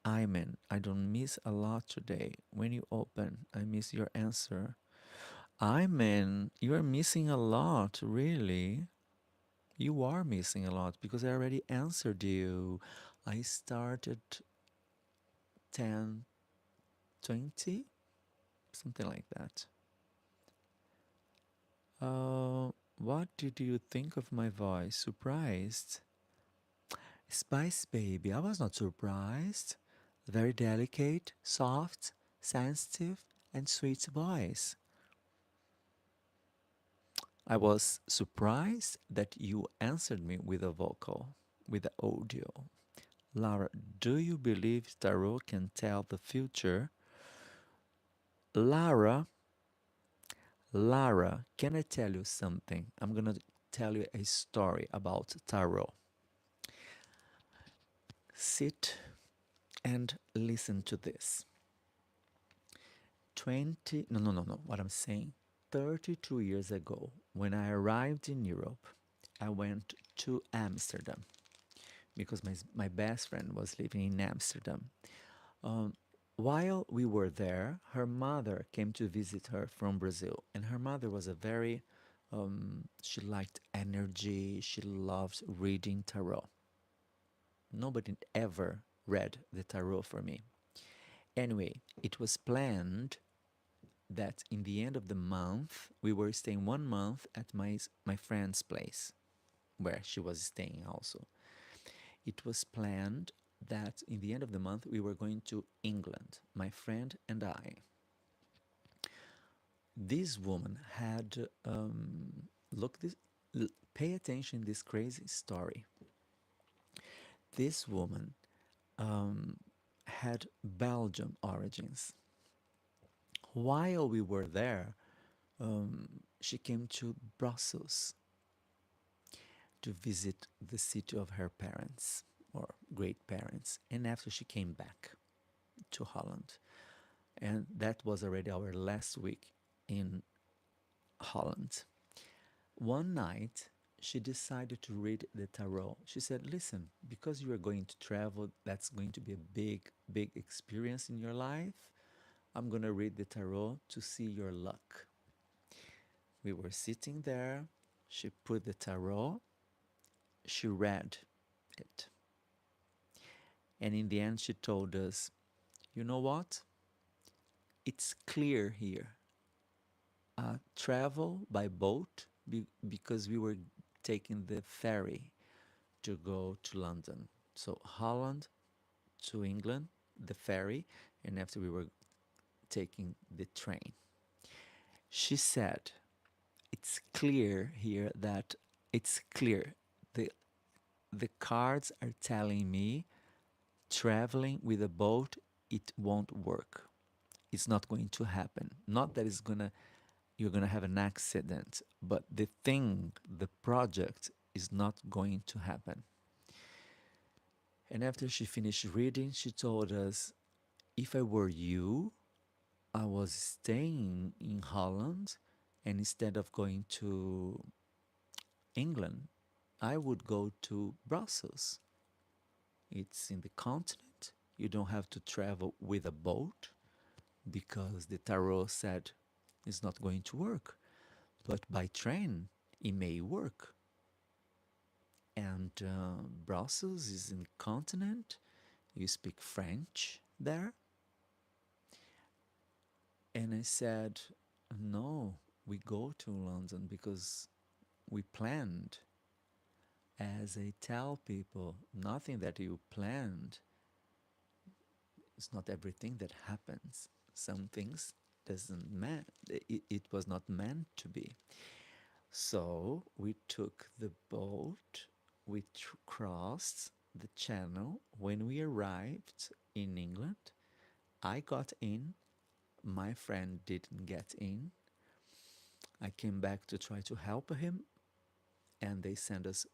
I mean, I don't miss a lot today. When you open, I miss your answer. I mean, you're missing a lot, really. You are missing a lot because I already answered you. I started 10:20, something like that. What did you think of my voice? Surprised? Spice Baby, I was not surprised. Very delicate, soft, sensitive, and sweet voice. I was surprised that you answered me with a vocal, with the audio. Lara, do you believe tarot can tell the future? Lara, Lara, can I tell you something? I'm gonna tell you a story about tarot. Sit and listen to this. 20, no, no, no, no, what I'm saying. 32 years ago, when I arrived in Europe, I went to Amsterdam because my best friend was living in Amsterdam. Um, while we were there, her mother came to visit her from Brazil, and her mother was a very, she liked energy, she loved reading tarot. Nobody ever read the tarot for me. Anyway, it was planned that in the end of the month, we were staying 1 month at my friend's place, where she was staying also. It was planned that in the end of the month we were going to England, my friend and I. This woman had look this pay attention this crazy story. This woman had Belgian origins. While we were there, she came to Brussels to visit the city of her parents or great parents, and after she came back to Holland. And that was already our last week in Holland. One night, she decided to read the tarot. She said, listen, because you are going to travel, that's going to be a big, big experience in your life. I'm going to read the tarot to see your luck. We were sitting there. She put the tarot. She read it. And in the end, she told us, you know what? It's clear here. Travel by boat because we were taking the ferry to go to London. So Holland to England, the ferry, and after we were taking the train. She said, it's clear here that it's clear. The the cards are telling me traveling with a boat it won't work. It's not going to happen. Not that you're gonna have an accident, but the project is not going to happen. And after she finished reading, she told us, If I were you, I was staying in Holland, and instead of going to England, I would go to Brussels. It's in the continent. You don't have to travel with a boat because the tarot said it's not going to work. But by train, it may work. And Brussels is in the continent. You speak French there. And I said, no, we go to London because we planned. As I tell people, nothing that you planned is not everything that happens. Some things doesn't mean it was not meant to be. So we took the boat, we crossed the channel. When we arrived in England, I got in, my friend didn't get in. I came back to try to help him, and they sent us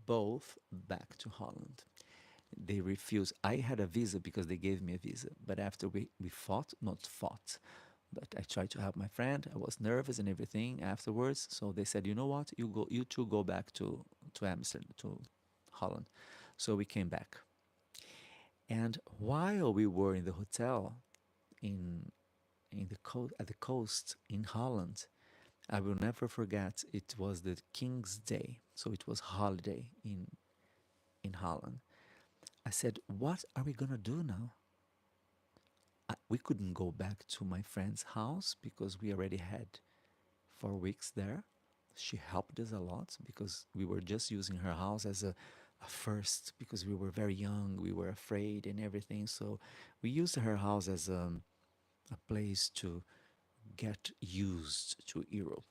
both back to Holland. They refused. I had a visa because they gave me a visa, but after we fought, not fought, but I tried to help my friend. I was nervous and everything afterwards, so they said, you know what, you two go back to Amsterdam, to Holland. So we came back, and while we were in the hotel in at the coast in Holland, I will never forget. It was the King's Day, so it was holiday in Holland. I said, "What are we gonna do now?" We couldn't go back to my friend's house because we already had 4 weeks there. She helped us a lot because we were just using her house as a first because we were very young, we were afraid and everything. So we used her house as a place to get used to Europe.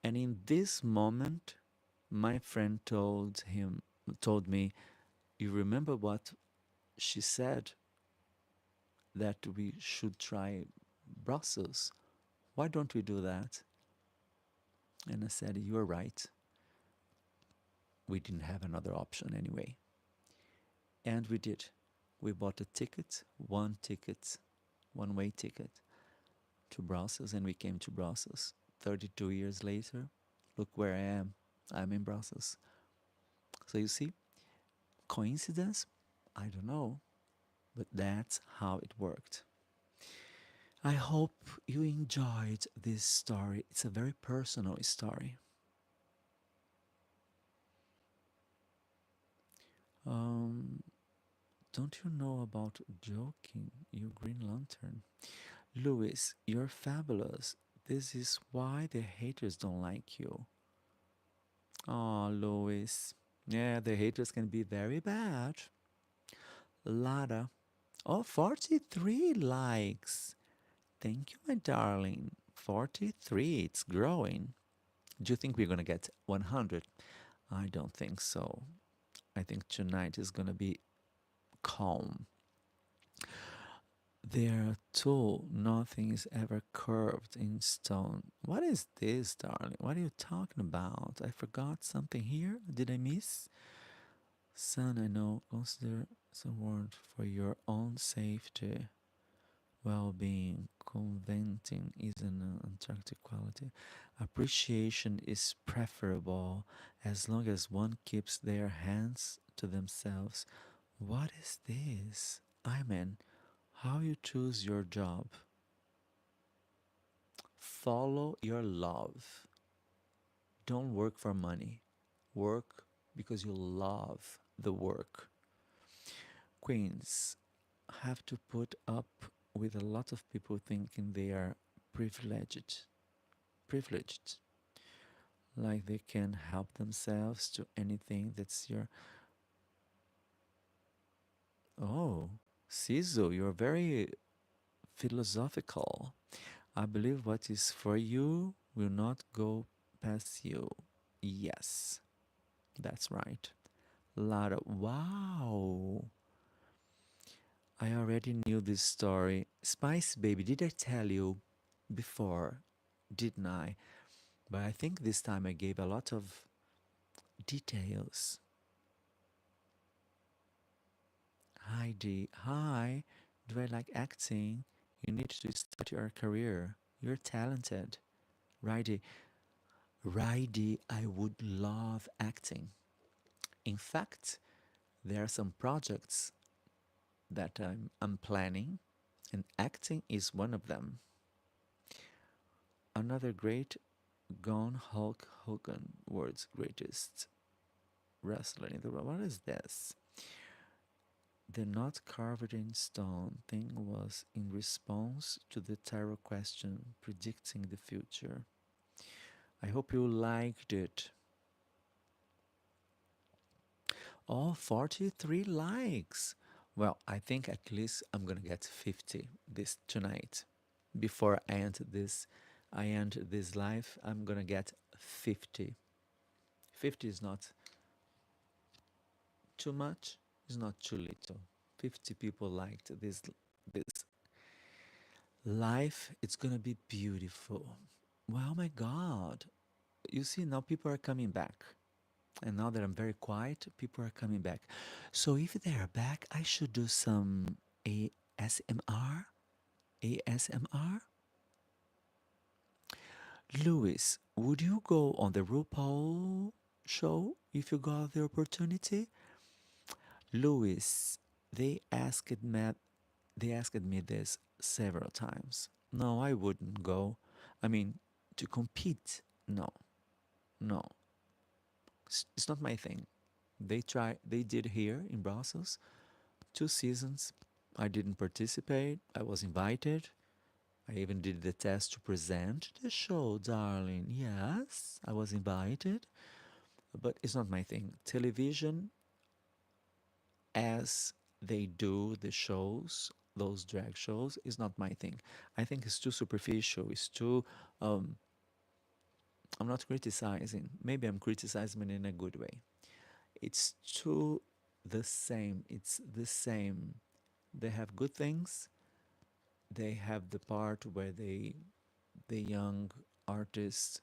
And in this moment, my friend told me, you remember what she said, that we should try Brussels. Why don't we do that? And I said, you're right. We didn't have another option anyway. And we did. We bought a ticket, one way ticket to Brussels, and we came to Brussels. 32 years later, look where I am. I'm in Brussels. So you see, coincidence? I don't know, but that's how it worked. I hope you enjoyed this story. It's a very personal story. Um, don't you know about joking, you Green Lantern? Louis, you're fabulous. This is why the haters don't like you. Oh, Louis. Yeah, the haters can be very bad. Lara. Oh, 43 likes. Thank you, my darling. 43, it's growing. Do you think we're going to get 100? I don't think so. I think tonight is going to be calm. There too, nothing is ever curved in stone. What is this, darling? What are you talking about? I forgot something here. Did I miss? Son, I know, consider the word for your own safety, well-being. Conventing is an attractive quality. Appreciation is preferable as long as one keeps their hands to themselves. What is this? I mean, how you choose your job. Follow your love. Don't work for money. Work because you love the work. Queens have to put up with a lot of people thinking they are privileged. Privileged. Like they can help themselves to anything that's your. Oh, Sisu, you're very philosophical. I believe what is for you will not go past you. Yes, that's right. Lara, wow. I already knew this story. Spice Baby, did I tell you before? Didn't I? But I think this time I gave a lot of details. Heidi, hi. Do I like acting? You need to start your career. You're talented. Righty. Righty, I would love acting. In fact, there are some projects that I'm planning, and acting is one of them. Another great Gone Hulk Hogan, world's greatest wrestler in the world. What is this? The not carved in stone thing was in response to the tarot question predicting the future. I hope you liked it. Oh, 43 likes. Well, I think at least I'm gonna get 50 this tonight. Before I end this live, I'm gonna get 50. 50 is not too much, it's not too little. 50 people liked this live. It's gonna be beautiful. Well, my God. You see, now people are coming back. And now that I'm very quiet, people are coming back. So if they are back, I should do some ASMR. ASMR? Louis, would you go on the RuPaul show if you got the opportunity? Louis, they asked me this several times. No, I wouldn't go. I mean, to compete, no, no. It's not my thing. They did here in Brussels 2 seasons. I didn't participate. I was invited. I even did the test to present the show, darling. Yes, I was invited, but it's not my thing. Television, as they do the shows, those drag shows, is not my thing. I think it's too superficial. It's too. I'm not criticizing. Maybe I'm criticizing in a good way. It's too the same. It's the same. They have good things. They have the part where the young artists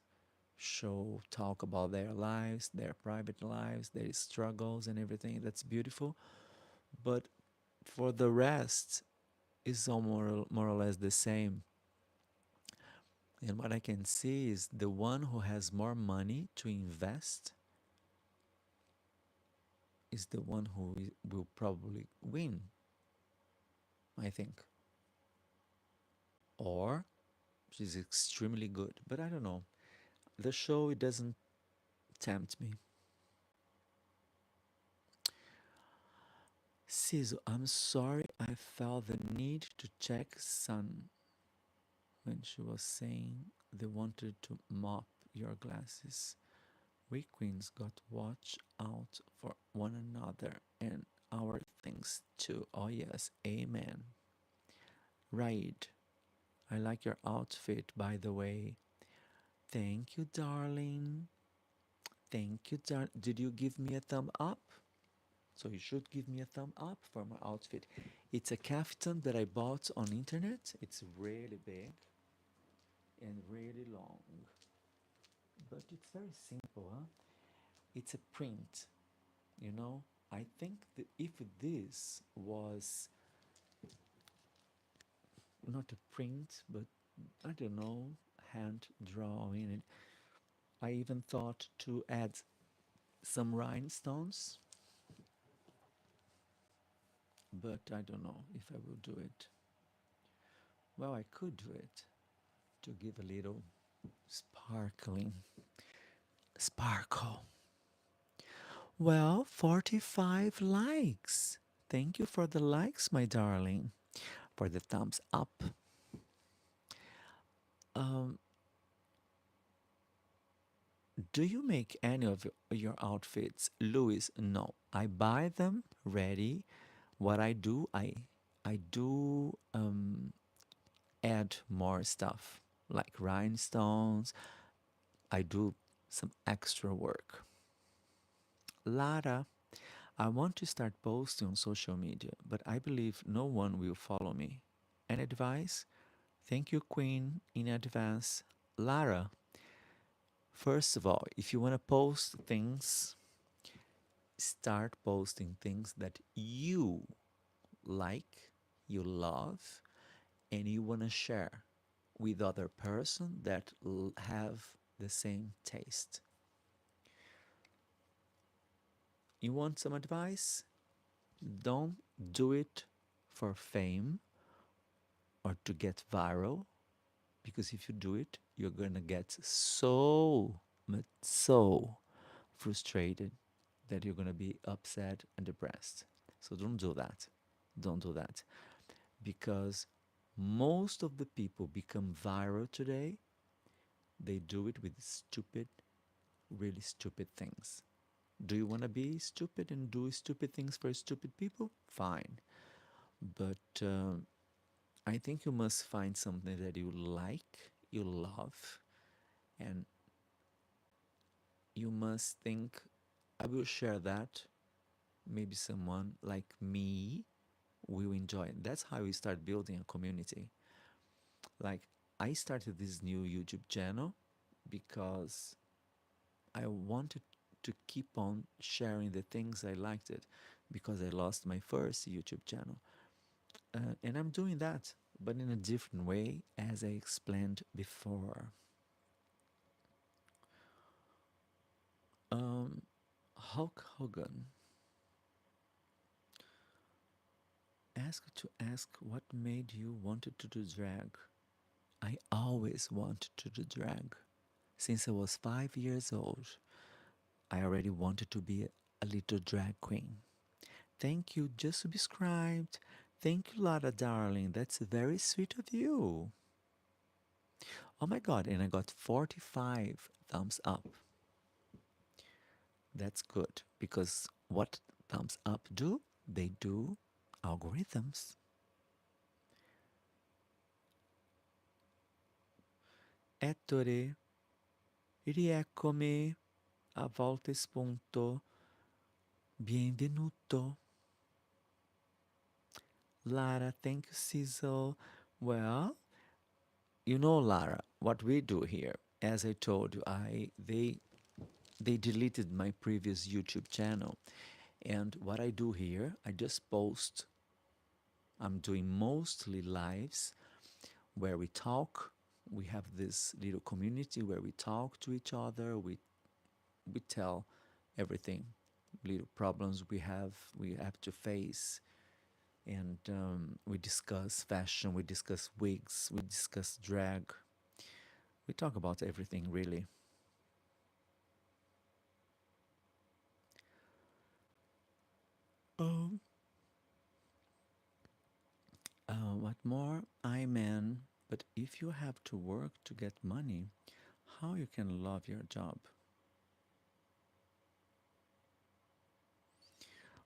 talk about their lives, their private lives, their struggles and everything. That's beautiful. But for the rest, it's all more or less the same. And what I can see is the one who has more money to invest is the one who will probably win, I think. Or she's extremely good. But I don't know. The show, it doesn't tempt me. Sisu, I'm sorry I felt the need to check Sun when she was saying they wanted to mop your glasses. We queens got to watch out for one another and our things too. Oh yes, amen. Right. I like your outfit, by the way. Thank you, darling. Thank you, darling. Did you give me a thumb up? So you should give me a thumb up for my outfit. It's a caftan that I bought on internet. It's really big and really long, but it's very simple, huh? It's a print, you know. I think that if this was not a print, but I don't know, hand drawing it, I even thought to add some rhinestones, but I don't know if I will do it. Well, I could do it to give a little sparkling sparkle. Well, 45 likes. Thank you for the likes, my darling, for the thumbs up. Um, do you make any of your outfits, Louis? No, I buy them ready. What I do add more stuff like rhinestones. I do some extra work. Lara, I want to start posting on social media, but I believe no one will follow me. Any advice? Thank you, Queen, in advance. Lara, first of all, if you want to post things, start posting things that you like you love and you want to share with other person that have the same taste. You want some advice? Don't do it for fame or to get viral, because if you do it, you're gonna get so frustrated that you're gonna be upset and depressed. So don't do that. Don't do that. Because most of the people become viral today, they do it with stupid, really stupid things. Do you want to be stupid and do stupid things for stupid people? Fine. But I think you must find something that you like, you love, and you must think, I will share that. Maybe someone like me will enjoy it. That's how we start building a community. Like, I started this new YouTube channel because I wanted to keep on sharing the things I liked it, because I lost my first YouTube channel. And I'm doing that, but in a different way, as I explained before. Hulk Hogan ask what made you wanted to do drag. I always wanted to do drag. Since I was 5 years old, I already wanted to be a little drag queen. Thank you, just subscribed. Thank you, Lara darling. That's very sweet of you. Oh my god, and I got 45 thumbs up. That's good, because what thumbs up do? They do algorithms. Ettore, rieccomi, a volte spunto, benvenuto. Lara, thank you, Cecil. Well, you know, Lara, what we do here, as I told you, they deleted my previous YouTube channel. And what I do here, I just post. I'm doing mostly lives where we talk. We have this little community where we talk to each other. We tell everything, little problems we have to face, and we discuss fashion. We discuss wigs. We discuss drag. We talk about everything really. Um, what more? Amen. But if you have to work to get money, how you can love your job?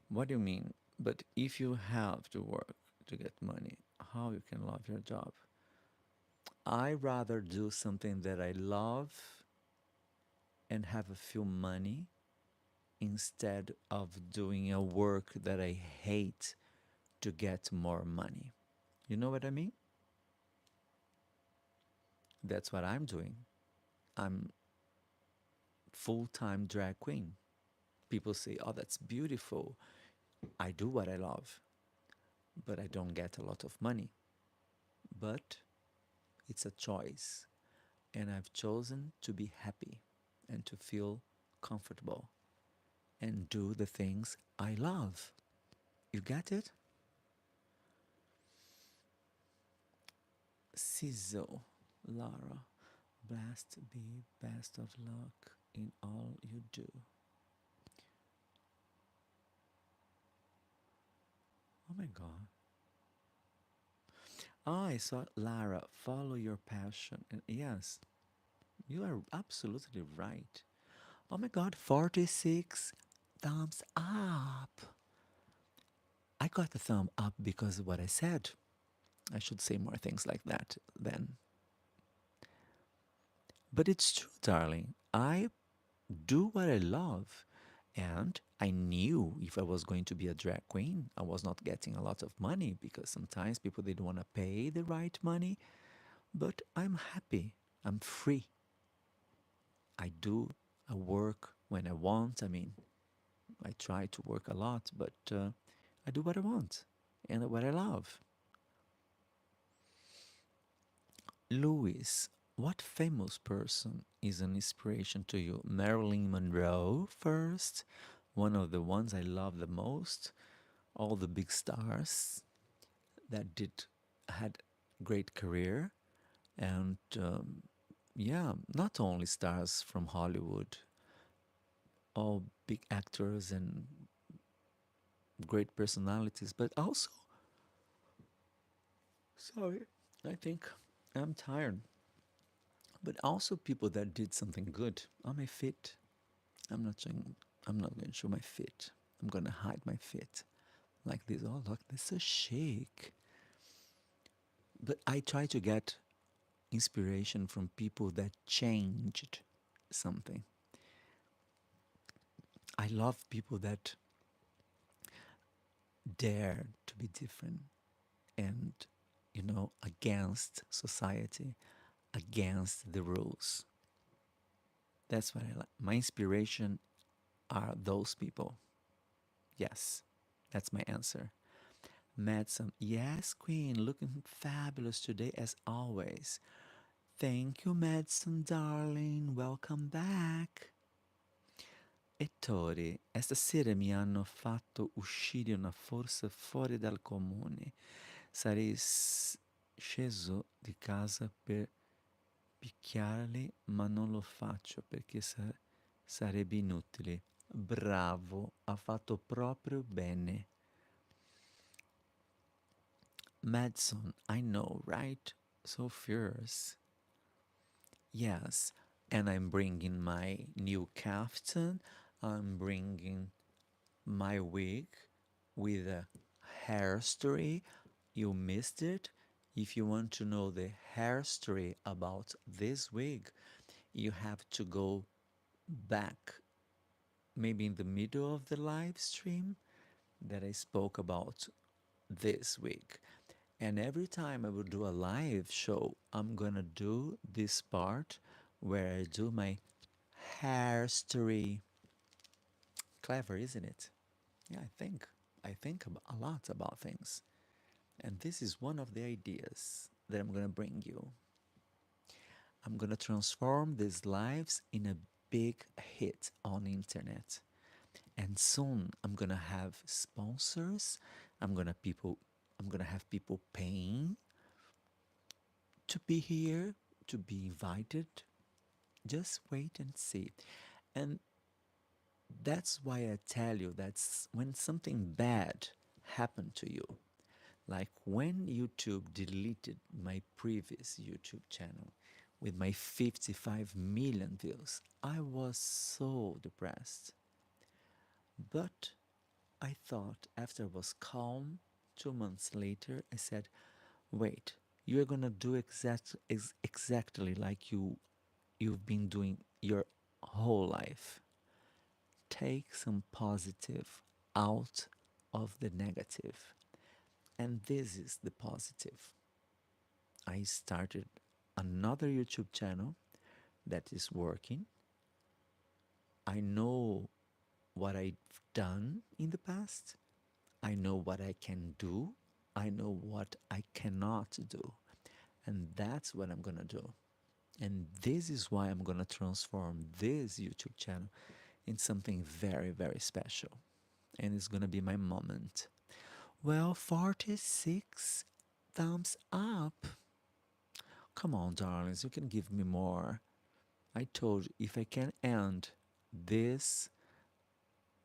What do you mean? But if you have to work to get money, how you can love your job? I rather do something that I love and have a few money instead of doing a work that I hate to get more money. You know what I mean? That's what I'm doing. I'm full-time drag queen. People say, "Oh, that's beautiful." I do what I love, but I don't get a lot of money. But it's a choice, and I've chosen to be happy and to feel comfortable and do the things I love. You get it? Sizzle, Lara, blessed be, best of luck in all you do. Oh my God. Oh, I saw Lara, follow your passion. And yes, you are absolutely right. Oh my God, 46 thumbs up. I got the thumb up because of what I said. I should say more things like that then. But it's true, darling. I do what I love. And I knew if I was going to be a drag queen, I was not getting a lot of money, because sometimes people didn't want to pay the right money. But I'm happy. I'm free. I do I work when I want. I mean, I try to work a lot, but I do what I want and what I love. Louis, what famous person is an inspiration to you? Marilyn Monroe first, one of the ones I love the most. All the big stars that did had great career, and yeah, not only stars from Hollywood, all big actors and great personalities, but also, sorry, I think I'm tired, but also people that did something good on my feet. I'm not showing, I'm not going to show my feet. I'm going to hide my feet like this. Oh, look, this is so chic. But I try to get inspiration from people that changed something. I love people that dare to be different and, against society, against the rules. That's what I like. My inspiration are those people. Yes, that's my answer. Madison, yes, Queen, looking fabulous today as always. Thank you, Madison, darling. Welcome back. Ettore, esta sera mi hanno fatto uscire una forza fuori dal comune. Sarei sceso di casa per picchiarli, ma non lo faccio perché sarebbe inutile. Bravo, ha fatto proprio bene. Madson, I know, right? So fierce. Yes, and I'm bringing my new kaftan. I'm bringing my wig with a hair story. You missed it. If you want to know the hair story about this wig, you have to go back, maybe in the middle of the live stream that I spoke about this week. And every time I will do a live show, I'm gonna do this part where I do my hair story. Clever, isn't it? Yeah, I think a lot about things. And this is one of the ideas that I'm gonna bring you. I'm gonna transform these lives in a big hit on internet. And soon I'm gonna have sponsors. I'm gonna people I'm gonna have people paying to be here, to be invited. Just wait and see. And that's why I tell you that's when something bad happened to you. Like when YouTube deleted my previous YouTube channel with my 55 million views, I was so depressed. But I thought after I was calm, 2 months later, I said, wait, you're gonna do exactly like you've been doing your whole life. Take some positive out of the negative. And this is the positive. I started another YouTube channel that is working. I know what I've done in the past. I know what I can do. I know what I cannot do. And that's what I'm gonna do. And this is why I'm gonna transform this YouTube channel in something very, very special. And it's gonna be my moment. Well, 46 thumbs up. Come on, darlings, you can give me more. I told you if I can end this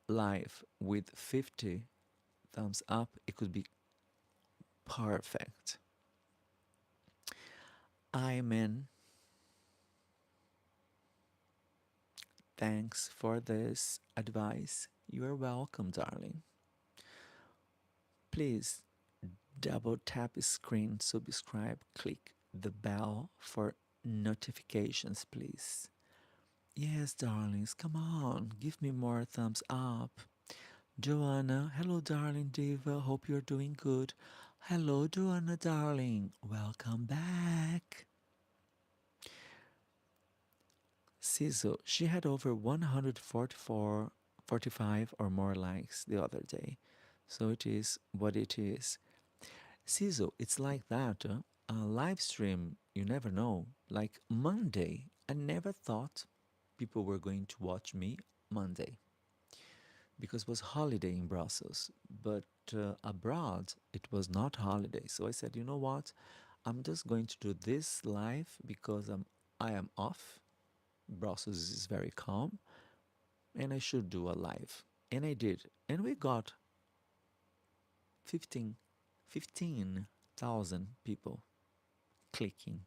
live with 50 thumbs up, it could be perfect. I'm in. Thanks for this advice. You are welcome, darling. Please double tap the screen, subscribe, click the bell for notifications, please. Yes, darlings, come on, give me more thumbs up. Joanna, hello, darling diva, hope you're doing good. Hello, Joanna, darling, welcome back. Sizzle, she had over 144, 45 or more likes the other day. So it is what it is. Sizzle, it's like that. A live stream you never know. Like Monday, I never thought people were going to watch me Monday because it was holiday in Brussels. But abroad, it was not holiday. So I said, you know what? I'm just going to do this live because I am off. Brussels is very calm, and I should do a live. And I did. And we got 15, 15,000 people clicking.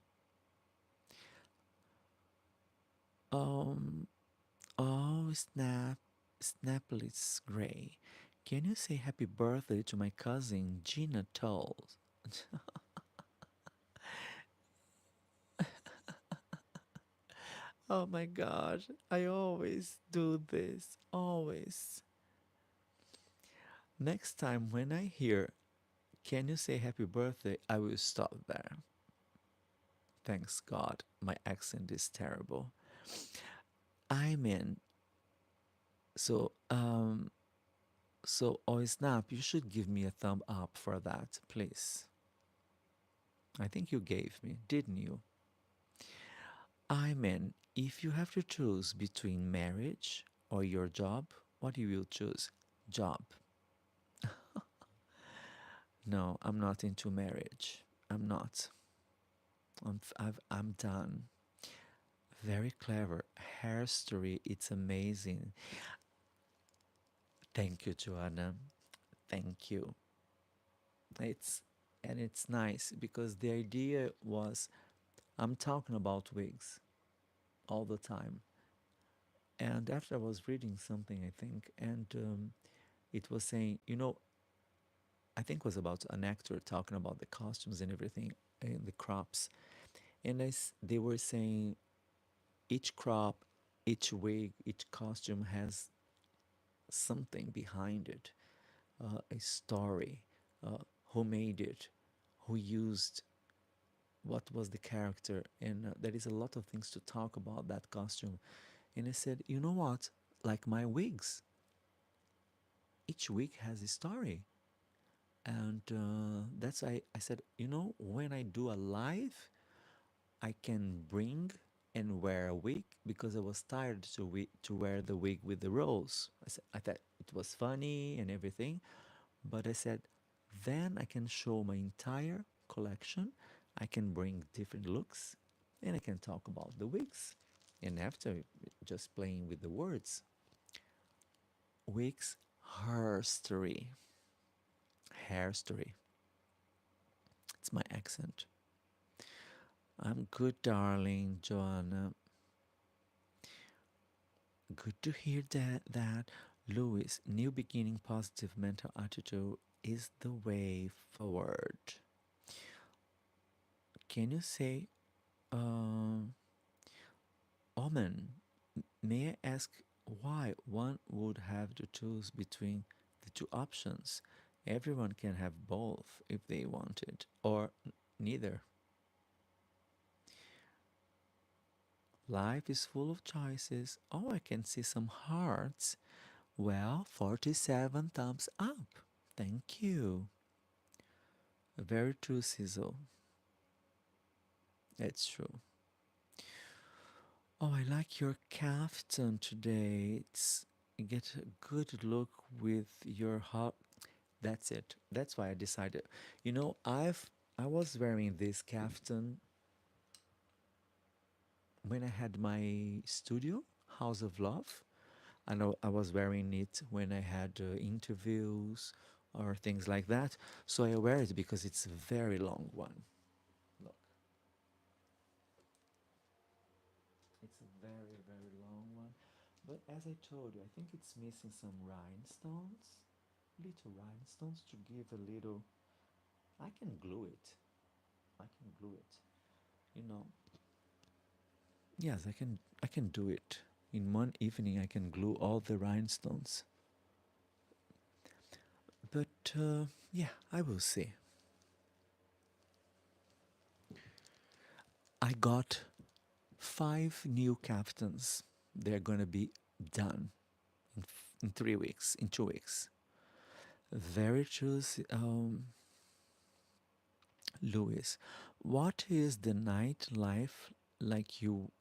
Um, oh, Snapless Gray. Can you say happy birthday to my cousin Gina Tolls? Oh my god, I always do this. Always. Next time when I hear, can you say happy birthday? I will stop there. Thanks God, my accent is terrible. I mean, so, oh Snap, you should give me a thumb up for that, please. I think you gave me, didn't you? I mean, if you have to choose between marriage or your job, what you will choose? Job. No, I'm not into marriage. I'm not. I'm done. Very clever. Hair story. It's amazing. Thank you, Joanna. Thank you. It's it's nice because the idea was I'm talking about wigs all the time. And after I was reading something, I think, and it was saying, I think it was about an actor talking about the costumes and everything and the crops. And they were saying each crop, each wig, each costume has something behind it, a story, who made it, who used, what was the character, and there is a lot of things to talk about that costume. And I said, you know what? Like my wigs, each wig has a story. And that's why I said, when I do a live, I can bring and wear a wig because I was tired to wear the wig with the rolls. I thought it was funny and everything, but I said, then I can show my entire collection. I can bring different looks and I can talk about the wigs. And after just playing with the words, wigs, her story, hair story. It's my accent. I'm good, darling Joanna. Good to hear that. Louis, new beginning, positive mental attitude is the way forward. Can you say, um, Omen, may I ask why one would have to choose between the two options? Everyone can have both if they wanted, or neither. Life is full of choices. Oh, I can see some hearts. Well, 47 thumbs up. Thank you. Very true, Sizzle. It's true. Oh, I like your kaftan today. You get a good look with your heart. That's it. That's why I decided. I was wearing this kaftan when I had my studio, House of Love. I know I was wearing it when I had interviews or things like that. So I wear it because it's a very long one. Look, it's a very, very long one. But as I told you, I think it's missing some rhinestones, little rhinestones to give a little. I can glue it. I can glue it. You know. Yes, I can. I can do it. In one evening, I can glue all the rhinestones. But yeah, I will see. I got 5 new captains. They're gonna be done in 3 weeks, in 2 weeks. Very true, Louis. What is the nightlife like you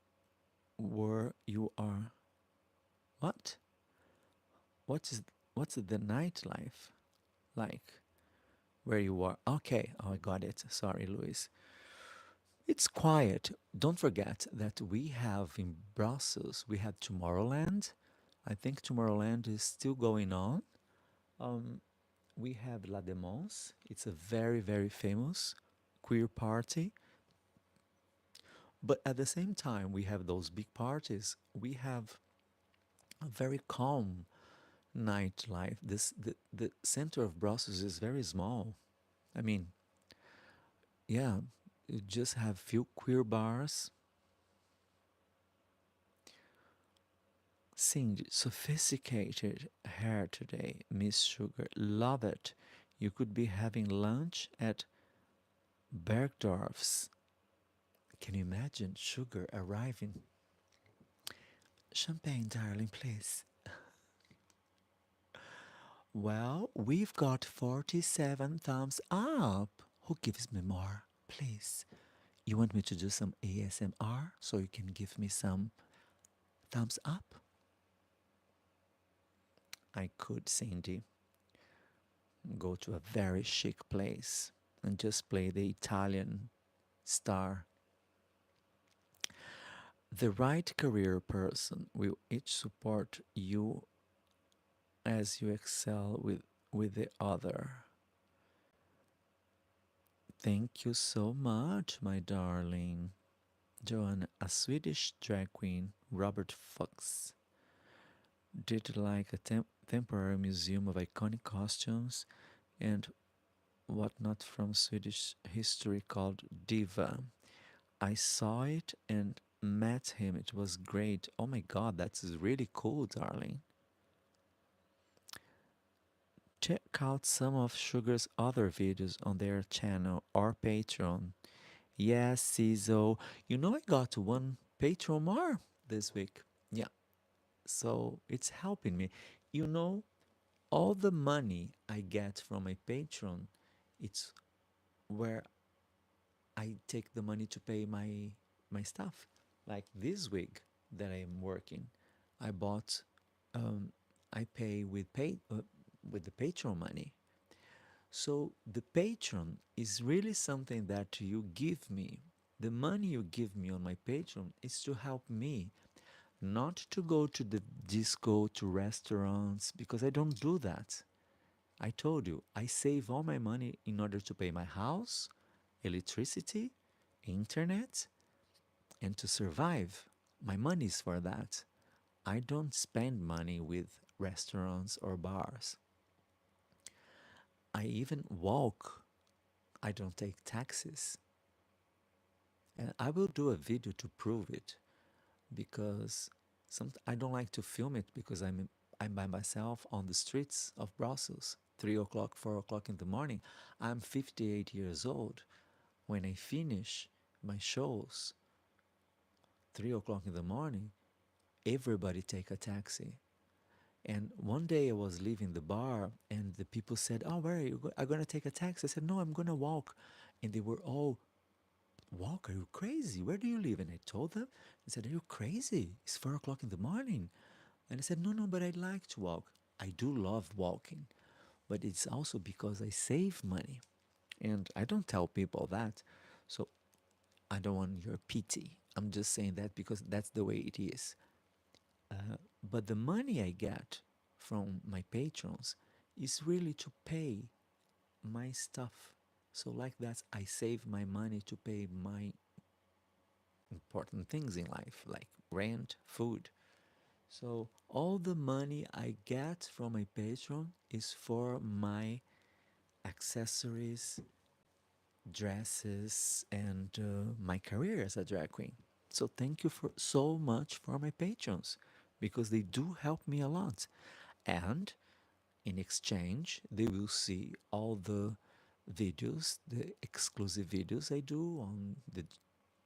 are? What? What is what's the nightlife like where you are? Okay, oh, I got it. Sorry, Luis. It's quiet. Don't forget that we have in Brussels, we had Tomorrowland. I think Tomorrowland is still going on. Um, we have La Démence. It's a very, very famous queer party. But at the same time, we have those big parties. We have a very calm nightlife. The center of Brussels is very small. I mean, yeah, you just have few queer bars. Seeing sophisticated hair today, Miss Sugar. Love it. You could be having lunch at Bergdorf's. Can you imagine Sugar arriving? Champagne, darling, please. Well, we've got 47 thumbs up. Who gives me more? Please. You want me to do some ASMR so you can give me some thumbs up? I could, Cindy, go to a very chic place and just play the Italian star. The right career person will each support you as you excel with the other. Thank you so much, my darling. Joanna, a Swedish drag queen, Robert Fox, did like a temporary museum of iconic costumes and whatnot from Swedish history called Diva. I saw it and met him. It was great. Oh my god, that's really cool, darling. Check out some of Sugar's other videos on their channel or Patreon. Yes, Ciso. You know I got one Patreon more this week. Yeah, so it's helping me. You know, all the money I get from my Patreon, it's where I take the money to pay my stuff. Like this week that I am working, I bought, um, I pay with the Patreon money. So the Patreon is really something that you give me. The money you give me on my Patreon is to help me, not to go to the disco, to restaurants, because I don't do that. I told you, I save all my money in order to pay my house, electricity, internet, and to survive. My money is for that. I don't spend money with restaurants or bars. I even walk. I don't take taxis. And I will do a video to prove it because I don't like to film it because I'm by myself on the streets of Brussels, 3 o'clock, 4 o'clock in the morning. I'm 58 years old. When I finish my shows, 3 o'clock in the morning, everybody take a taxi. And one day I was leaving the bar and the people said, "Oh, where are you? Are you going to take a taxi?" I said, "No, I'm going to walk." And they were all, "Walk? Are you crazy? Where do you live?" And I told them, I said, "Are you crazy? It's 4 o'clock in the morning." And I said, "No, no, but I like to walk." I do love walking, but it's also because I save money. And I don't tell people that. So I don't want your pity. I'm just saying that because that's the way it is. But the money I get from my patrons is really to pay my stuff. So, like that, I save my money to pay my important things in life, like rent, food. So, all the money I get from my patron is for my accessories, dresses, and my career as a drag queen. So, thank you for so much for my patrons because they do help me a lot. And in exchange, they will see all the videos, the exclusive videos I do on the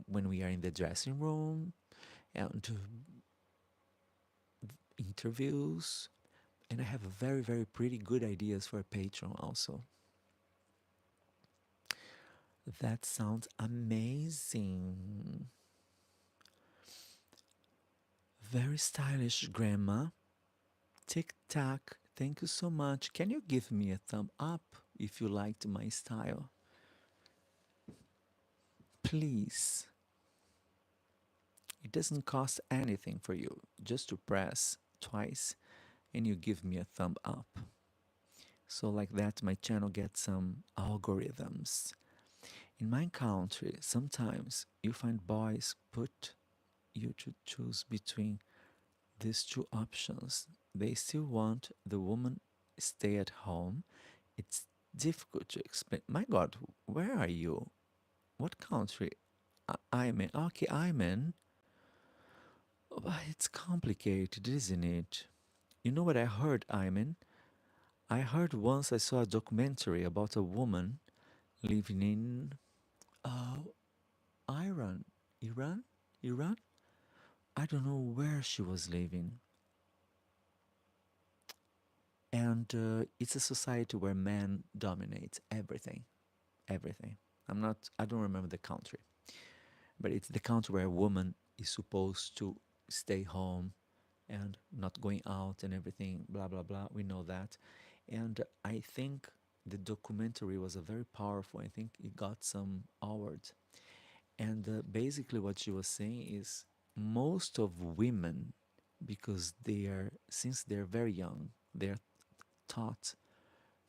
when we are in the dressing room and interviews. And I have a very pretty good ideas for Patreon also. That sounds amazing. Very stylish, Grandma. Tic tac. Thank you so much. Can you give me a thumb up if you liked my style? Please. It doesn't cost anything for you just to press twice and you give me a thumb up. So, like that, my channel gets some algorithms. In my country, sometimes you find boys put you to choose between these two options. They still want the woman stay at home. It's difficult to explain. My God, where are you? What country? I'm in. Okay, I'm in. But it's complicated, isn't it? You know what I heard, Ayman? I heard once I saw a documentary about a woman living in uh, Iran. Iran? Iran? I don't know where she was living. And it's a society where men dominate everything. Everything. I don't remember the country. But it's the country where a woman is supposed to stay home and not going out and everything, blah, blah, blah. We know that. And I think the documentary was a very powerful. I think it got some awards. And basically, what she was saying is most of women, because since they're very young, they're taught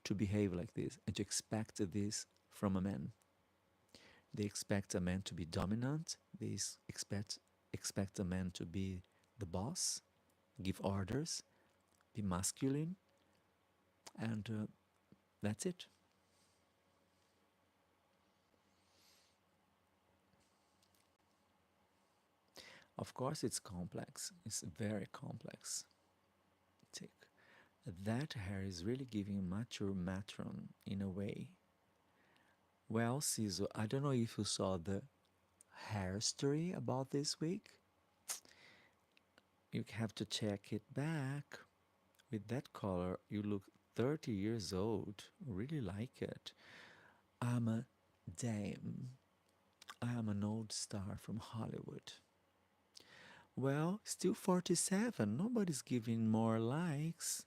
to behave like this and to expect this from a man. They expect a man to be dominant. They expect a man to be the boss, give orders, be masculine, and that's it. Of course, it's complex. It's very complex. Tick. That hair is really giving mature matron in a way. Well, Ciso, I don't know if you saw the hair story about this week. You have to check it back. With that color, you look 30 years old. Really like it. I'm a dame. I am an old star from Hollywood. Well, still 47. Nobody's giving more likes.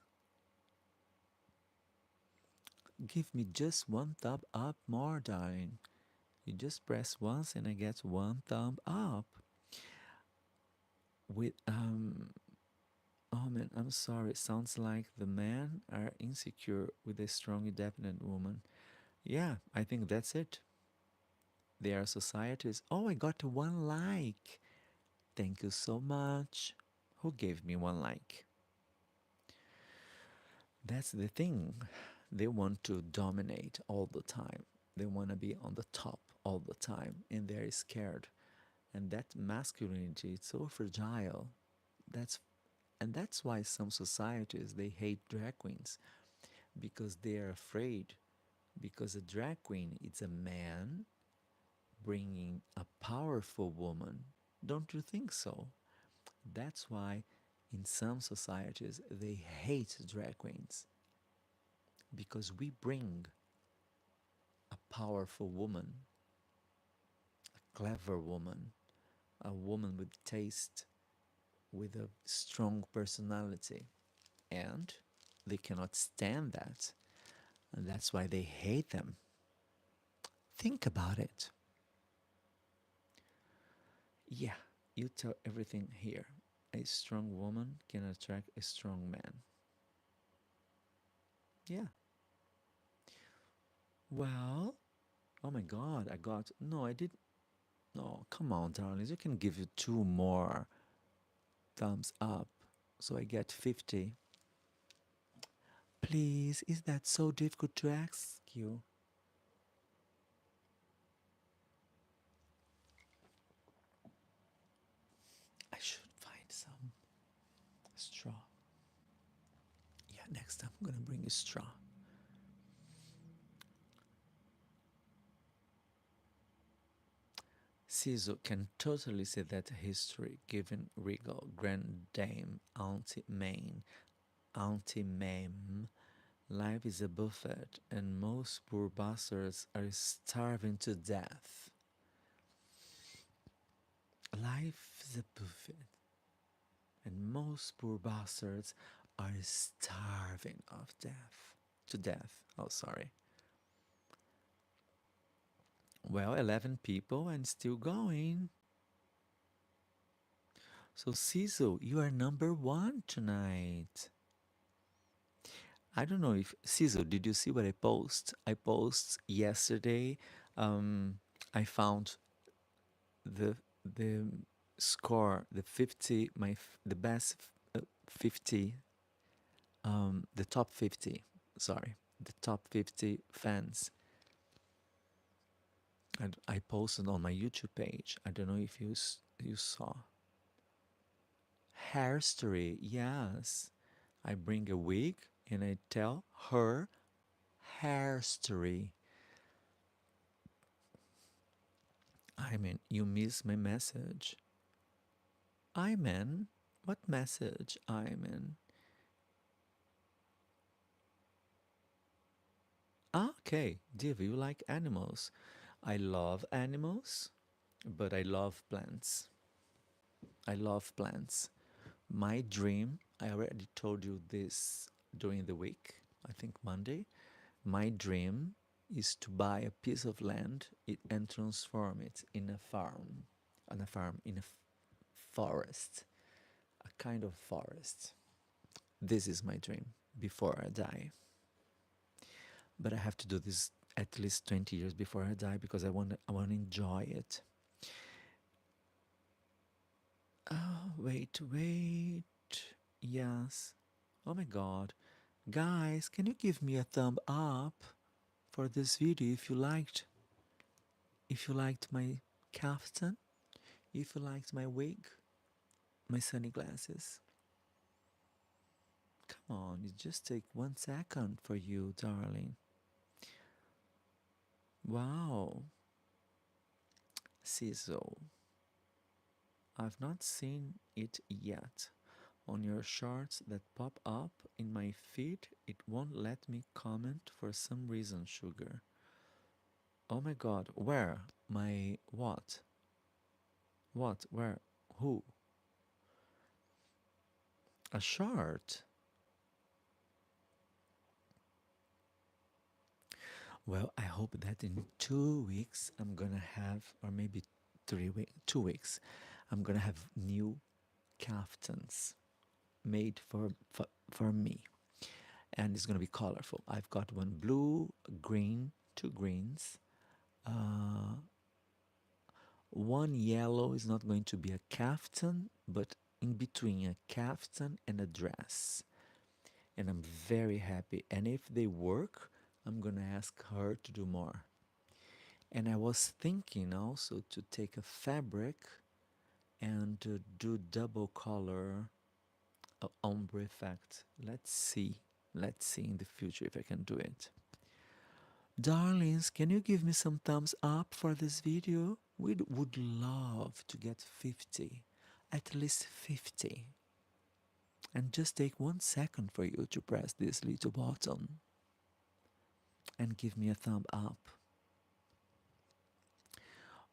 Give me just one thumb up more, darling. You just press once and I get one thumb up. With oh man, I'm sorry. It sounds like the men are insecure with a strong, independent woman. Yeah, I think that's it. There are societies. Oh, I got one like. Thank you so much. Who gave me one like? That's the thing. They want to dominate all the time. They want to be on the top all the time and they're scared. And that masculinity is so fragile. That's and that's why some societies they hate drag queens because they are afraid because a drag queen is a man bringing a powerful woman. Don't you think so? That's why in some societies they hate drag queens because we bring a powerful woman, a clever woman, a woman with taste, with a strong personality, and they cannot stand that. And that's why they hate them. Think about it. Yeah, you tell everything here. A strong woman can attract a strong man. Yeah. Well, oh my god, I got. No, I did. No, come on, darlings. You can give you two more thumbs up. So I get 50. Please, is that so difficult to ask you? I should find some straw. Yeah, next time I'm gonna bring a straw. Caesar can totally see that history given regal grand dame Auntie Maine, Auntie Mame, Life is a buffet, and most poor bastards are starving to death. Life is a buffet, and most poor bastards are starving of death. To death. Oh, sorry. Well, 11 people and still going. So, Siso, you are number one tonight. I don't know if Siso, did you see what I post? I post yesterday. Um, I found the the score, the 50, the best 50, the top 50. Sorry, the top 50 fans. And I posted on my YouTube page. I don't know if you saw. Hair story, yes. I bring a wig and I tell her hair story. I mean, you miss my message. I mean, what message? I mean, okay, Diva, you like animals. I love animals, but I love plants. I love plants. My dream, I already told you this during the week, I think Monday. My dream is to buy a piece of land and transform it in a farm, on a farm, in a forest, a kind of forest. This is my dream before I die. But I have to do this at least 20 years before I die because I want to enjoy it. Oh, wait. Yes. Oh my god. Guys, can you give me a thumb up for this video if you liked my kaftan, if you liked my wig, my sunglasses? Come on, it just take 1 second for you, darling. Wow. Sizzle. I've not seen it yet. On your shorts that pop up in my feed, it won't let me comment for some reason, sugar. Oh my god, where? My what? What? Where? Who? A short? Well, I hope that in 2 weeks I'm gonna have, or maybe 3 weeks, 2 weeks, I'm gonna have new kaftans made for me, and it's gonna be colorful. I've got one blue, green, two greens. One yellow is not going to be a kaftan, but in between a kaftan and a dress. And I'm very happy. And if they work, I'm gonna ask her to do more. And I was thinking also to take a fabric and do double color ombre effect. Let's see. Let's see in the future if I can do it. Darlings, can you give me some thumbs up for this video? We would love to get 50, at least 50. And just take 1 second for you to press this little button and give me a thumb up.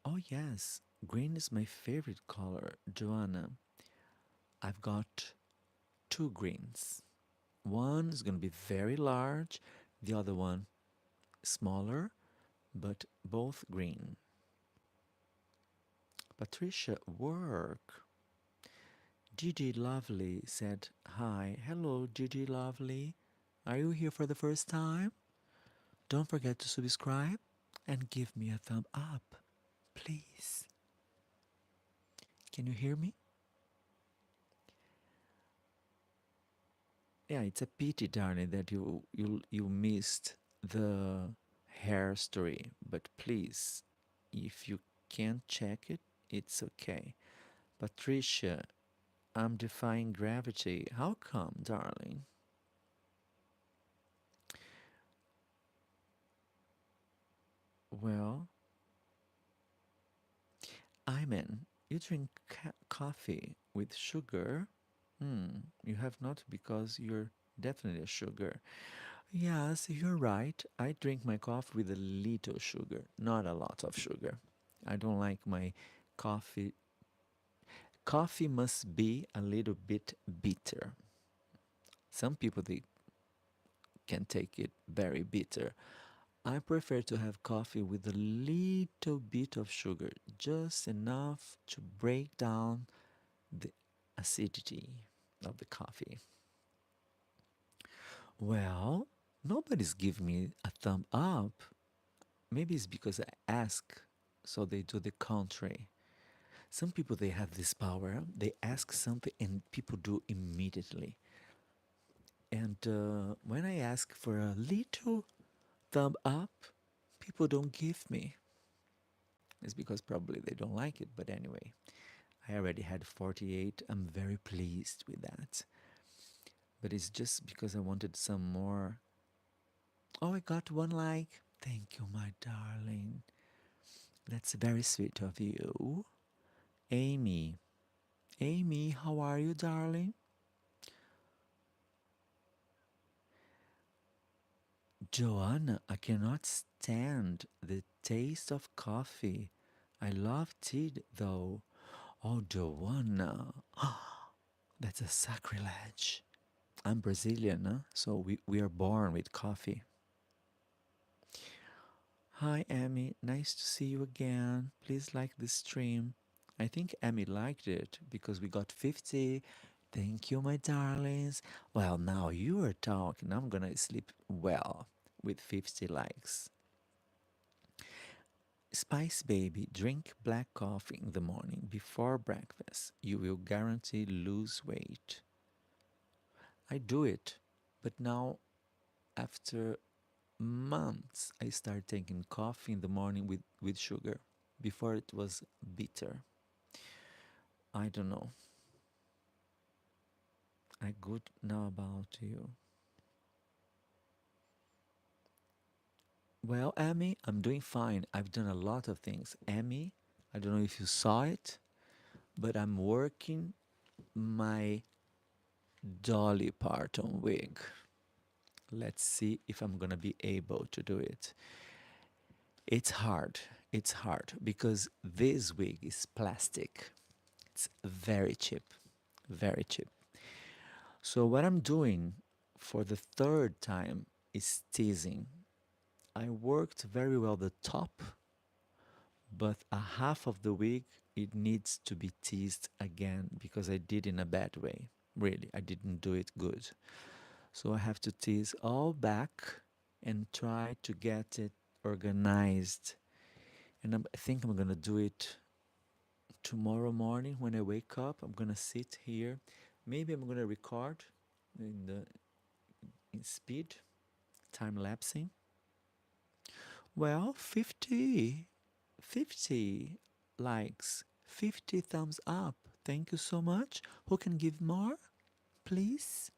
Oh yes, green is my favorite color, Joanna. I've got two greens. One is going to be very large, the other one smaller, but both green. Patricia, work. Gigi Lovely said hi. Hello, Gigi Lovely. Are you here for the first time? Don't forget to subscribe and give me a thumb up, please. Can you hear me? Yeah, it's a pity, darling, that you missed the hair story. But please, if you can't check it, it's okay. Patricia, I'm defying gravity. How come, darling? Well, Iman, you drink coffee with sugar? You have not because you're definitely a sugar. Yes, you're right. I drink my coffee with a little sugar, not a lot of sugar. I don't like my coffee. Coffee must be a little bit bitter. Some people they can take it very bitter. I prefer to have coffee with a little bit of sugar, just enough to break down the acidity of the coffee. Well, nobody's giving me a thumb up. Maybe it's because I ask, so they do the contrary. Some people they have this power. They ask something and people do immediately. And when I ask for a little thumb up, people don't give me. It's because probably they don't like it. But anyway, I already had 48. I'm very pleased with that. But it's just because I wanted some more. Oh, I got one like. Thank you, my darling. That's very sweet of you. Amy. Amy, how are you, darling? Joanna, I cannot stand the taste of coffee. I love tea though. Oh, Joanna, that's a sacrilege. I'm Brazilian, huh? So we are born with coffee. Hi, Amy. Nice to see you again. Please like the stream. I think Amy liked it because we got 50. Thank you, my darlings. Well, now you are talking. I'm gonna sleep well with 50 likes. Spice Baby, drink black coffee in the morning before breakfast. You will guarantee lose weight. I do it, but now after months I start taking coffee in the morning with sugar. Before it was bitter. I don't know. I good know about you. Well, Amy, I'm doing fine. I've done a lot of things. Amy, I don't know if you saw it, but I'm working my Dolly Parton wig. Let's see if I'm gonna be able to do it. It's hard. It's hard because this wig is plastic. It's very cheap. Very cheap. So what I'm doing for the third time is teasing. I worked very well the top, but a half of the wig it needs to be teased again because I did in a bad way. Really, I didn't do it good. So I have to tease all back and try to get it organized. And I think I'm gonna do it tomorrow morning when I wake up. I'm gonna sit here. Maybe I'm gonna record in the in speed, time lapsing. Well, 50 likes, 50 thumbs up. Thank you so much. Who can give more, please?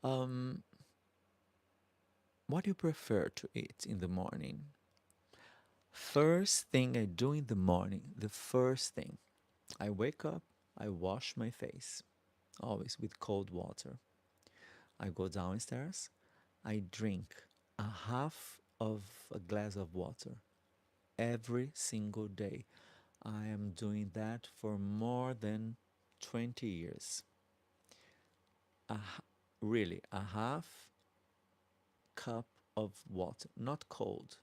Um, what do you prefer to eat in the morning? First thing I do in the morning, the first thing, I wake up, I wash my face, always with cold water. I go downstairs, I drink a half of a glass of water every single day. I am doing that for more than 20 years. A, really, a half cup of water, not cold,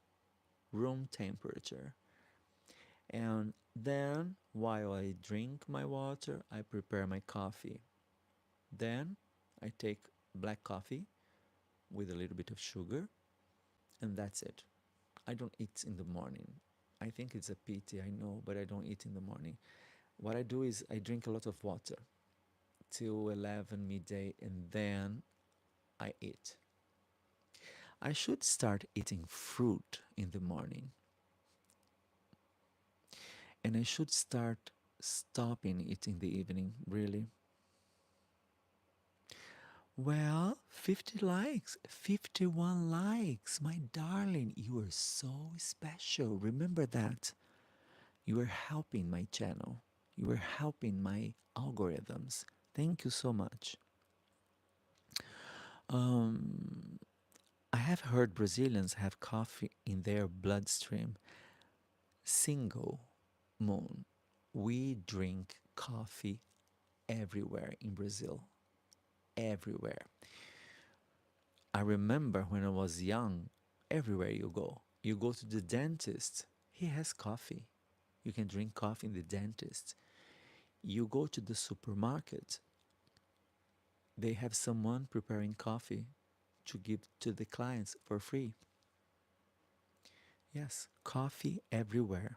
room temperature. And then, while I drink my water, I prepare my coffee. Then, I take black coffee with a little bit of sugar, and that's it. I don't eat in the morning. I think it's a pity, I know, but I don't eat in the morning. What I do is I drink a lot of water till 11 midday and then I eat. I should start eating fruit in the morning and I should start stopping it in the evening, really. Well, 50 likes, 51 likes. My darling, you are so special. Remember that. You are helping my channel. You are helping my algorithms. Thank you so much. Um, I have heard Brazilians have coffee in their bloodstream. Single moon. We drink coffee everywhere in Brazil. Everywhere. I remember when I was young, everywhere you go to the dentist, he has coffee. You can drink coffee in the dentist. You go to the supermarket, they have someone preparing coffee to give to the clients for free. Yes, coffee everywhere.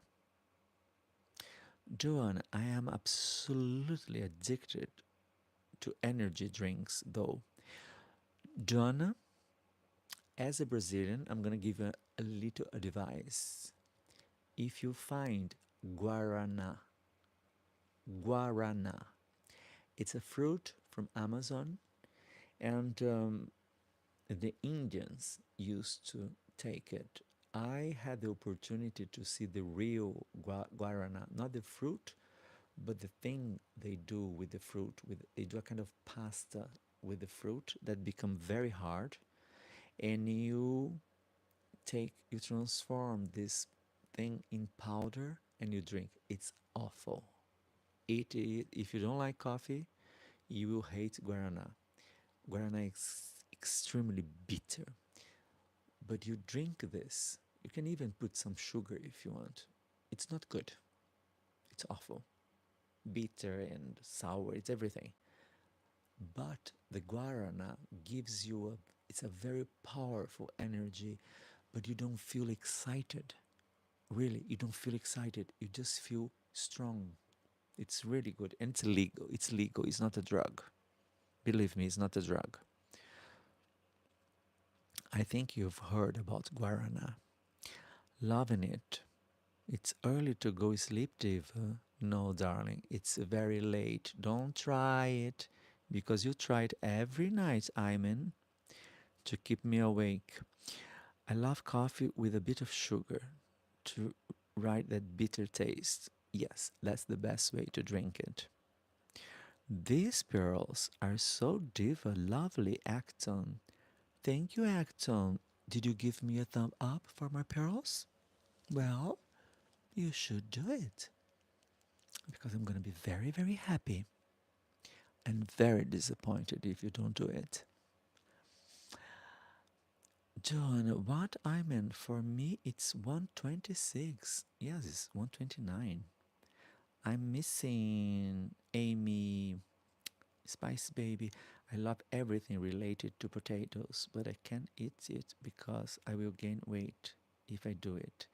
Joanne, I am absolutely addicted to energy drinks, though. Joanna, as a Brazilian, I'm gonna give you a little advice. If you find guarana, guarana, it's a fruit from Amazon, and the Indians used to take it. I had the opportunity to see the real guarana, not the fruit, but the thing they do with the fruit. With they do a kind of pasta with the fruit that become very hard, and you transform this thing in powder and you drink. It's awful. If you don't like coffee, you will hate guarana. Guarana is extremely bitter, but you drink this. You can even put some sugar if you want. It's not good. It's awful. Bitter and sour, it's everything. But the guarana gives you it's a very powerful energy, but you don't feel excited. Really, you don't feel excited. You just feel strong. It's really good. And it's legal. It's legal. It's not a drug. Believe me, it's not a drug. I think you've heard about guarana. Loving it. It's early to go sleep, Diva. No, darling, it's very late. Don't try it because you try it every night, Iman, to keep me awake. I love coffee with a bit of sugar to ride that bitter taste. Yes, that's the best way to drink it. These pearls are so diva lovely, Acton. Thank you, Acton. Did you give me a thumb up for my pearls? Well, you should do it because I'm going to be very, very happy and very disappointed if you don't do it. John, what I meant for me, it's 126. Yes, it's 129. I'm missing Amy Spice Baby. I love everything related to potatoes, but I can't eat it because I will gain weight if I do it.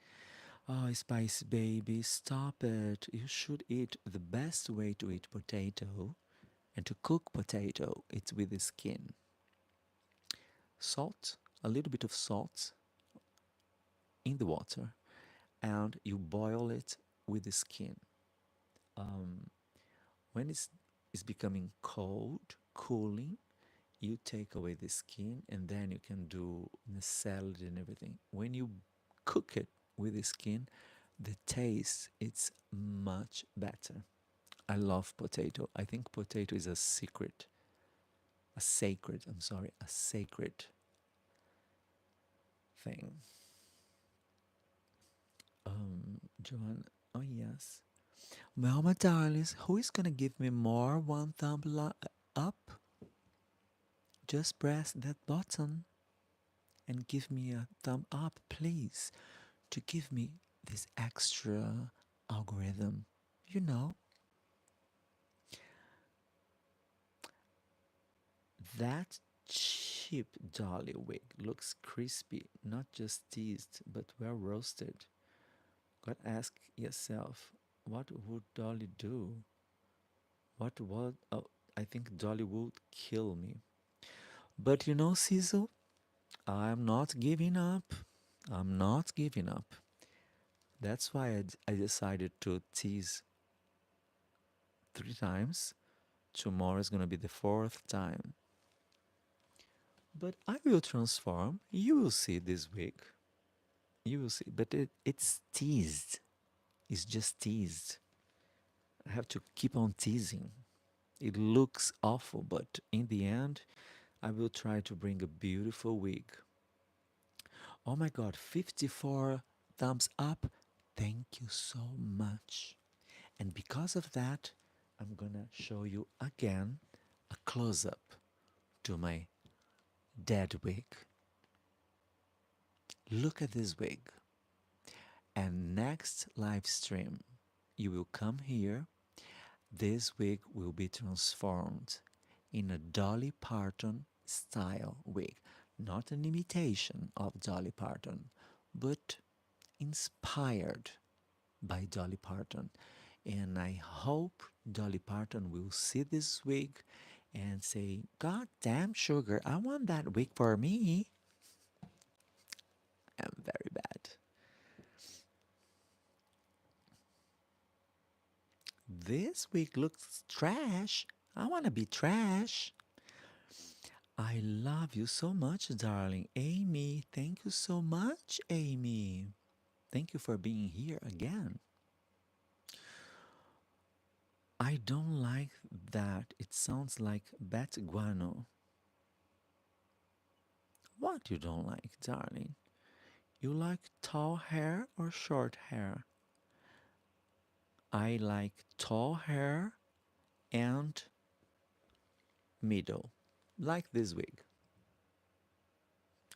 Oh, Spice Baby, stop it. You should eat the best way to eat potato and to cook potato. It's with the skin. Salt, a little bit of salt in the water, and you boil it with the skin. Um, when it's becoming cold, cooling, you take away the skin and then you can do the salad and everything. When you cook it with the skin, the taste it's much better. I love potato. I think potato is a secret, a sacred, I'm sorry, a sacred thing. Joanne, oh yes. Well, my darlings, who is gonna give me more one thumb up? Just press that button and give me a thumb up, please, to give me this extra algorithm. You know, that cheap dolly wig looks crispy, not just teased, but well roasted. Gotta ask yourself, what would Dolly do? What would, oh, I think Dolly would kill me. But you know, Cecil, I'm not giving up. I'm not giving up. That's why I decided to tease 3 times. Tomorrow is going to be the fourth time. But I will transform. You will see this week. You will see. But it's teased. It's just teased. I have to keep on teasing. It looks awful, but in the end, I will try to bring a beautiful wig. Oh my god, 54 thumbs up. Thank you so much. And because of that, I'm gonna show you again a close up to my dead wig. Look at this wig. And next live stream, you will come here. This wig will be transformed in a Dolly Parton style wig. Not an imitation of Dolly Parton, but inspired by Dolly Parton. And I hope Dolly Parton will see this wig and say, God damn, Sugar, I want that wig for me. I'm very bad. This wig looks trash. I want to be trash. I love you so much, darling. Amy, thank you so much, Amy. Thank you for being here again. I don't like that. It sounds like bat guano. What you don't like, darling? You like tall hair or short hair? I like tall hair and middle, like this wig.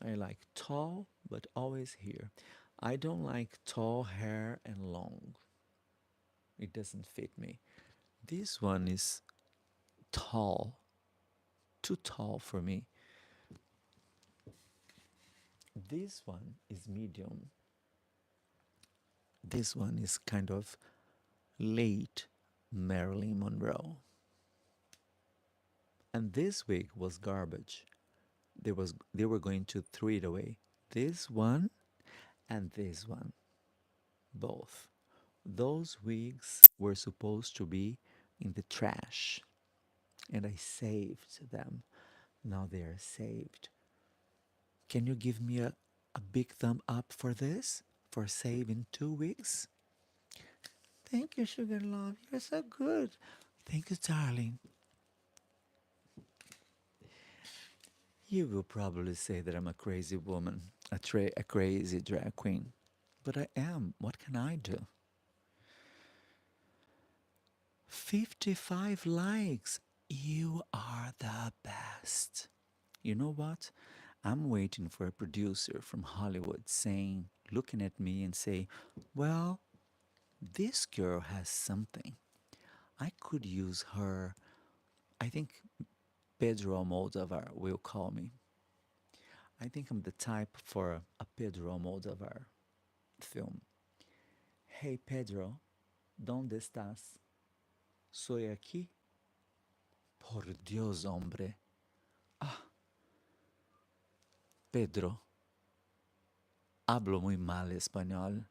I like tall, but always here. I don't like tall hair and long. It doesn't fit me. This one is tall, too tall for me. This one is medium. This one is kind of late Marilyn Monroe. And this wig was garbage. They were going to throw it away. This one and this one, both. Those wigs were supposed to be in the trash, and I saved them. Now they are saved. Can you give me a big thumb up for this? For saving 2 weeks? Thank you, Sugar Love. You're so good. Thank you, darling. You will probably say that I'm a crazy woman, a crazy drag queen. But I am. What can I do? 55 likes. You are the best. You know what? I'm waiting for a producer from Hollywood saying, looking at me and say, well, this girl has something. I could use her. I think Pedro Almodovar will call me. I think I'm the type for a Pedro Almodovar film. Hey Pedro, ¿dónde estás? Soy aquí. Por Dios, hombre. Pedro, hablo muy mal español,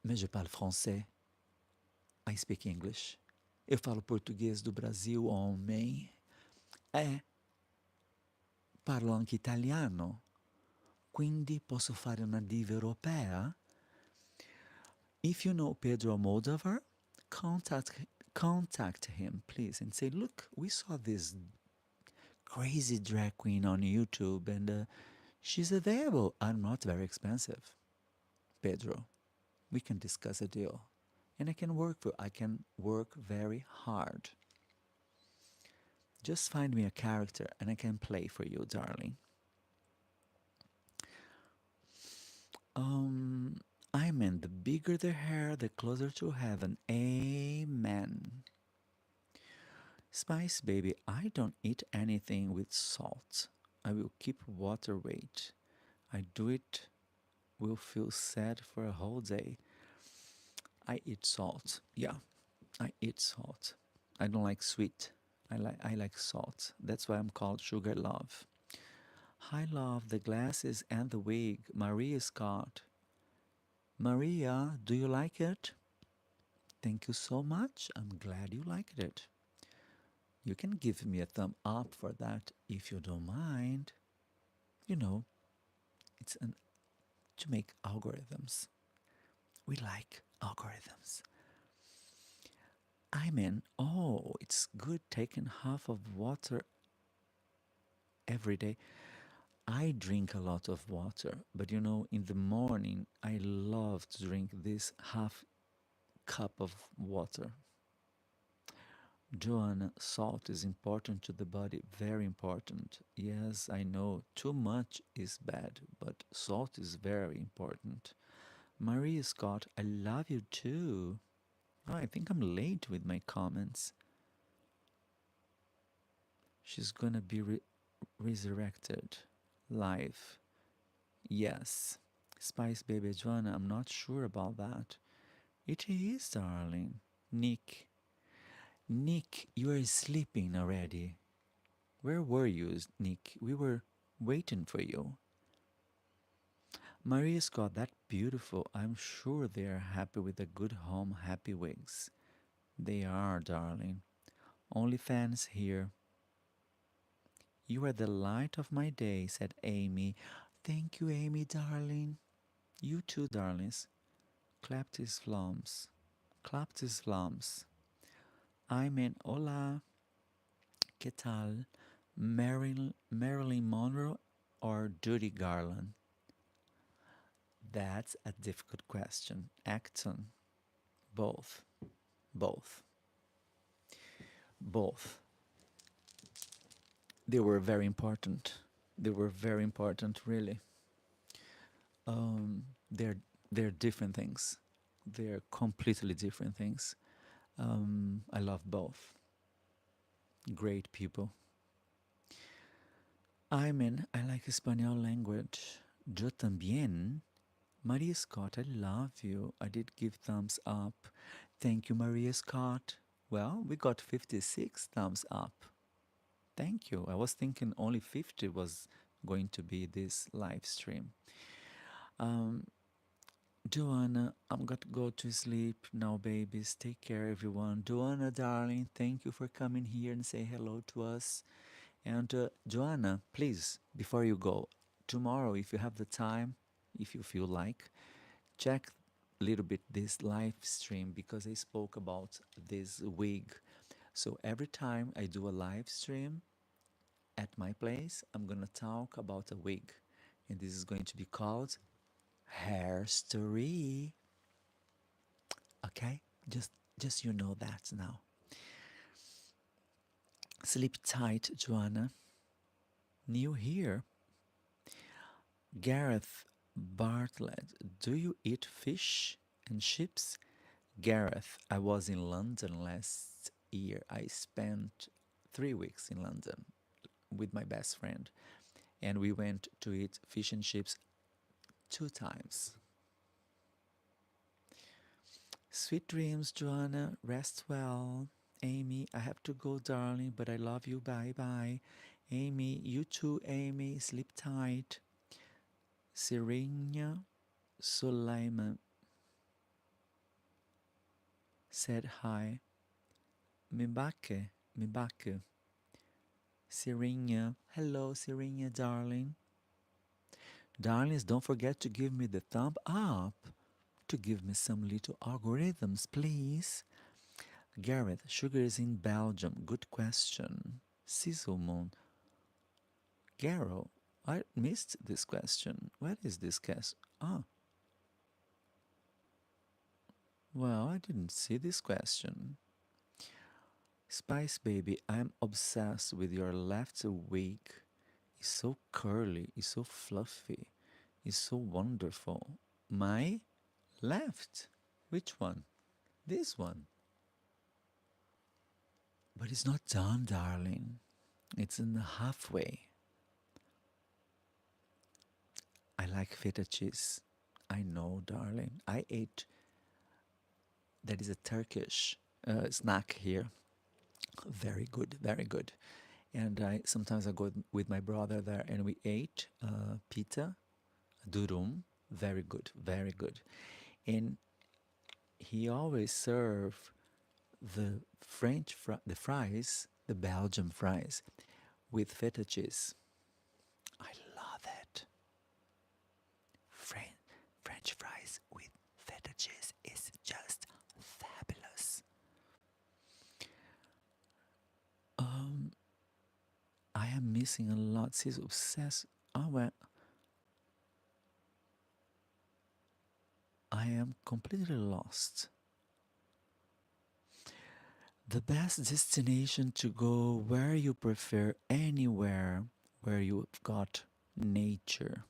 mais je parle français. I speak English. Eu falo português do Brasil, homem. Parlo anche italiano. Quindi posso fare una diva europea? If you know Pedro Moldovar, contact him, please, and say, look, we saw this crazy drag queen on YouTube, and she's available. I'm not very expensive. Pedro, we can discuss a deal, and I can work very hard. Just find me a character, and I can play for you, darling. Amen. The bigger the hair, the closer to heaven. Amen. Spice baby, I don't eat anything with salt. I will keep water weight. I do it will feel sad for a whole day. I eat salt. Yeah, I eat salt. I don't like sweet. I like salt. That's why I'm called Sugar Love. Hi love, the glasses and the wig. Maria Scott. Maria, do you like it? Thank you so much. I'm glad you liked it. You can give me a thumb up for that if you don't mind. You know, it's to make algorithms. We like algorithms. I mean, oh, it's good taking half of water every day. I drink a lot of water, but you know, in the morning, I love to drink this half cup of water. Joanna, salt is important to the body, very important. Yes, I know too much is bad, but salt is very important. Maria Scott, I love you too. Oh, I think I'm late with my comments. She's gonna be resurrected live. Yes. Spice Baby Joanna, I'm not sure about that. It is, darling. Nick. Nick, you are sleeping already. Where were you, Nick? We were waiting for you. Maria Scott, that beautiful. I'm sure they are happy with a good home, happy wigs. They are, darling. Only fans here. You are the light of my day, said Amy. Thank you, Amy, darling. You too, darlings. Clapped his flums. Clapped his flums. I mean, hola, ¿qué tal? Marilyn Monroe or Judy Garland? That's a difficult question. Acton. Both. Both. Both. They were very important. They were very important, really. Um, they're they're different things. They're completely different things. I love both. Great people. I mean, I like Espanol language. Yo también. Maria Scott, I love you. I did give thumbs up. Thank you, Maria Scott. Well, we got 56 thumbs up. Thank you. I was thinking only 50 was going to be this live stream. Um, Joanna, I'm going to go to sleep now, babies. Take care, everyone. Joanna, darling, thank you for coming here and say hello to us. And Joanna, please, before you go, tomorrow, if you have the time, if you feel like, check a little bit this live stream because I spoke about this wig. So every time I do a live stream at my place, I'm gonna talk about a wig, and this is going to be called Hair Story. Okay, just you know that now. Sleep tight, Joanna. New here. Gareth Bartlett, do you eat fish and chips? Gareth, I was in London last year. I spent 3 weeks in London with my best friend, and we went to eat fish and chips 2 times. Sweet dreams, Joanna. Rest well. Amy, I have to go, darling, but I love you. Bye bye. Amy, you too, Amy. Sleep tight. Serena Sulaiman said hi. Mibake, Mibake. Serena. Hello, Serena, darling. Darlings, don't forget to give me the thumb up. To give me some little algorithms, please. Gareth, sugar is in Belgium. Good question. Cecil Moon. Garo, I missed this question. What is this guess? Ah, well, I didn't see this question. Spice Baby, I'm obsessed with your left wig. It's so curly, it's so fluffy, it's so wonderful. My left? Which one? This one. But it's not done, darling. It's in the halfway. I like feta cheese. I know, darling. I ate, that is a Turkish snack here. Very good, very good. And I sometimes I go with my brother there, and we ate pita, durum. Very good, very good. And he always served the the fries, the Belgian fries, with feta cheese. I love it. French French fries with feta cheese is just fabulous. Um, I am missing a lot. She's obsessed. Oh, well, I am completely lost. The best destination to go where you prefer, anywhere where you've got nature.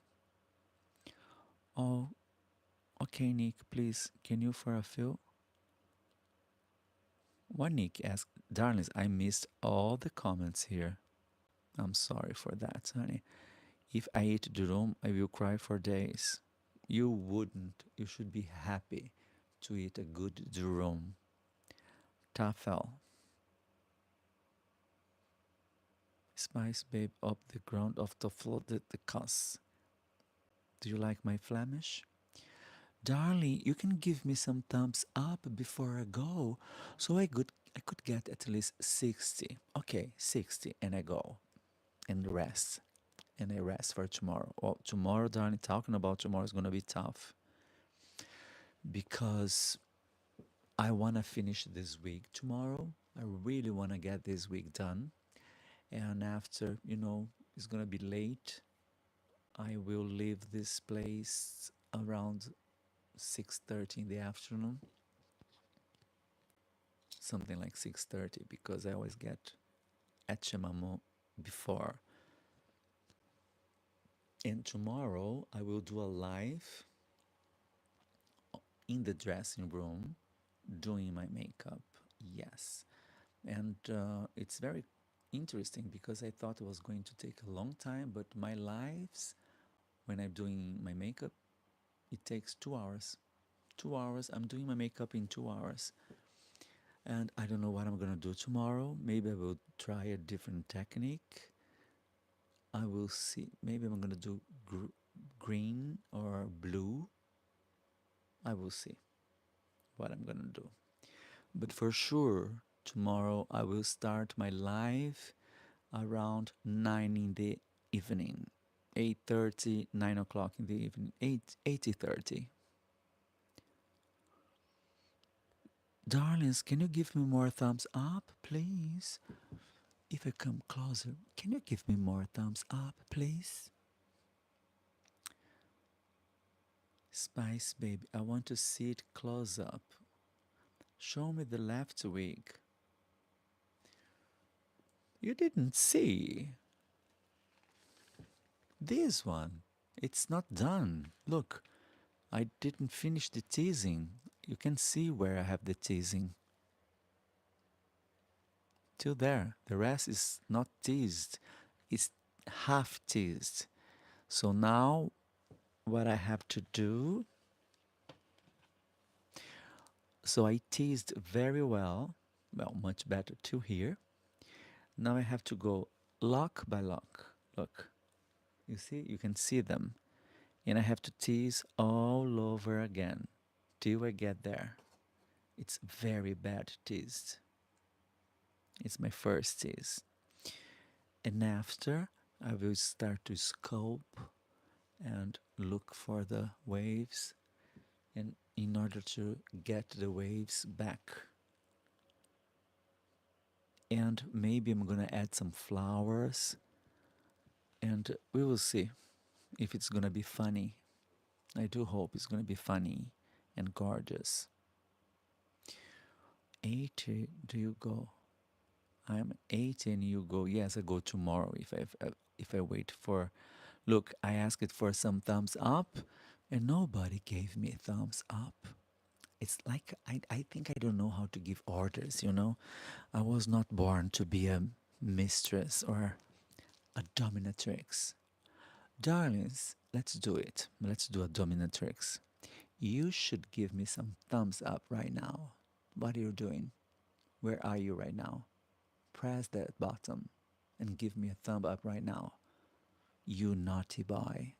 Oh, okay, Nick, please, can you for a few? What Nick asked, darlings, I missed all the comments here. I'm sorry for that, honey. If I eat durum, I will cry for days. You wouldn't. You should be happy to eat a good durum. Tafel, spice babe up the ground of the flooded the cuss. Do you like my Flemish? Darling, you can give me some thumbs up before I go, so I could get at least 60. Okay, 60, and I go and rest, and I rest for tomorrow. Well, tomorrow, darling, talking about tomorrow is gonna be tough because I wanna finish this week tomorrow. I really wanna get this week done, and after it's gonna be late. I will leave this place around 6:30 in the afternoon, something like 6:30, because I always get at Chemamo before. And tomorrow I will do a live in the dressing room doing my makeup. Yes. And it's very interesting because I thought it was going to take a long time, but my lives, when I'm doing my makeup, it takes 2 hours. 2 hours. I'm doing my makeup in 2 hours. And I don't know what I'm gonna do tomorrow. Maybe I will try a different technique. I will see. Maybe I'm gonna do green or blue. I will see what I'm gonna do. But for sure, tomorrow I will start my live around 9 in the evening. 8:30, 9 o'clock in the evening, 8:30. Darlings, can you give me more thumbs up, please? If I come closer, can you give me more thumbs up, please? Spice baby, I want to see it close up. Show me the left wig. You didn't see this one. It's not done. Look, I didn't finish the teasing. You can see where I have the teasing. Till there. The rest is not teased. It's half teased. So now what I have to do, so I teased very well, much better to here. Now I have to go lock by lock. Look, you see, you can see them. And I have to tease all over again till I get there. It's very bad teased. It's my first tease. And after, I will start to scope and look for the waves, and in order to get the waves back. And maybe I'm gonna add some flowers, and we will see if it's gonna be funny. I do hope it's gonna be funny and gorgeous. 80, do you go? I'm 80 and you go. Yes, I go tomorrow if I wait for. Look, I asked for some thumbs up, and nobody gave me thumbs up. It's like I think I don't know how to give orders, you know? I was not born to be a mistress or a dominatrix. Darlings, let's do it. Let's do a dominatrix. You should give me some thumbs up right now. What are you doing? Where are you right now? Press that button and give me a thumb up right now. You naughty boy.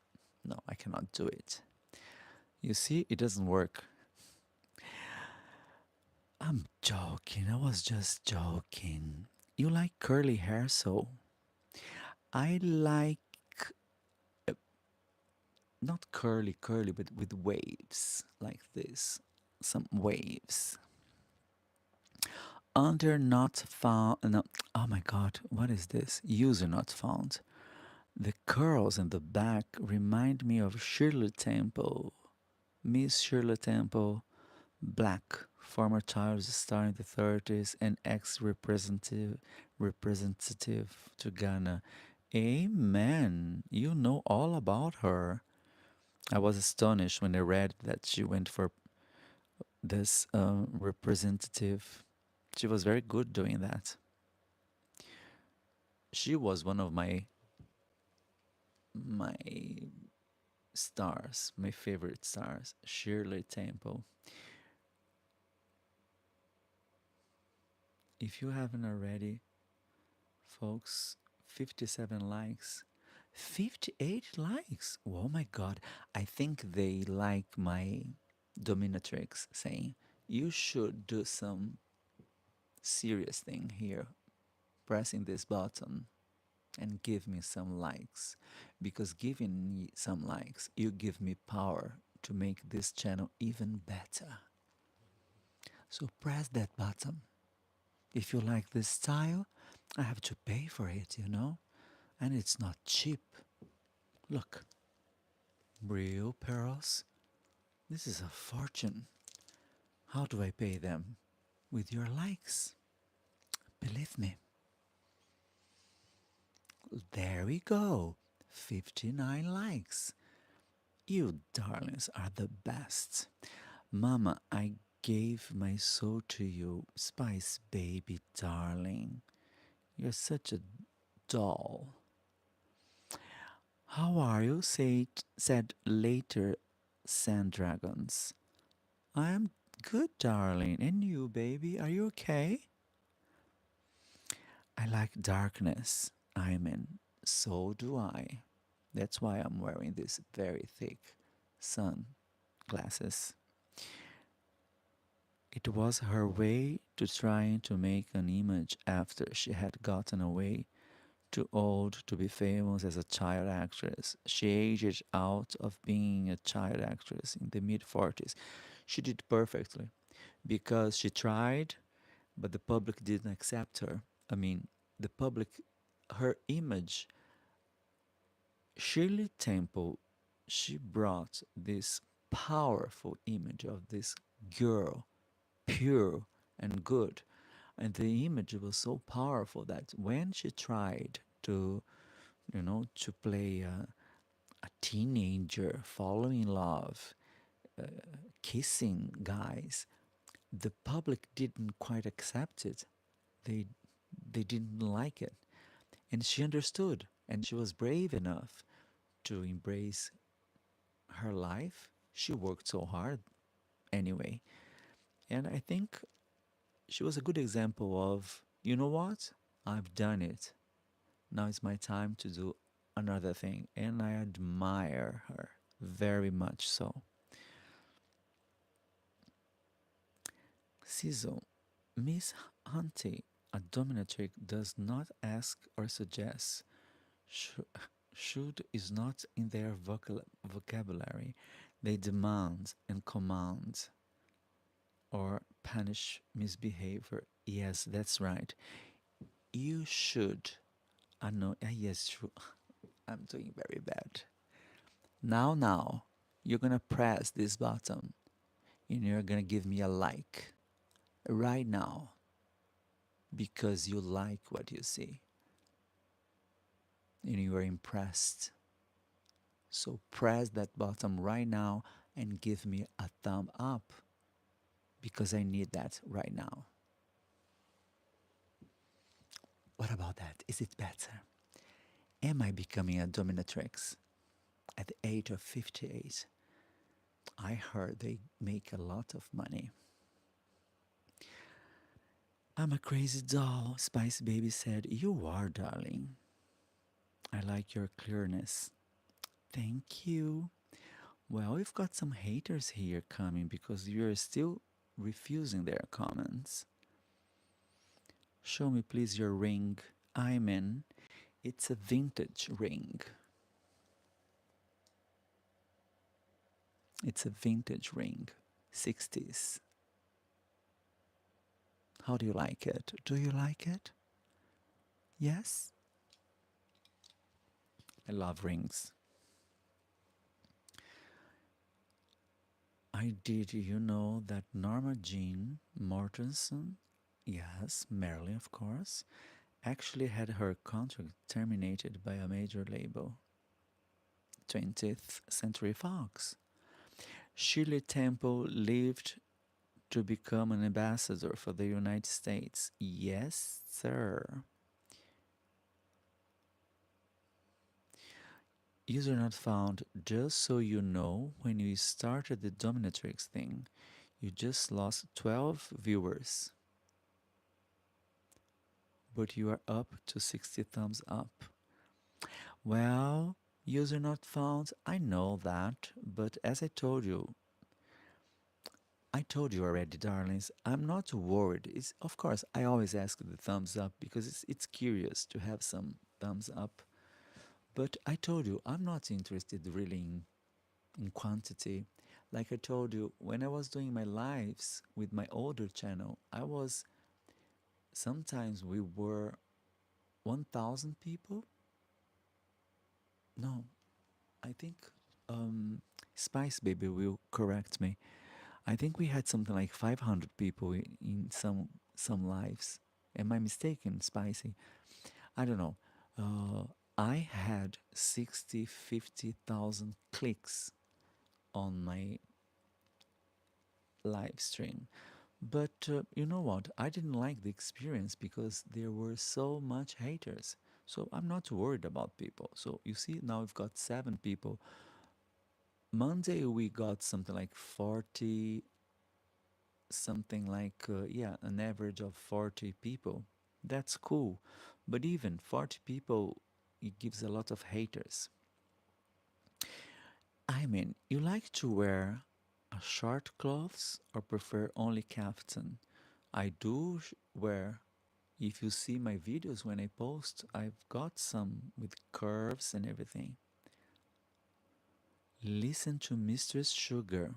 No, I cannot do it. You see, it doesn't work. I'm joking. I was just joking. You like curly hair, so I like not curly, curly, but with waves like this. Some waves. Under not found. No, oh my God, what is this? User not found. The curls in the back remind me of Shirley Temple. Miss Shirley Temple, black, former child star in the 30s and ex representative to Ghana. Amen. You know all about her. I was astonished when I read that she went for this representative. She was very good doing that. She was one of my stars, my favorite stars, Shirley Temple. If you haven't already, folks, 57 likes, 58 likes. Oh my God. I think they like my dominatrix saying, you should do some serious thing here, pressing this button and give me some likes. Because giving me some likes, you give me power to make this channel even better. So press that button. If you like this style, I have to pay for it, you know? And it's not cheap. Look, real pearls. This is a fortune. How do I pay them? With your likes. Believe me. There we go. 59 likes. You darlings are the best. Mama, I gave my soul to you, Spice Baby darling. You're such a doll. How are you? Said later Sand Dragons. I'm good, darling. And you, baby, are you okay? I like darkness. I mean, so do I. That's why I'm wearing these very thick sun glasses. It was her way to trying to make an image after she had gotten away too old to be famous as a child actress. She aged out of being a child actress in the mid 40s. She did perfectly because she tried, but the public didn't accept her. I mean, the public, her image, Shirley Temple, she brought this powerful image of this girl, pure and good. And the image was so powerful that when she tried to, to play a teenager falling in love, kissing guys, the public didn't quite accept it. They they didn't like it. And she understood and she was brave enough to embrace her life. She worked so hard anyway. And I think she was a good example of, you know what? I've done it. Now it's my time to do another thing. And I admire her very much so. Sizzle, Miss Hunty, a dominatrix does not ask or suggest. Sh- should is not in their vocabulary. They demand and command or punish misbehavior. Yes, that's right. You should. I know. Yes, true. I'm doing very bad. Now, you're gonna press this button and you're gonna give me a like right now because you like what you see and you are impressed. So press that button right now and give me a thumb up because I need that right now. What about that? Is it better? Am I becoming a dominatrix at the age of 58? I heard they make a lot of money. I'm a crazy doll, Spice Baby said. You are, darling. I like your clearness. Thank you. Well, we've got some haters here coming because you're still refusing their comments. Show me, please, your ring. I'm in. It's a vintage ring. It's a vintage ring. 60s. How do you like it? Do you like it? Yes? I love rings. Did you know that Norma Jean Mortensen, yes, Marilyn of course, actually had her contract terminated by a major label, 20th Century Fox. Shirley Temple lived to become an ambassador for the United States. Yes, sir. User not found. Just so you know, when you started the dominatrix thing, you just lost 12 viewers, but you are up to 60 thumbs up. Well, user not found, I know that, but as I told you already, darlings, I'm not worried. It's, of course, I always ask the thumbs up because it's curious to have some thumbs up. But I told you, I'm not interested really in quantity. Like I told you, when I was doing my lives with my older channel, sometimes we were 1,000 people. No, I think um, Spice Baby will correct me. I think we had something like 500 people in some lives. Am I mistaken, Spicy? I don't know. Uh, I had 60, 50,000 clicks on my live stream. But you know what? I didn't like the experience because there were so much haters. So I'm not worried about people. So you see, now we've got 7 people. Monday we got something like 40, something like, yeah, an average of 40 people. That's cool. But even 40 people, it gives a lot of haters. I mean, you like to wear a short clothes or prefer only kaftan? I do wear, if you see my videos when I post, I've got some with curves and everything. Listen to Mistress Sugar.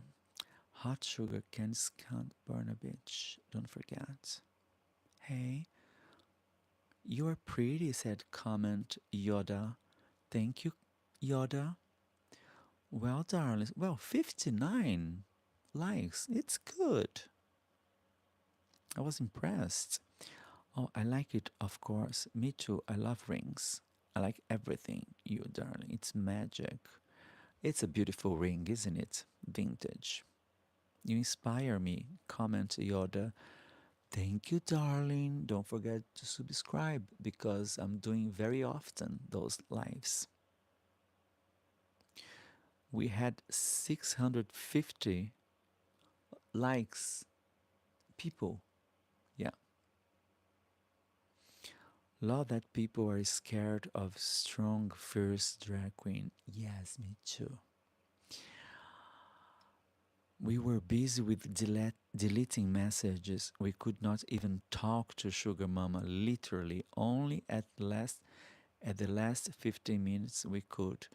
Hot sugar can't burn a bitch. Don't forget. Hey, you are pretty, said comment Yoda. Thank you, Yoda. Well, darling, well, 59 likes. It's good. I was impressed. Oh, I like it, of course. Me too. I love rings. I like everything, you darling. It's magic. It's a beautiful ring, isn't it? Vintage. You inspire me. Comment Yoda. Thank you, darling. Don't forget to subscribe because I'm doing very often those lives. We had 650 likes. People. Yeah. Love that people are scared of strong, fierce drag queen. Yes, me too. We were busy with deleting messages. We could not even talk to Sugar Mama. Literally, only at the last 15 minutes we could.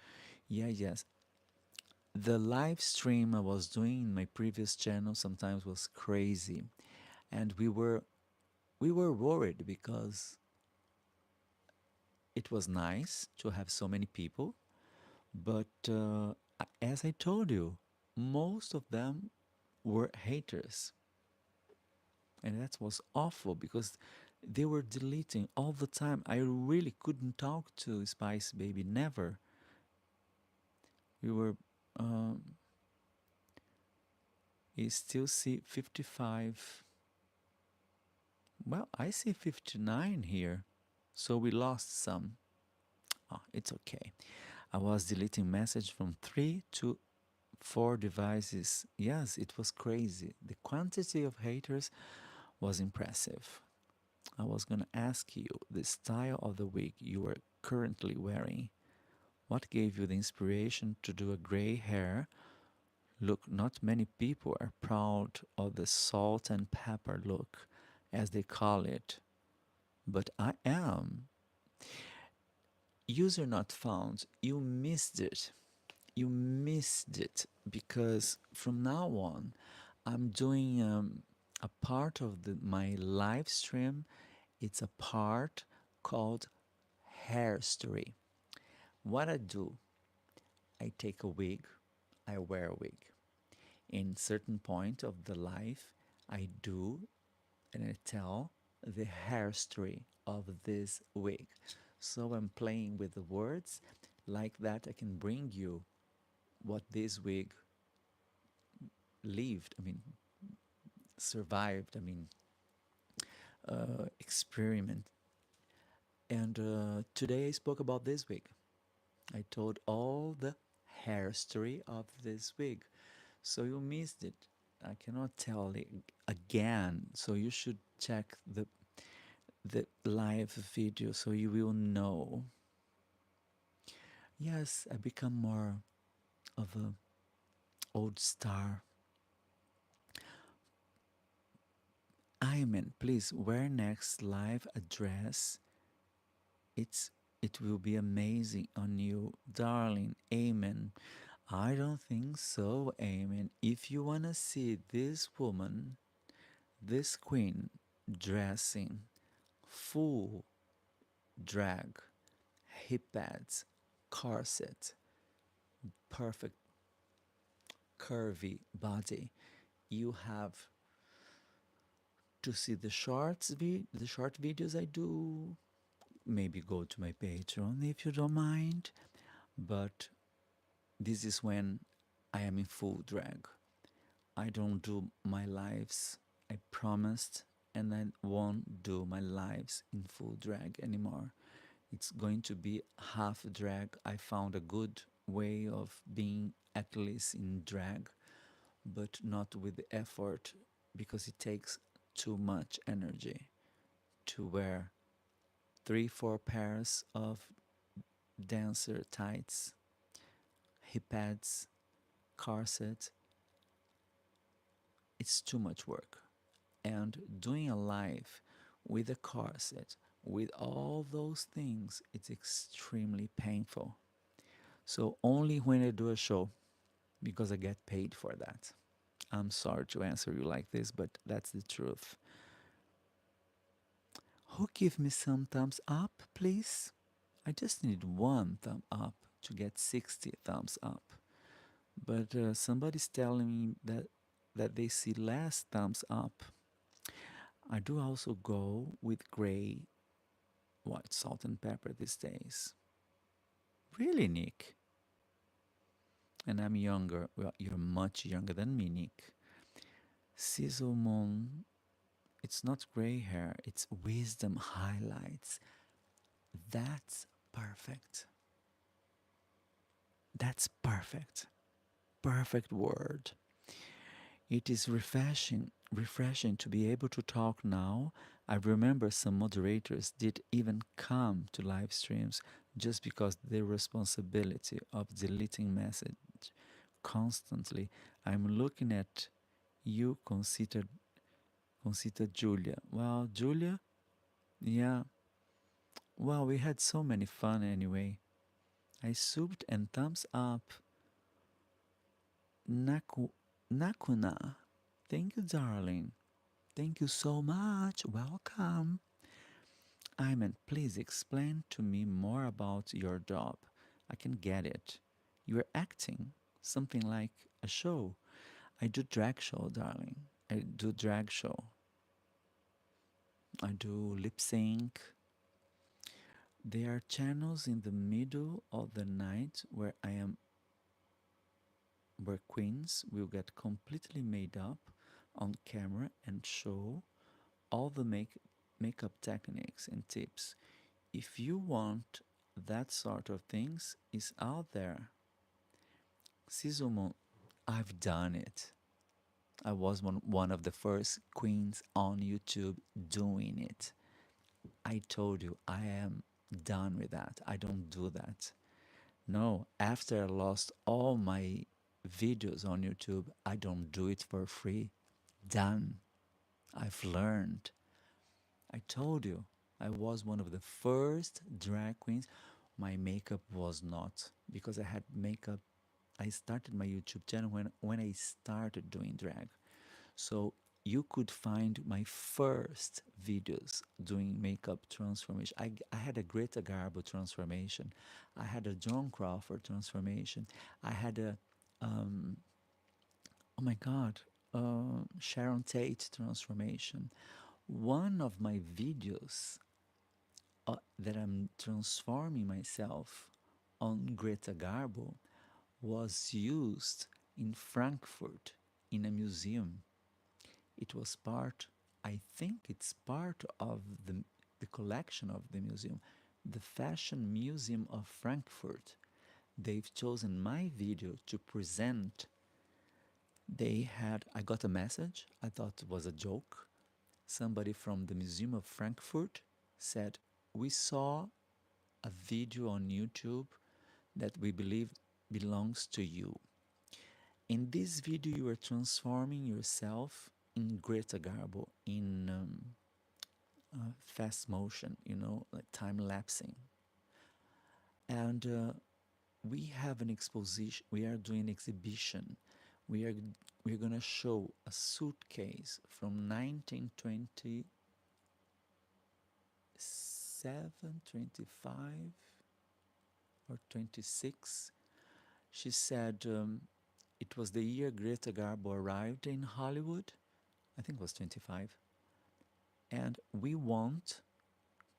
Yeah, yes. The live stream I was doing in my previous channel sometimes was crazy, and we were worried because it was nice to have so many people, but as I told you, most of them were haters. And that was awful because they were deleting all the time. I really couldn't talk to Spice Baby, never. We were, um, you still see 55. Well, I see 59 here. So we lost some. Oh, it's okay. I was deleting message from 3 to 4 devices. Yes, it was crazy. The quantity of haters was impressive. I was gonna ask you the style of the wig you are currently wearing. What gave you the inspiration to do a gray hair look? Not many people are proud of the salt and pepper look, as they call it, but I am. User not found. You missed it. You missed it because from now on, I'm doing a part of my live stream. It's a part called hair story. What I do, I take a wig, I wear a wig. In certain point of the life, I do and I tell the hair story of this wig. So I'm playing with the words like that. I can bring you what this wig lived. I mean, survived. I mean, experiment. And today I spoke about this wig. I told all the hair story of this wig. So you missed it. I cannot tell it again. So you should check the live video so you will know. Yes, I become more of a old star. Ayman, please wear next live address. It's it will be amazing on you, darling. Amen. I don't think so, Amen. If you wanna see this woman, this queen dressing full drag, hip pads, corset, perfect curvy body, you have to see the short videos I do. Maybe go to my Patreon if you don't mind. But this is when I am in full drag. I don't do my lives. I promised, and I won't do my lives in full drag anymore. It's going to be half drag. I found a good way of being at least in drag, but not with the effort because it takes too much energy to wear three, four pairs of dancer tights, hip pads, corset. It's too much work. And doing a live with a corset, with all those things, it's extremely painful. So only when I do a show, because I get paid for that. I'm sorry to answer you like this, but that's the truth. Who give me some thumbs up, please? I just need one thumb up to get 60 thumbs up. But somebody's telling me that they see less thumbs up. I do also go with gray, white salt and pepper these days. Really, Nick? And I'm younger. Well, you're much younger than me, Nick. Sizzle Moon, it's not gray hair, it's wisdom highlights. That's perfect. That's perfect. Perfect word. It is refreshing to be able to talk now. I remember some moderators did even come to live streams just because their responsibility of deleting message constantly. I'm looking at you, Concita Julia. Well, Julia, yeah. Well, we had so many fun anyway. I subbed and thumbs up. Naku, Nakuna. Thank you, darling. Thank you so much. Welcome. Ayman, please explain to me more about your job. I can get it. You're acting, something like a show. I do drag show, darling. I do drag show. I do lip sync. There are channels in the middle of the night where queens will get completely made up on camera and show all the makeup techniques and tips. If you want that sort of things, is out there. Sizumo, I've done it. I was one of the first queens on YouTube doing it. I told you I am done with that. I don't do that. No, after I lost all my videos on YouTube, I don't do it for free. Done. I've learned. I told you, I was one of the first drag queens. My makeup was not, because I had makeup. I started my YouTube channel when I started doing drag. So you could find my first videos doing makeup transformation. I had a Greta Garbo transformation. I had a John Crawford transformation. I had a, um, oh my God, Sharon Tate transformation. One of my videos that I'm transforming myself on Greta Garbo was used in Frankfurt in a museum. It was part, I think it's part of the collection of the museum, the Fashion Museum of Frankfurt. They've chosen my video to present. I got a message, I thought it was a joke. Somebody from the Museum of Frankfurt said, "We saw a video on YouTube that we believe belongs to you. In this video, you are transforming yourself in Greta Garbo in fast motion, like time lapsing. And we have an exposition. We are doing an exhibition. We are we're gonna show a suitcase from 1927, 25, or 26." She said it was the year Greta Garbo arrived in Hollywood. I think it was 25. And we want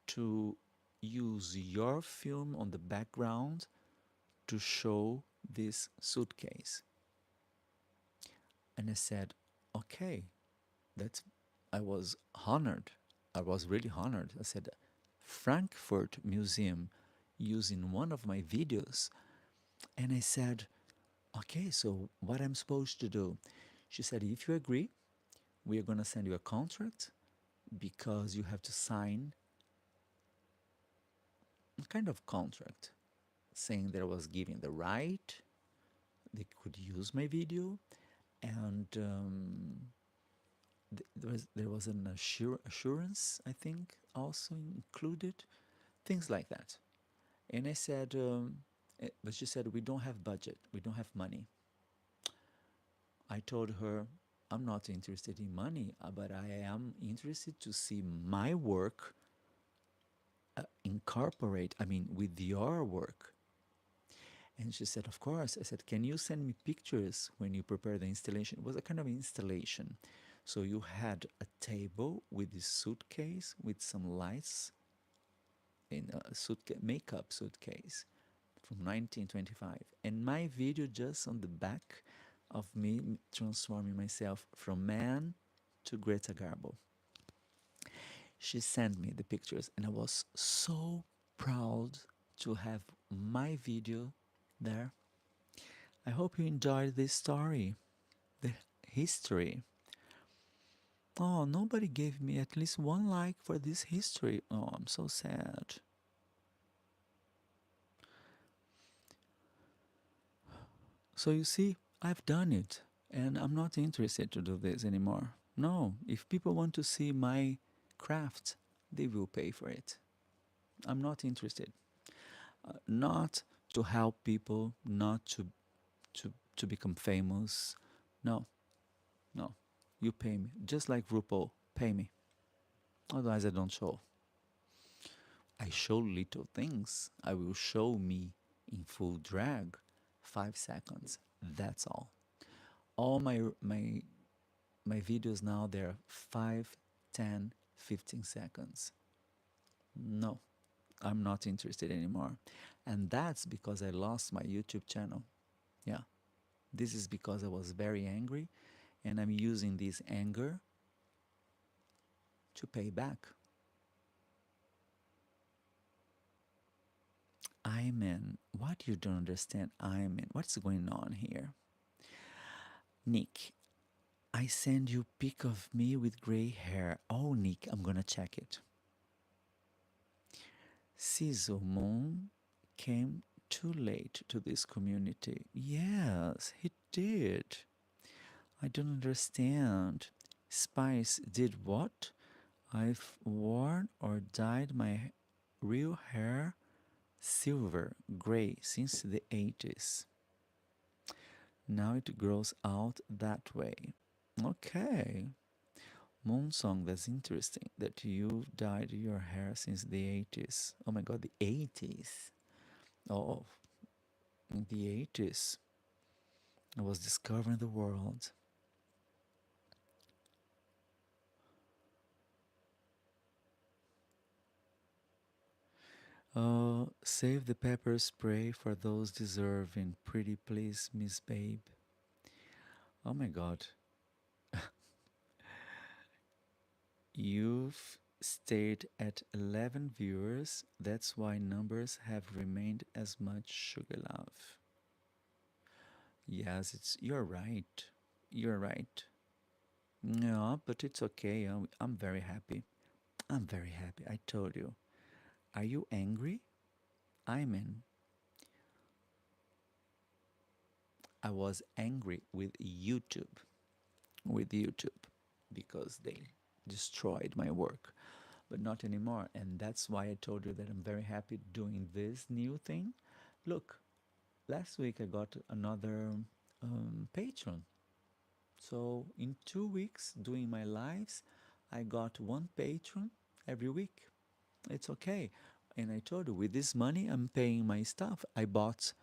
to use your film on the background to show this suitcase. And I said, okay, that's, I was honored. I was really honored. I said, Frankfurt Museum using one of my videos. And I said, okay, so what I'm supposed to do? She said, if you agree, we are going to send you a contract because you have to sign a kind of contract saying that I was given the right, they could use my video, and there was an assurance, I think, also included, things like that. And I said, but she said, we don't have budget, we don't have money. I told her, I'm not interested in money, but I am interested to see my work with your work. And she said, of course. I said, can you send me pictures when you prepare the installation? It was a kind of installation. So you had a table with this suitcase with some lights in a makeup suitcase from 1925. And my video just on the back of me transforming myself from man to Greta Garbo. She sent me the pictures and I was so proud to have my video there. I hope you enjoyed this story, the history. Oh, nobody gave me at least one like for this history. Oh, I'm so sad. So you see, I've done it and I'm not interested to do this anymore. No, if people want to see my craft, they will pay for it. I'm not interested. Not to help people, not to become famous. No, no. You pay me. Just like RuPaul, pay me. Otherwise, I don't show. I show little things. I will show me in full drag, 5 seconds. That's all. All my videos now, they're 5, 10, 15 seconds. No, I'm not interested anymore. And that's because I lost my YouTube channel. Yeah. This is because I was very angry and I'm using this anger to pay back. Iman, what you don't understand, Iman? What's going on here? Nick, I send you pic of me with gray hair. Oh, Nick, I'm gonna check it. Moon came too late to this community. Yes, he did. I don't understand. Spice did what? I've worn or dyed my real hair silver gray since the 80s. Now it grows out that way. Okay. Moon Song, that's interesting that you dyed your hair since the 80s. Oh my god, the 80s. Oh, in the 80s, I was discovering the world. Save the pepper spray for those deserving. Pretty please, Miss Babe. Oh my god. You've stayed at 11 viewers. That's why numbers have remained as much, Sugar Love. Yes, you're right. You're right. No, but it's okay. I'm very happy. I'm very happy. I told you. Are you angry? I'm in. I was angry with YouTube. With YouTube. Because they destroyed my work. But not anymore. And that's why I told you that I'm very happy doing this new thing. Look, last week I got another patron. So in 2 weeks doing my lives, I got one patron every week. It's okay. And I told you, with this money, I'm paying my stuff. I bought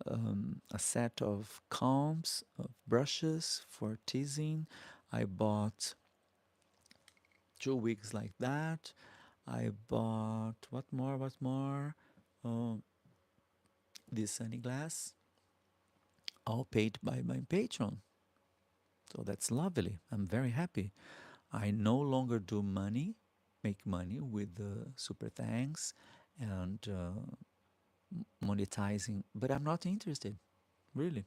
a set of combs, of brushes for teasing. I bought 2 weeks like that. I bought what more? What more? Oh, this sunny glass, all paid by my patron. So that's lovely. I'm very happy. I no longer do money, make money with the super thanks and monetizing, but I'm not interested, really.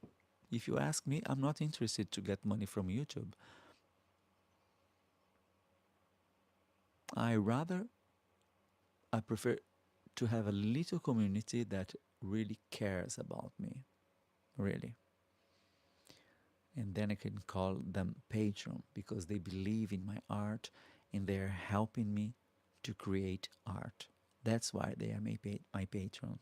If you ask me, I'm not interested to get money from YouTube. I prefer to have a little community that really cares about me, really. And then I can call them patron because they believe in my art and they're helping me to create art. That's why they are my patron.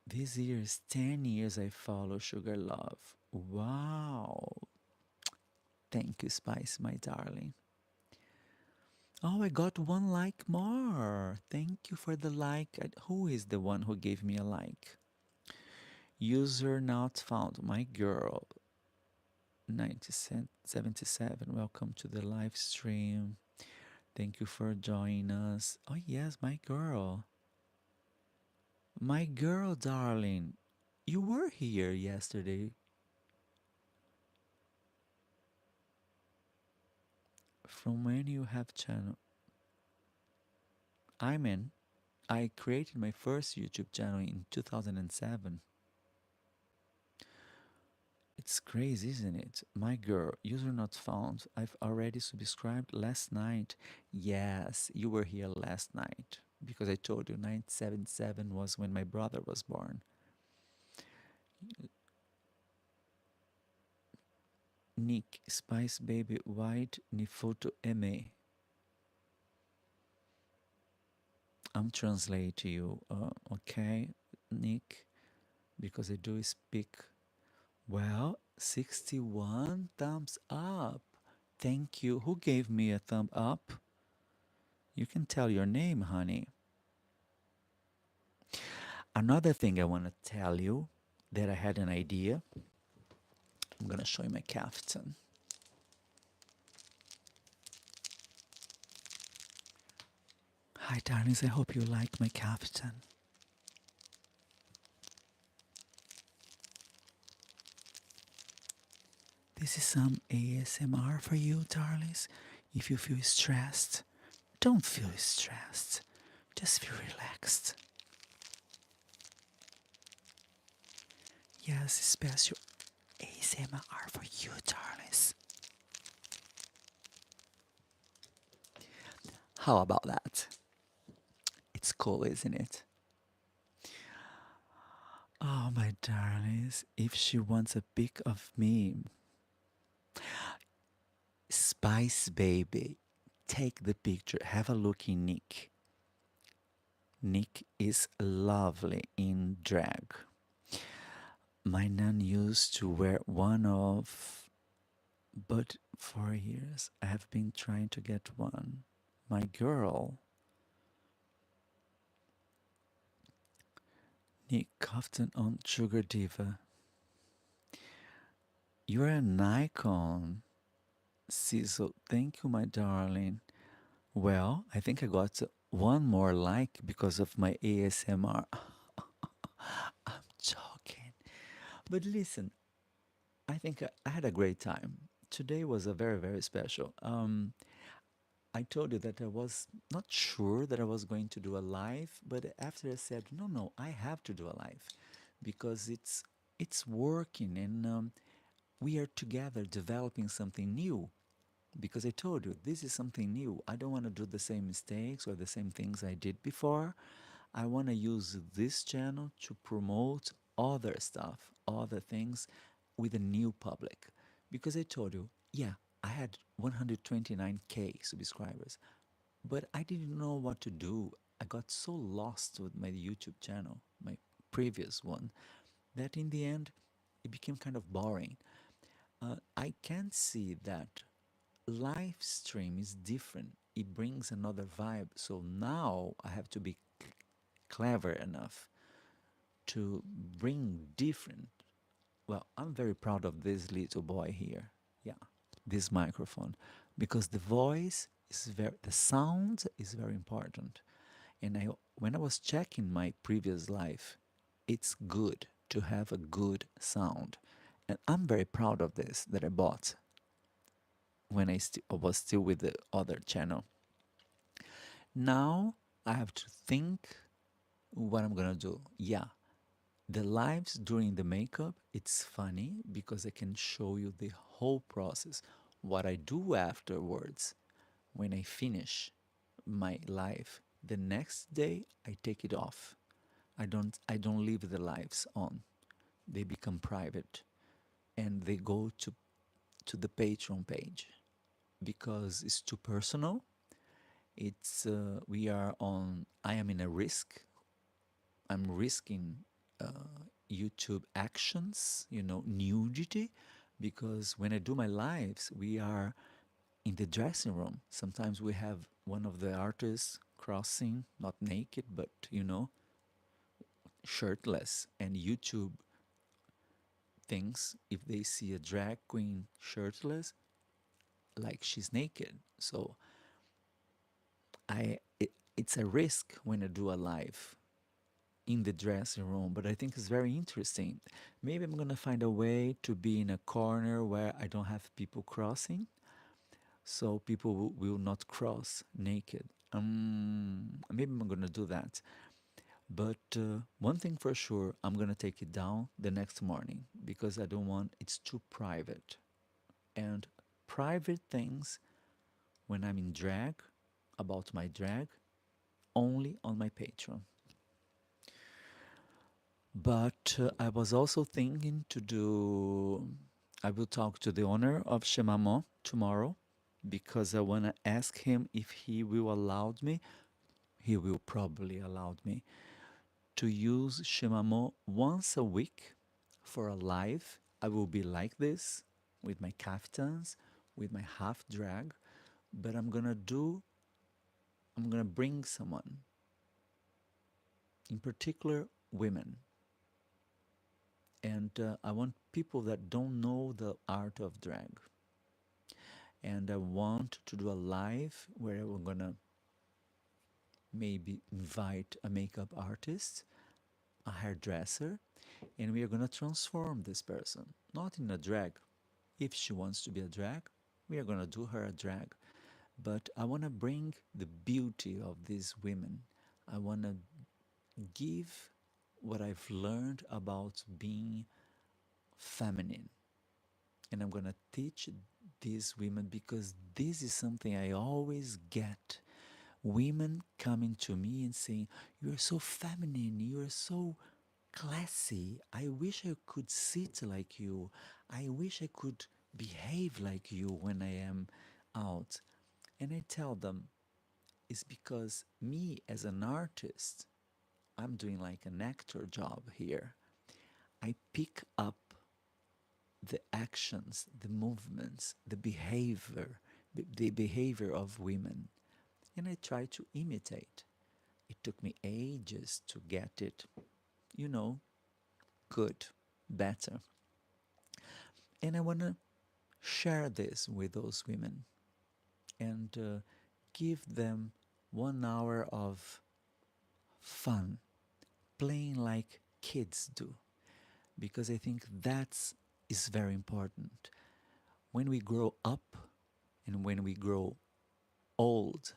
This year is 10 years I follow Sugar Love. Wow. Thank you, Spice, my darling. Oh, I got one like more. Thank you for the like. Who is the one who gave me a like? User not found. My girl. 9077. Welcome to the live stream. Thank you for joining us. Oh, yes, my girl. My girl, darling. You were here yesterday. From when you have channel? I'm in. I created my first YouTube channel in 2007. It's crazy, isn't it? My girl, user not found. I've already subscribed last night. Yes, you were here last night because I told you 977 was when my brother was born. Nick, Spice Baby White, ni photo MA. I'm translate to you, okay, Nick, because I do speak. Well, 61 thumbs up. Thank you. Who gave me a thumb up? You can tell your name, honey. Another thing I want to tell you that I had an idea. I'm going to show you my kaftan. Hi, darlings. I hope you like my kaftan. This is some ASMR for you, darlings. If you feel stressed, don't feel stressed. Just feel relaxed. Yes, special ASMR for you, darlings. How about that? It's cool, isn't it? Oh, my darlings, if she wants a pic of me, Spice Baby, take the picture. Have a look in Nick. Nick is lovely in drag. My nan used to wear one of But for years I have been trying to get one. My girl, Nick Cofton on Sugar Diva. You're an icon, Cecil. Thank you, my darling. Well, I think I got one more like because of my ASMR. I'm joking. But listen, I think I had a great time. Today was a very, very special. I told you that I was not sure that I was going to do a live, but after I said, no, no, I have to do a live because it's working and we are together developing something new. Because I told you this is something new. I don't want to do the same mistakes or the same things I did before. I want to use this channel to promote other stuff, other things with a new public. Because I told you, yeah, I had 129K subscribers, but I didn't know what to do. I got so lost with my YouTube channel, my previous one, that in the end it became kind of boring. I can see that live stream is different. It brings another vibe. So now I have to be clever enough to bring different. Well, I'm very proud of this little boy here. Yeah, this microphone, because the voice is the sound is very important. And when I was checking my previous life, it's good to have a good sound. And I'm very proud of this that I bought when I was still with the other channel. Now I have to think what I'm gonna do. Yeah, the lives during the makeup, it's funny because I can show you the whole process. What I do afterwards when I finish my life, the next day I take it off. I don't leave the lives on. They become private and they go to the Patreon page because it's too personal. It's we are on. I am in a risk. I'm risking YouTube actions, nudity, because when I do my lives, we are in the dressing room. Sometimes we have one of the artists crossing, not naked, but shirtless. And YouTube thinks if they see a drag queen shirtless, like she's naked. So it's a risk when I do a live in the dressing room, but I think it's very interesting. Maybe I'm gonna find a way to be in a corner where I don't have people crossing, so people will not cross naked. Maybe I'm gonna do that. But one thing for sure, I'm gonna take it down the next morning because I don't want it's too private. And private things when I'm in drag, about my drag, only on my Patreon. But I was also thinking to do. I will talk to the owner of Shemamo tomorrow because I want to ask him if he will allow me. He will probably allow me to use Shemamo once a week for a live. I will be like this with my kaftans, with my half drag, but I'm gonna bring someone, in particular women, and I want people that don't know the art of drag. And I want to do a live where we're gonna maybe invite a makeup artist, a hairdresser, and we are gonna transform this person, not in a drag. If she wants to be a drag, we are gonna do her a drag. But I wanna bring the beauty of these women. I wanna give what I've learned about being feminine, and I'm gonna teach these women because this is something I always get. Women coming to me and saying, "You're so feminine, you're so classy. I wish I could sit like you. I wish I could behave like you when I am out." And I tell them, it's because me as an artist, I'm doing like an actor job here. I pick up the actions, the movements, the behavior of women, and I try to imitate. It took me ages to get it, you know, good, better. And I want to share this with those women and give them 1 hour of fun, playing like kids do, because I think that's is very important. When we grow up and when we grow old,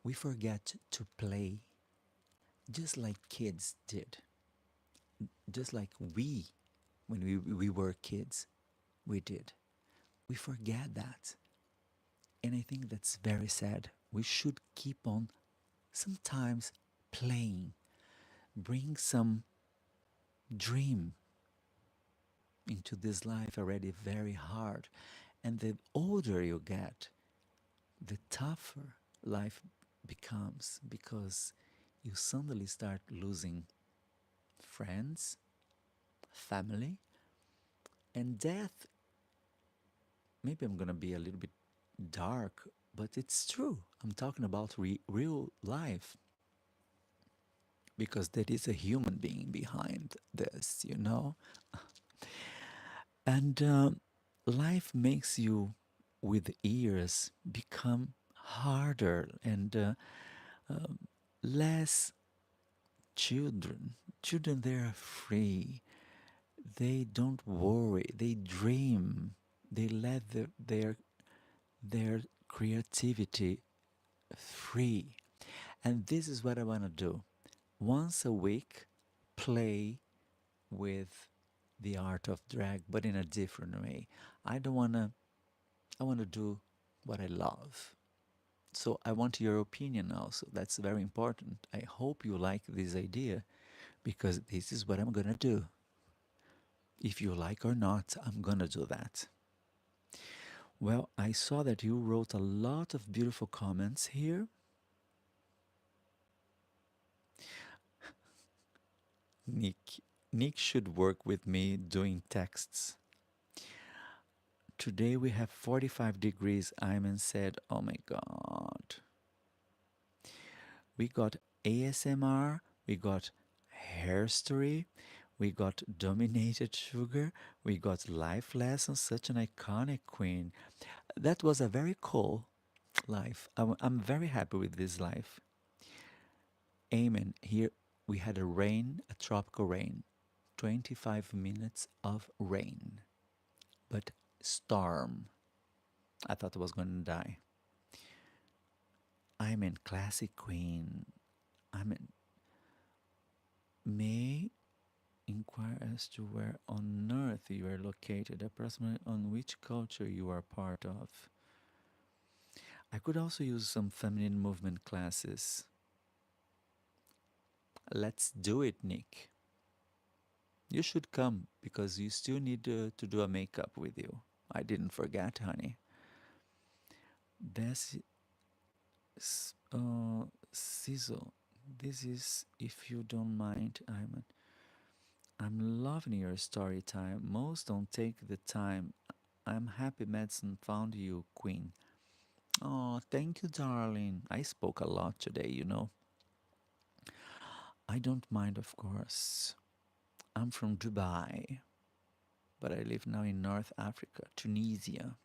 we forget to play just like kids did, just like when we were kids, we did. We forget that. And I think that's very sad. We should keep on sometimes playing, bring some dream into this life already very hard. And the older you get, the tougher life becomes because you suddenly start losing friends, family, and death. Maybe I'm gonna be a little bit dark, but it's true. I'm talking about real life because there is a human being behind this, you know? And life makes you, with years, become harder and less children. Children, they are free. They don't worry. They dream. They let their creativity free. And this is what I want to do. Once a week, play with the art of drag, but in a different way. I don't want to, I want to do what I love. So I want your opinion also. That's very important. I hope you like this idea because this is what I'm going to do. If you like or not, I'm going to do that. Well, I saw that you wrote a lot of beautiful comments here. Nick, Nick should work with me doing texts. Today we have 45 degrees. Ayman said, oh my God. We got ASMR, we got hair story, we got dominated sugar, we got life lessons, such an iconic queen. That was a very cool life. I'm very happy with this life. Amen. Here we had a rain, a tropical rain, 25 minutes of rain, but storm. I thought I was going to die. I'm in classic queen. I'm in May inquire as to where on earth you are located, approximately on which culture you are part of. I could also use some feminine movement classes. Let's do it, Nick. You should come because you still need to do a makeup with you. I didn't forget, honey. That's Sizzle. This is, if you don't mind, I'm loving your story time. Most don't take the time. I'm happy Madison found you, Queen. Oh, thank you, darling. I spoke a lot today, you know. I don't mind, of course. I'm from Dubai, but I live now in North Africa, Tunisia.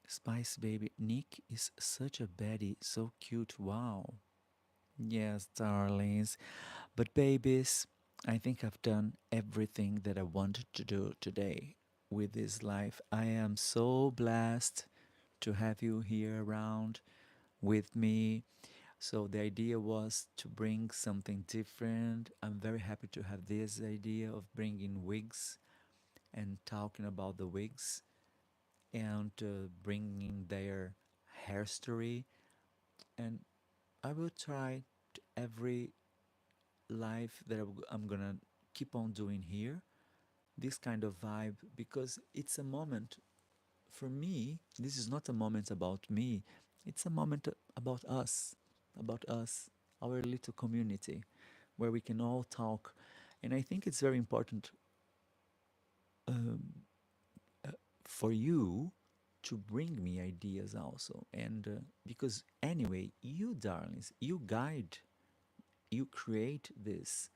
Spice Baby, Nick is such a baddie, so cute. Wow. Yes, darlings. But babies, I think I've done everything that I wanted to do today with this life. I am so blessed to have you here around with me. So the idea was to bring something different. I'm very happy to have this idea of bringing wigs and talking about the wigs and bringing their hair story. And I will try to every live that I'm gonna keep on doing here, this kind of vibe, because it's a moment for me. This is not a moment about me, it's a moment about us, our little community where we can all talk. And I think it's very important for you to bring me ideas also. And because anyway, you darlings, you guide, you create this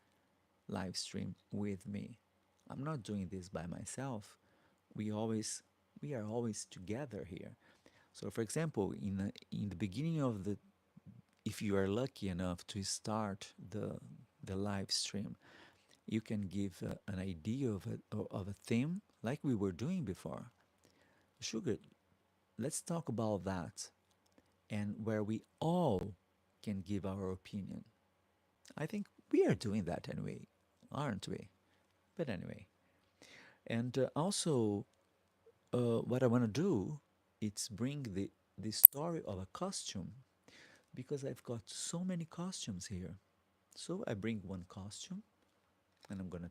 live stream with me. I'm not doing this by myself. We always we are always together here. So for example, in the beginning of the, if you are lucky enough to start the live stream, you can give an idea of a theme like we were doing before. Sugar, let's talk about that, and where we all can give our opinion. I think we are doing that anyway, aren't we? But anyway, and also what I want to do is bring the story of a costume, because I've got so many costumes here. So I bring one costume and I'm gonna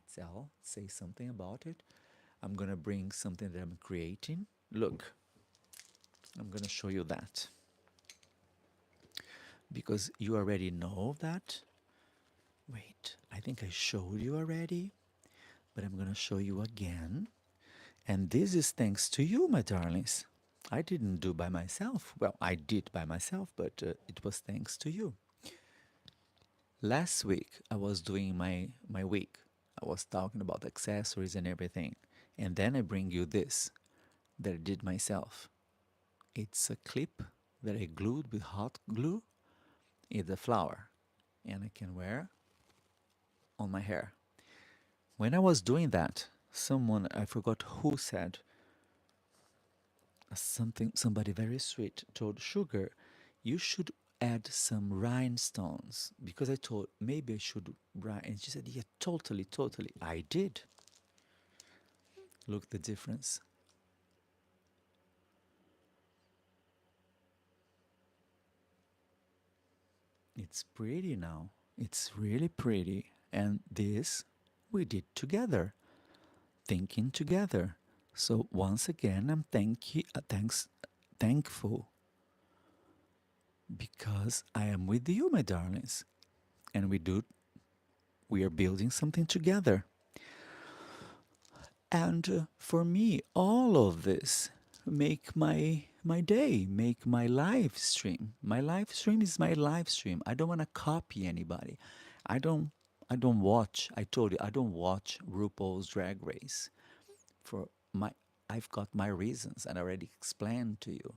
say something about it. I'm gonna bring something that I'm creating. Look, I'm gonna show you that because you already know that. Wait, I think I showed you already, but I'm gonna show you again. And this is thanks to you, my darlings. I didn't do by myself. Well, I did by myself, but it was thanks to you. Last week, I was doing my week. I was talking about accessories and everything. And then I bring you this that I did myself. It's a clip that I glued with hot glue. It's a flower. And I can wear on my hair. When I was doing that, someone, I forgot who said, somebody very sweet told Sugar, you should add some rhinestones, because I told maybe I should write, and she said, yeah, totally, totally. I did. Look the difference. It's pretty now. It's really pretty. And this we did together, thinking together. So once again, I'm thankful because I am with you, my darlings, and we are building something together. And for me, all of this make my day, make my live stream. My live stream is my live stream. I don't want to copy anybody. I don't I don't watch. I told you I don't watch RuPaul's Drag Race. For my I've got my reasons and I already explained to you.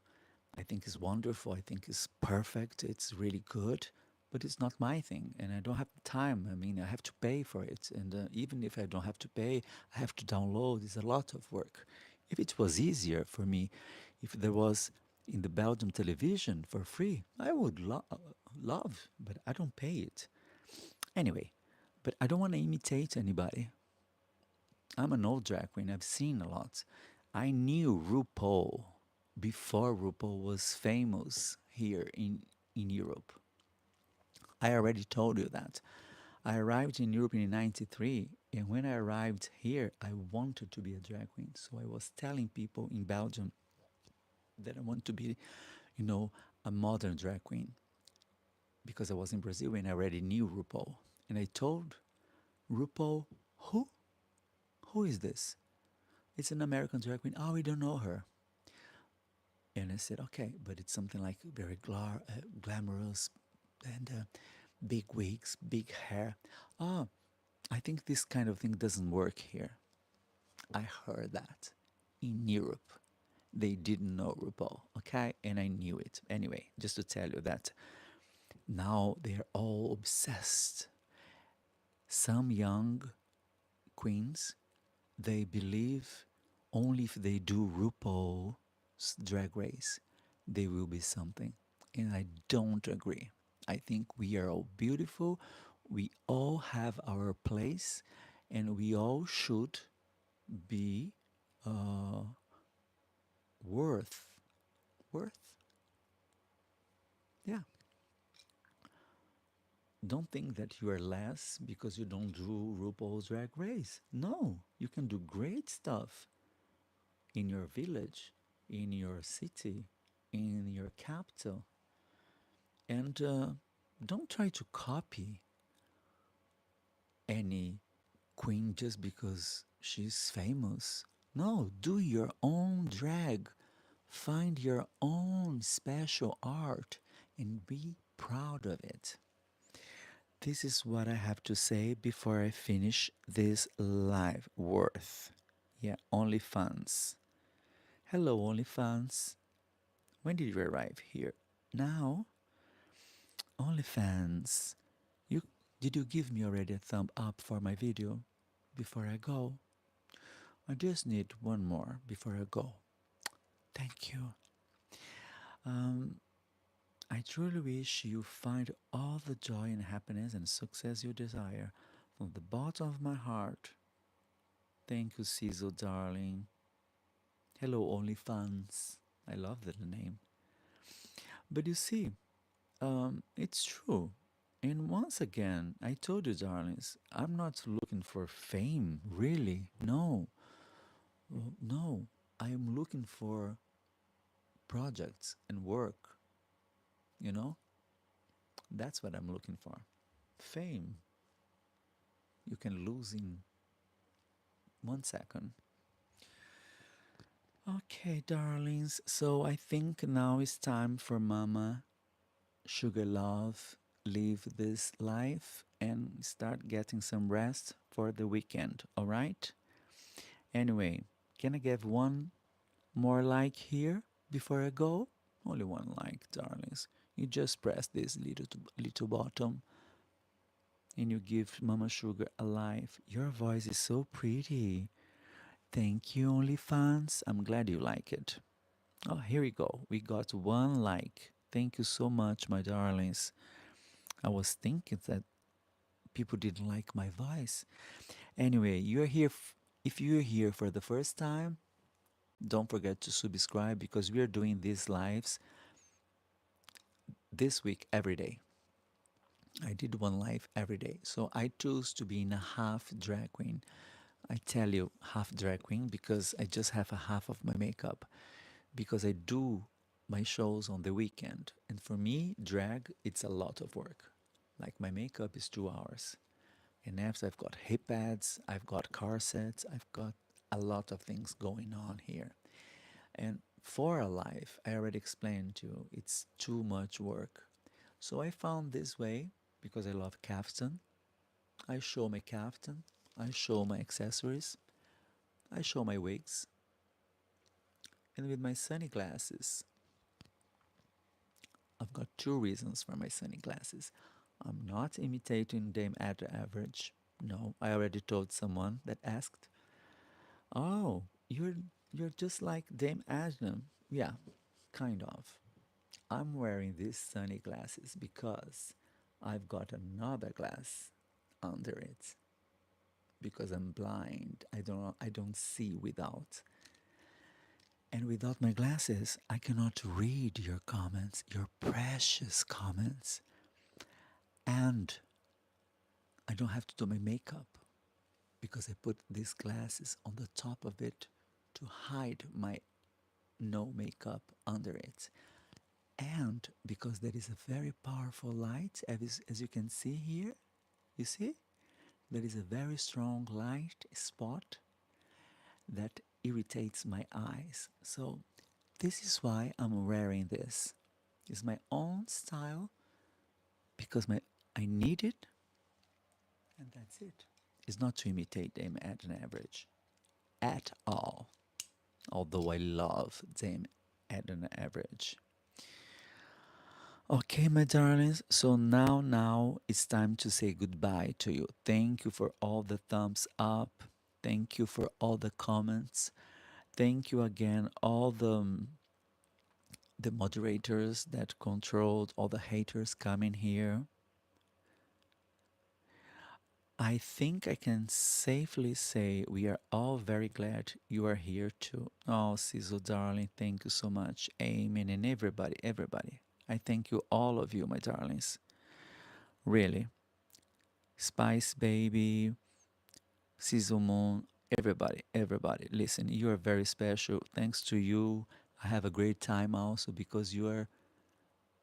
I think it's wonderful. I think it's perfect. It's really good, but it's not my thing, and I don't have the time. I mean, I have to pay for it, and even if I don't have to pay, I have to download. It's a lot of work. If it was easier for me, if there was in the Belgium television for free, I would love, but I don't pay it anyway. But I don't want to imitate anybody. I'm an old drag queen. I've seen a lot. I knew RuPaul before RuPaul was famous here in Europe. I already told you that. I arrived in Europe in '93, and when I arrived here, I wanted to be a drag queen. So I was telling people in Belgium that I want to be, you know, a modern drag queen because I was in Brazil and I already knew RuPaul. And I told RuPaul, who? Who is this? It's an American drag queen. Oh, we don't know her. And I said, okay, but it's something like very glamorous and big wigs, big hair. Ah, I think this kind of thing doesn't work here. I heard that in Europe. They didn't know RuPaul, okay? And I knew it. Anyway, just to tell you that now they're all obsessed. Some young queens, they believe only if they do RuPaul's Drag Race, they will be something. And I don't agree. I think we are all beautiful. We all have our place, and we all should be uh, worth. Worth? Yeah. Don't think that you are less because you don't do RuPaul's Drag Race. No, you can do great stuff in your village, in your city, in your capital. And don't try to copy any queen just because she's famous. No, do your own drag. Find your own special art and be proud of it. This is what I have to say before I finish this live worth. Yeah, OnlyFans. Hello, OnlyFans. When did you arrive here? Now, OnlyFans. You did you give me already a thumb up for my video before I go? I just need one more before I go. Thank you. Um, I truly wish you find all the joy and happiness and success you desire from the bottom of my heart. Thank you, Cecil, darling. Hello, OnlyFans. I love that name. But you see, it's true. And once again, I told you, darlings, I'm not looking for fame, really. No, no. I am looking for projects and work, you know? That's what I'm looking for. Fame, you can lose in 1 second. Okay, darlings. So I think now it's time for Mama Sugar Love leave this life and start getting some rest for the weekend. All right? Anyway, can I give one more like here before I go? Only one like, darlings. You just press this little button and you give Mama Sugar a life. Your voice is so pretty. Thank you, OnlyFans. I'm glad you like it. Oh, here we go. We got one like. Thank you so much, my darlings. I was thinking that people didn't like my voice. Anyway, you're here. If you're here for the first time, don't forget to subscribe because we are doing these lives this week every day. I did one live every day. So I chose to be in a half drag queen. I tell you half drag queen because I just have a half of my makeup because I do my shows on the weekend. And for me, drag, it's a lot of work. Like my makeup is 2 hours. And after I've got hip pads, I've got corsets, I've got a lot of things going on here. And for a life, I already explained to you, it's too much work. So I found this way because I love kaftan. I show my kaftan, I show my accessories, I show my wigs, and with my sunny glasses, I've got two reasons for my sunny glasses. I'm not imitating Dame Ada Average. No, I already told someone that asked, "Oh, you're just like Dame Adam." Yeah, kind of. I'm wearing these sunny glasses because I've got another glass under it because I'm blind. I don't see without. And without my glasses, I cannot read your comments, your precious comments. And I don't have to do my makeup because I put these glasses on the top of it to hide my no makeup under it. And because there is a very powerful light, as you can see here, you see? There is a very strong light spot that irritates my eyes. So this is why I'm wearing this. It's my own style because I need it and that's it. It's not to imitate them at an average at all. Although I love them at an average. Okay, my darlings, so now it's time to say goodbye to you. Thank you for all the thumbs up. Thank you for all the comments. Thank you again, all the moderators that controlled all the haters coming here. I think I can safely say we are all very glad you are here too. Oh, Sizzle, darling, thank you so much. Amen. And everybody, everybody. I thank you, all of you, my darlings. Really. Spice Baby, Sizzle Moon, everybody, everybody. Listen, you are very special. Thanks to you, I have a great time also because you are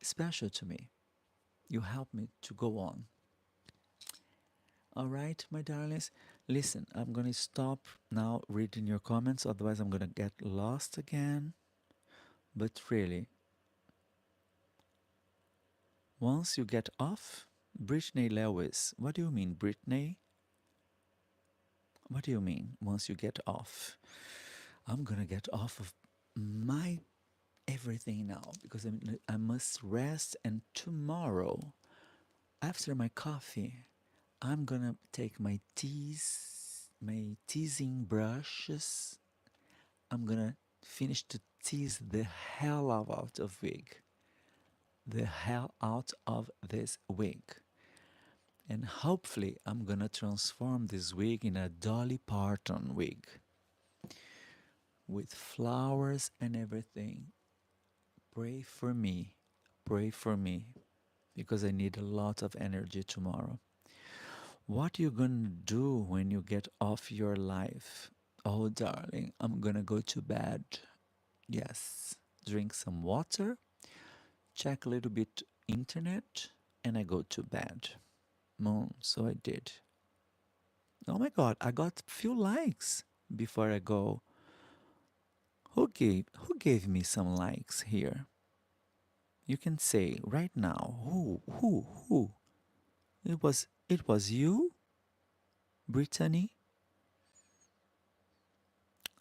special to me. You help me to go on. All right, my darlings. Listen, I'm gonna stop now reading your comments, otherwise, I'm gonna get lost again. But really, once you get off, Brittany Lewis, what do you mean, Brittany? What do you mean, once you get off? I'm gonna get off of my everything now because I must rest, and tomorrow, after my coffee, I'm gonna take my teasing brushes. I'm gonna finish to tease the hell out of wig. The hell out of this wig. And hopefully I'm gonna transform this wig in a Dolly Parton wig with flowers and everything. Pray for me. Pray for me because I need a lot of energy tomorrow. What you gonna do when you get off your life? Oh, darling, I'm gonna go to bed. Yes, drink some water, check a little bit internet, and I go to bed. So I did. Oh my God, I got few likes before I go. Who gave me some likes here? You can say right now. Who? It was you, Brittany.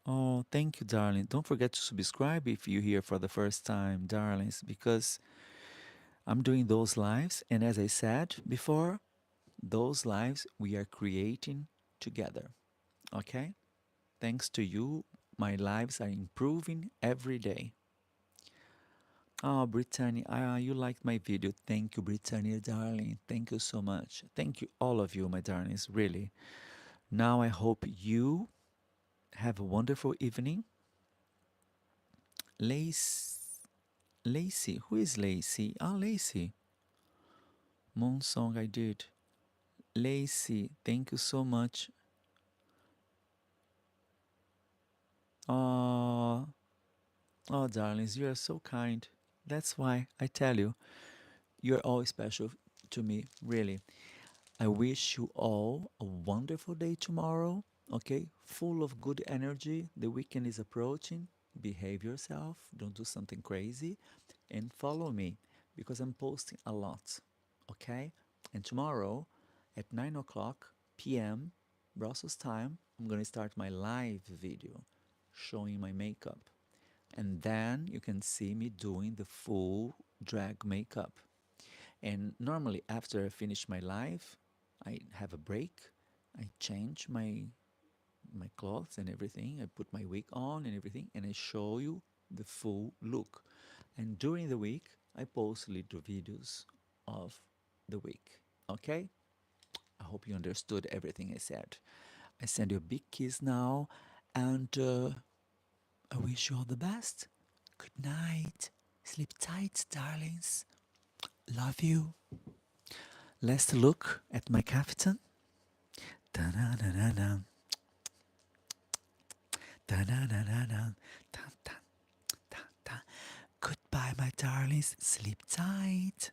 Oh, thank you, darling. Don't forget to subscribe if you're here for the first time, darlings, because I'm doing those lives, and as I said before, those lives we are creating together. Okay? Thanks to you, my lives are improving every day. Oh, Brittany, you liked my video. Thank you, Brittany, darling. Thank you so much. Thank you, all of you, my darlings, really. Now I hope you have a wonderful evening. Lacey, who is Lacey? Ah, Lacey. Moon song I did. Lacey, thank you so much. Oh, oh, darlings, you are so kind. That's why I tell you, you're always special to me, really. I wish you all a wonderful day tomorrow, okay? Full of good energy. The weekend is approaching. Behave yourself, don't do something crazy, and follow me because I'm posting a lot, okay? And tomorrow at 9 o'clock p.m. Brussels time, I'm gonna start my live video showing my makeup. And then you can see me doing the full drag makeup. And normally, after I finish my live, I have a break. I change my clothes and everything. I put my wig on and everything, and I show you the full look. And during the week, I post little videos of the week. Okay? I hope you understood everything I said. I send you a big kiss now, and I wish you all the best. Good night. Sleep tight, darlings. Love you. Let's look at my captain. Da-na-na-na-na. Da-na-na-na-na. Da-da. Goodbye, my darlings. Sleep tight.